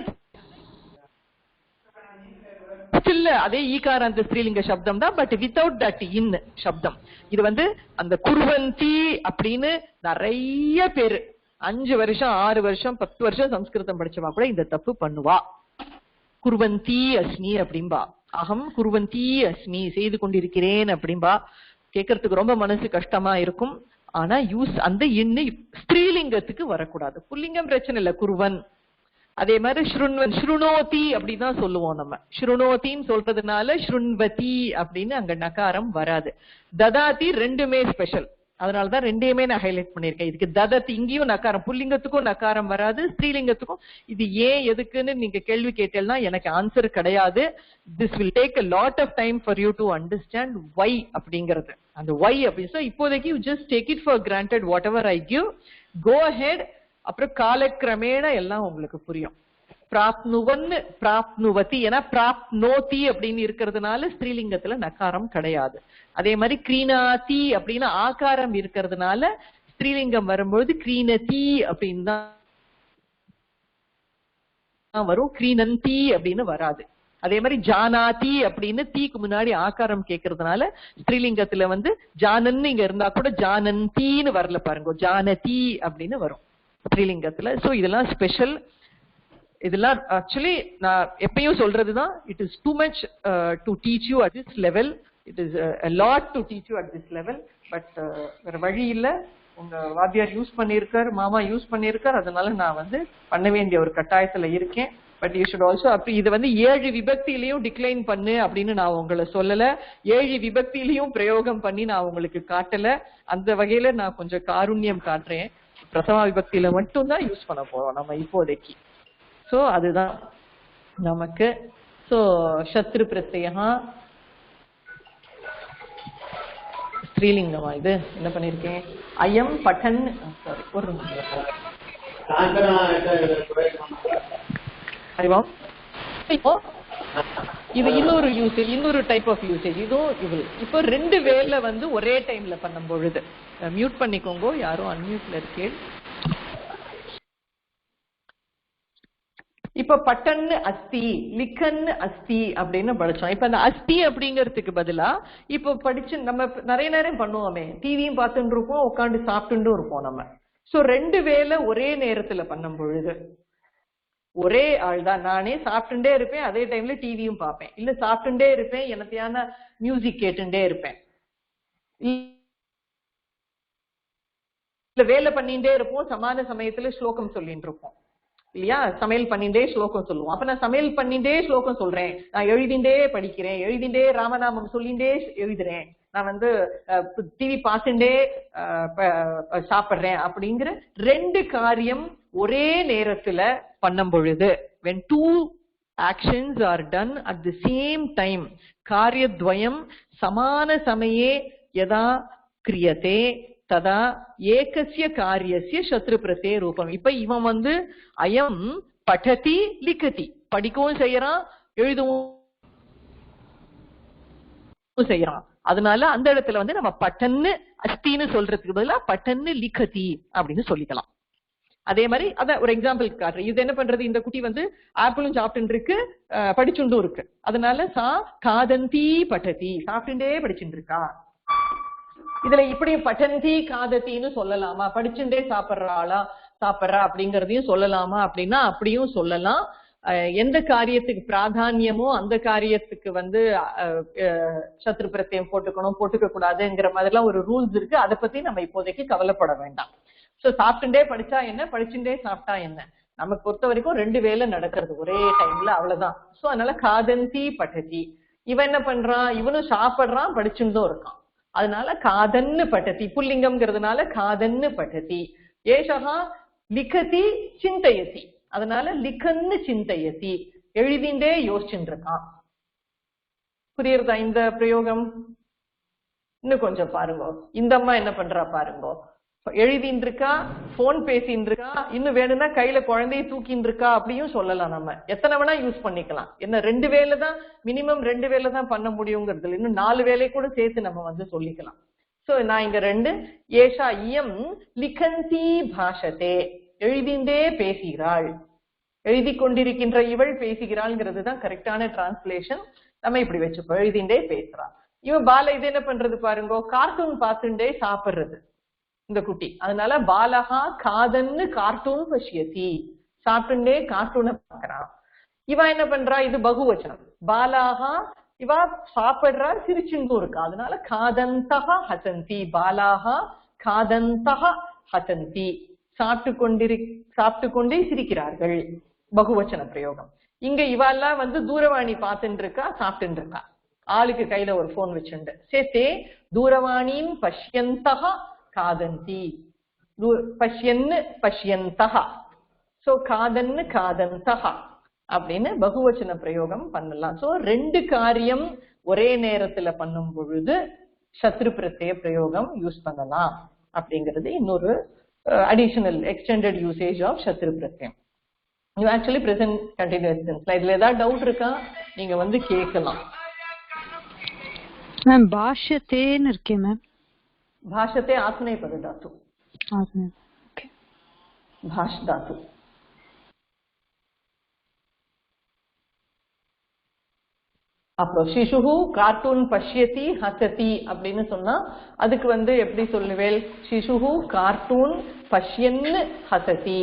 இல்ல அதே ஈகாராந்த ஸ்திரீலிங்க சப்தம் தான், பட் வித்தவுட் தட் இன் சப்தம். இது வந்து அந்த குர்வந்தி அப்படின்னு நிறைய பேரு 5 வருஷம் 6 வருஷம் 10 வருஷம் சம்ஸ்கிருதம் படிச்சவா கூட இந்த தப்பு பண்ணுவா. குர்வந்தி அஸ்மி அப்படின்பா, அகம் குர்வந்தி அஸ்மி, செய்து கொண்டிருக்கிறேன் அப்படின்பா. கேட்கறதுக்கு ரொம்ப மனசு கஷ்டமா இருக்கும். ஆனா யூஸ் அந்த இன்னு ஸ்திரீலிங்கத்துக்கு வரக்கூடாது. புல்லிங்கம் பிரச்சனை இல்ல, குருவன். அதே மாதிரி ஸ்ருண்வன், ஸ்ருணோதி அப்படிதான் சொல்லுவோம் நம்ம. ஸ்ருணோத்தின்னு சொல்றதுனால ஸ்ருண்வதி அப்படின்னு அங்க நகாரம் வராது. ததாதி ரெண்டுமே ஸ்பெஷல், அதனாலதான் ரெண்டையுமே நான் ஹைலைட் பண்ணிருக்கேன். இதுக்கு ததத், இங்கேயும் நகாரம், புல்லிங்கத்துக்கும் நகாரம் வராது, ஸ்திரீலிங்கத்துக்கும். இது ஏன் எதுக்குன்னு நீங்க கேள்வி கேட்டேன்னா எனக்கு ஆன்சர் கிடையாது. This will take a lot of time for you to understand why அப்படிங்கிறது. அந்த why அப்படின்னு இப்போதைக்கு you just take it for granted whatever I give, go ahead. அப்புறம் காலக்கிரமேண எல்லாம் உங்களுக்கு புரியும். பிராப்னுவன், பிராப்னுவதி, ஏன்னா பிராப்னோதி அப்படின்னு இருக்கிறதுனால ஸ்திரீலிங்கத்துல நகாரம் கிடையாது. அதே மாதிரி கிரீணாதி அப்படின்னு ஆகாரம் இருக்கிறதுனால ஸ்திரீலிங்கம் வரும்பொழுது கிரீணதி அப்படின்னு தான் வரும், கிரீணந்தி அப்படின்னு வராது. அதே மாதிரி ஜானாதி அப்படின்னு தீக்கு முன்னாடி ஆகாரம் கேட்கறதுனால ஸ்திரீலிங்கத்துல வந்து ஜானன்னு இங்க இருந்தா கூட ஜானந்தின்னு வரல, பாருங்க, ஜானதி அப்படின்னு வரும் ஸ்திரீலிங்கத்துல. சோ இதெல்லாம் ஸ்பெஷல். இதெல்லாம் ஆக்சுவலி நான் எப்பயும் சொல்றதுதான், it is too much to teach you at this level. It is a lot to teach you at this level, but வேற வழி இல்ல. உங்க வாத்தியார் யூஸ் பண்ணியிருக்கார், மாமா யூஸ் பண்ணியிருக்கார், அதனால நான் வந்து பண்ண வேண்டிய ஒரு கட்டாயத்துல இருக்கேன். பட் யூ ஷுட் ஆல்சோ அப்படி இது வந்து 7 விபக்தியிலையும் டிக்ளைன் பண்ணு அப்படின்னு நான் உங்களை சொல்லல, 7 விபக்தியிலையும் பிரயோகம் பண்ணி நான் உங்களுக்கு காட்டல. அந்த வகையில நான் கொஞ்சம் காருண்யம் காட்டுறேன். பிரதமா விபக்தியில மட்டும்தான் யூஸ் பண்ண போறோம் நம்ம இப்போதைக்கு. சோ அதுதான் நமக்கு. சோ சத்ரு பிரத்யா ஸ்ரீலிங்கமா இது என்ன பண்ணிருக்கேன், அயம் பட்டன், சாரி ஒரு நிமிஷம். இப்போ இது இன்னொரு யூசேஜ், இன்னொரு டைப் ஆஃப் யூசேஜ். இதுவும் இப்போ 2 வேலை வந்து ஒரே டைம்ல பண்ணும் பொழுது மியூட் பண்ணிக்கோங்க, யாரும் அன்மியூட்ல இருக்கே. இப்ப பட்டன்னு அஸ்தி, லிக்கன்னு அஸ்தி அப்படின்னு படிச்சோம். இப்ப அந்த அஸ்தி அப்படிங்கறதுக்கு பதிலா இப்ப படிச்சு நம்ம நிறைய நேரம் பண்ணுவோமே, டிவியும் பார்த்துட்டு இருப்போம், உட்காந்து சாப்பிட்டு இருப்போம் நம்ம. சோ 2 வேலை ஒரே நேரத்துல பண்ணும் பொழுது ஒரே ஆள் தான், நானே சாப்பிட்டுட்டே இருப்பேன், அதே டைம்ல டிவியும் பார்ப்பேன், இல்ல சாப்பிட்டுட்டே இருப்பேன், எனத்தையான மியூசிக் கேட்டுட்டே இருப்பேன், இல்ல வேலை பண்ணிட்டே இருப்போம், சமான சமயத்துல ஸ்லோகம் சொல்லிட்டு இருப்போம் இல்லையா, சமையல் பண்ணிட்டே ஸ்லோகம் சொல்லுவோம். அப்ப நான் சமையல் பண்ணிட்டே ஸ்லோகம் சொல்றேன், நான் எழுதிண்டே படிக்கிறேன், எழுதிண்டே ராமநாமம் சொல்லிண்டே எழுதுறேன், நான் வந்து டிவி பார்த்துட்டே சாப்பிடுறேன் அப்படிங்கிற 2 காரியம் ஒரே நேரத்துல பண்ணும் பொழுது, when 2 actions are done at the same time, காரியத்வயம் சமான சமயே யதா கிரியதே ததா ஏகஸ்ய காரியஸ்ய சத்ரு பிரத்யே ரூபம். இப்ப இவன் வந்து அயம் படதி லிக்கதி, படிக்கவும் செய்யறான், எழுதவும் செய்யறான். அதனால அந்த இடத்துல வந்து நம்ம பட்டன்னு அஸ்தின்னு சொல்றதுக்கு பதிலா பட்டன்னு லிக்கதி அப்படின்னு சொல்லிக்கலாம். அதே மாதிரி அத ஒரு எக்ஸாம்பிள் காட்டுறேன். இது என்ன பண்றது, இந்த குட்டி வந்து ஆப்பிளும் சாப்பிட்டு இருக்கு, படிச்சுண்டும் இருக்கு, அதனால சா காதந்தி பட்டதி, சாப்பிட்டுட்டே படிச்சுட்டு இருக்கா. இதுல இப்படி பட்டந்தி காதத்தின்னு சொல்லலாமா, படிச்சுட்டே சாப்பிடுறா அப்படிங்கறதையும் சொல்லலாமா அப்படின்னா அப்படியும் சொல்லலாம். எந்த காரியத்துக்கு பிராதானியமோ அந்த காரியத்துக்கு வந்து சத்ரு பிரத்யம் போட்டுக்கணும் போட்டுக்க கூடாதுங்கிற மாதிரிலாம் ஒரு ரூல்ஸ் இருக்கு. அதை பத்தி நம்ம இப்போதைக்கு கவலைப்பட வேண்டாம். சோ சாப்பிட்டுட்டே படிச்சா என்ன, படிச்சுட்டே சாப்பிட்டா என்ன, நமக்கு பொறுத்த வரைக்கும் 2 வேலை நடக்கிறது ஒரே டைம்ல, அவ்வளவுதான். சோ அதனால காதந்தி பட்டதி. இவன் என்ன பண்றான், இவனும் சாப்பிடுறான் படிச்சுட்டும் இருக்கான், அதனால காதன்னு பட்டதி, புல்லிங்கம்ங்கிறதுனால காதன்னு பட்டதி. ஏஷகா லிக்கதி சிந்தையதி, அதனால லிக்கன்னு சிந்தையதி, எழுதிண்டே யோசிச்சுட்டு இருக்கான். புரியுறதா இந்த பிரயோகம்? இன்னும் கொஞ்சம் பாருங்க, இந்த அம்மா என்ன பண்றா பாருங்க, எழுதின்னு இருக்கா, போன் பேசின்னு இருக்கா, இன்னும் வேணும்னா கையில குழந்தைய தூக்கின்னு இருக்கா அப்படியும் சொல்லலாம். நம்ம எத்தனை வேணா யூஸ் பண்ணிக்கலாம். என்ன 2 வேலை தான் மினிமம், 2 வேலை தான் பண்ண முடியுங்கிறது, இன்னும் 4 வேலை கூட சேர்த்து நம்ம வந்து சொல்லிக்கலாம். சோ நான் இங்க 2 ஏஷா இயம் லிகந்தி பாஷதே, எழுதிண்டே பேசுகிறாள், எழுதி கொண்டிருக்கின்ற இவள் பேசுகிறாள்ங்கிறது தான் கரெக்டான டிரான்ஸ்லேஷன். நம்ம இப்படி வச்சுப்போம், எழுதிண்டே பேசுறா. இவன் பால இது என்ன பண்றது பாருங்க, கார்ட்டூன் பார்த்துட்டே சாப்பிடுறது இந்த குட்டி, அதனால பாலகா காதன்னு கார்ட்டூன் பஷ்யதி, சாப்பிட்டுட்டே கார்ட்டூனை பாக்குறான். இவா என்ன பண்றா, இது பகுவச்சனம், பாலாகா இவா சாப்பிடுறா சிரிச்சுட்டும் இருக்கா, அதனால காதந்தகா ஹசந்தி, பாலாகா காதந்தகா ஹசந்தி, சாப்பிட்டு கொண்டே சிரிக்கிறார்கள், பகுவச்சன பிரயோகம். இங்க இவாள்லாம் வந்து தூரவாணி பார்த்துட்டு இருக்கா, சாப்பிட்டு இருக்கா, ஆளுக்கு கையில ஒரு போன் வச்சுண்டு. சேத்தே தூரவாணின் பஷ்யந்தகா காதந்தி, பஷ்யன்னு பஷ்யந்தகா, சோ காதன்னு காதந்தகா அப்படின்னு பகுவச்சன பிரயோகம் பண்ணலாம். சோ 2 காரியம் ஒரே நேரத்துல பண்ணும் பொழுது சத்ரு பிரத்ய பிரயோகம் யூஸ் பண்ணலாம் அப்படிங்கிறது இன்னொரு அடிஷனல் எக்ஸ்டெண்டட் யூசேஜ் ஆஃப் சத்ரு பிரத்யம். யூ ஆக்சுவலி பிரசன்ட் கண்டினியூஸ் டென்ஸ்ல. இதுல ஏதாவது டவுட் இருக்கா, நீங்க வந்து கேட்கலாம். மேம் பாஷ்யத்தேன்னு இருக்கே மேம். भाषते आत्मनेपद धातु, भाष धातु. அப்புறம் சிசுஹு கார்ட்டூன் பஷ்யதி ஹசதி அப்படின்னு சொன்னா அதுக்கு வந்து எப்படி சொல்லுவேல், சிசுஹு கார்ட்டூன் பஷ்யன்னு ஹசதி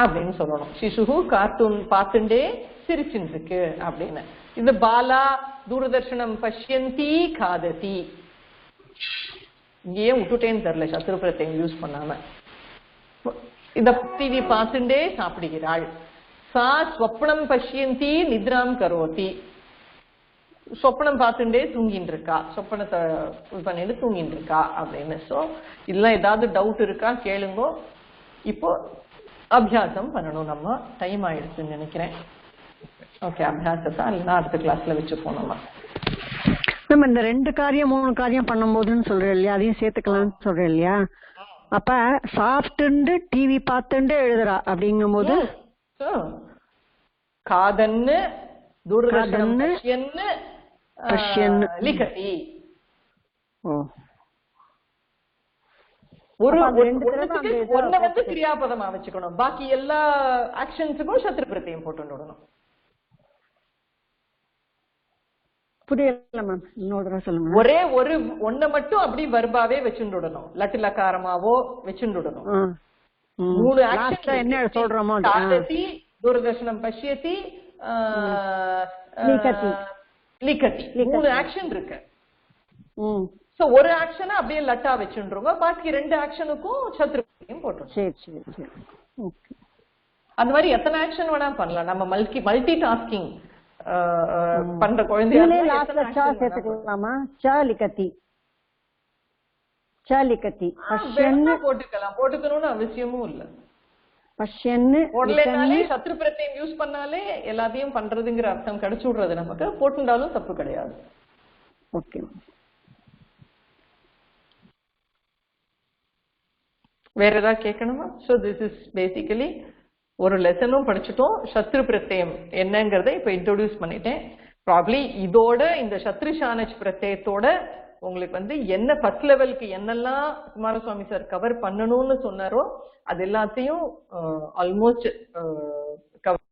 அப்படின்னு சொல்லணும். சிசுஹு கார்ட்டூன் பார்த்துட்டே சிரிச்சுட்டு இருக்கு அப்படின்னு. இது பாலா தூரதர்ஷனம் பஷ்யந்தி காததி, இங்கேயே விட்டுட்டேன்னு தெரியல சத்ரு பிரத்யம் யூஸ் பண்ணாம. இந்த டிவி பார்த்துட்டே சாப்பிடுகிறாள். சா ஸ்வப்னம் பஷ்யந்தி நித்ராம் கரோதி. சொப்பனம் பார்த்துட்டே தூங்கிட்டு இருக்கா, சொப்பனத்தை பண்ணிட்டு தூங்கிட்டு இருக்கா அப்படின்னு. ஸோ இதெல்லாம் ஏதாவது டவுட் இருக்கா கேளுங்கோ. இப்போ அபியாசம் பண்ணணும். நம்ம டைம் ஆயிடுச்சுன்னு நினைக்கிறேன். ஓகே, அபியாசத்தை இல்லைன்னா அடுத்த கிளாஸ்ல வச்சு போனோமா. நம்ம இந்த 2 காரியம் 3 காரியம் பண்ணும்போதுன்னு சொல்றேன் இல்லையா, அதையும் சேர்த்துக்கலாம்னு சொல்றேன் இல்லையா. அப்ப சாப்பிட்டு டிவி பார்த்துட்டு எழுதுறா அப்படிங்கும் போது காதன்னு தூர்தர்ஷனம் பஷ்யன்னு லிகதி. ஒன்ன வந்து கிரியாபதமா வச்சுக்கணும், பாக்கி எல்லா ஆக்ஷன்ஸுக்கும் சத்ரு பிரத்யம் போட்டு விடணும். புரியல மேம், இன்னொரு தடவை சொல்லுங்க. ஒரே ஒரு ஒன்ன மட்டும் அப்படி வர்பாவே வச்சுடணும், லட்டு லக்காரமாவோ வச்சுடணும். 3 ஆக்ஷன் என்ன சொல்றோமோ, காததி தூர்தர்ஷனம் பஷ்யதி லிகதி 3 ஆக்ஷன் இருக்கு. சோ ஒரு ஆக்ஷனை அப்படியே லட்டா வச்சுருங்க, பாக்கி 2 ஆக்ஷனுக்கும் சத்ரு பிரத்யம் போட்டுரும். சரி சரி சரி, ஓகே. அந்த மாதிரி எத்தனை ஆக்ஷன் வேணா பண்ணலாம். நம்ம மல்டி டாஸ்கிங் பண்ற குழந்தையா சேர்த்துக்கலாமா? சாலிகதி போட்டுக்கலாம், போட்டுக்கணும்னு அவசியமும் இல்ல. பஷ்யன்னு சத்ரு பிரத்யம் யூஸ் பண்ணாலே எல்லாத்தையும் பண்றதுங்கிற அர்த்தம் கிடைச்சு விடுறது நமக்கு. போட்டுண்டாலும் தப்பு கிடையாது. ஓகே, வேற ஏதாவது கேட்கணுமா? சோ திஸ் இஸ் பேசிக்கலி ஒரு லெசனும் படிச்சுட்டோம். சத்ரு பிரத்யம் என்னங்கறத இப்ப இன்ட்ரோடியூஸ் பண்ணிட்டேன். ப்ராப்ளி இதோட இந்த சத்ரு ஷானச் பிரத்யத்தோட உங்களுக்கு வந்து என்ன ஃபர்ஸ்ட் லெவலுக்கு என்னெல்லாம் குமாரசுவாமி சார் கவர் பண்ணணும்னு சொன்னாரோ அது எல்லாத்தையும் ஆல்மோஸ்ட் கவர்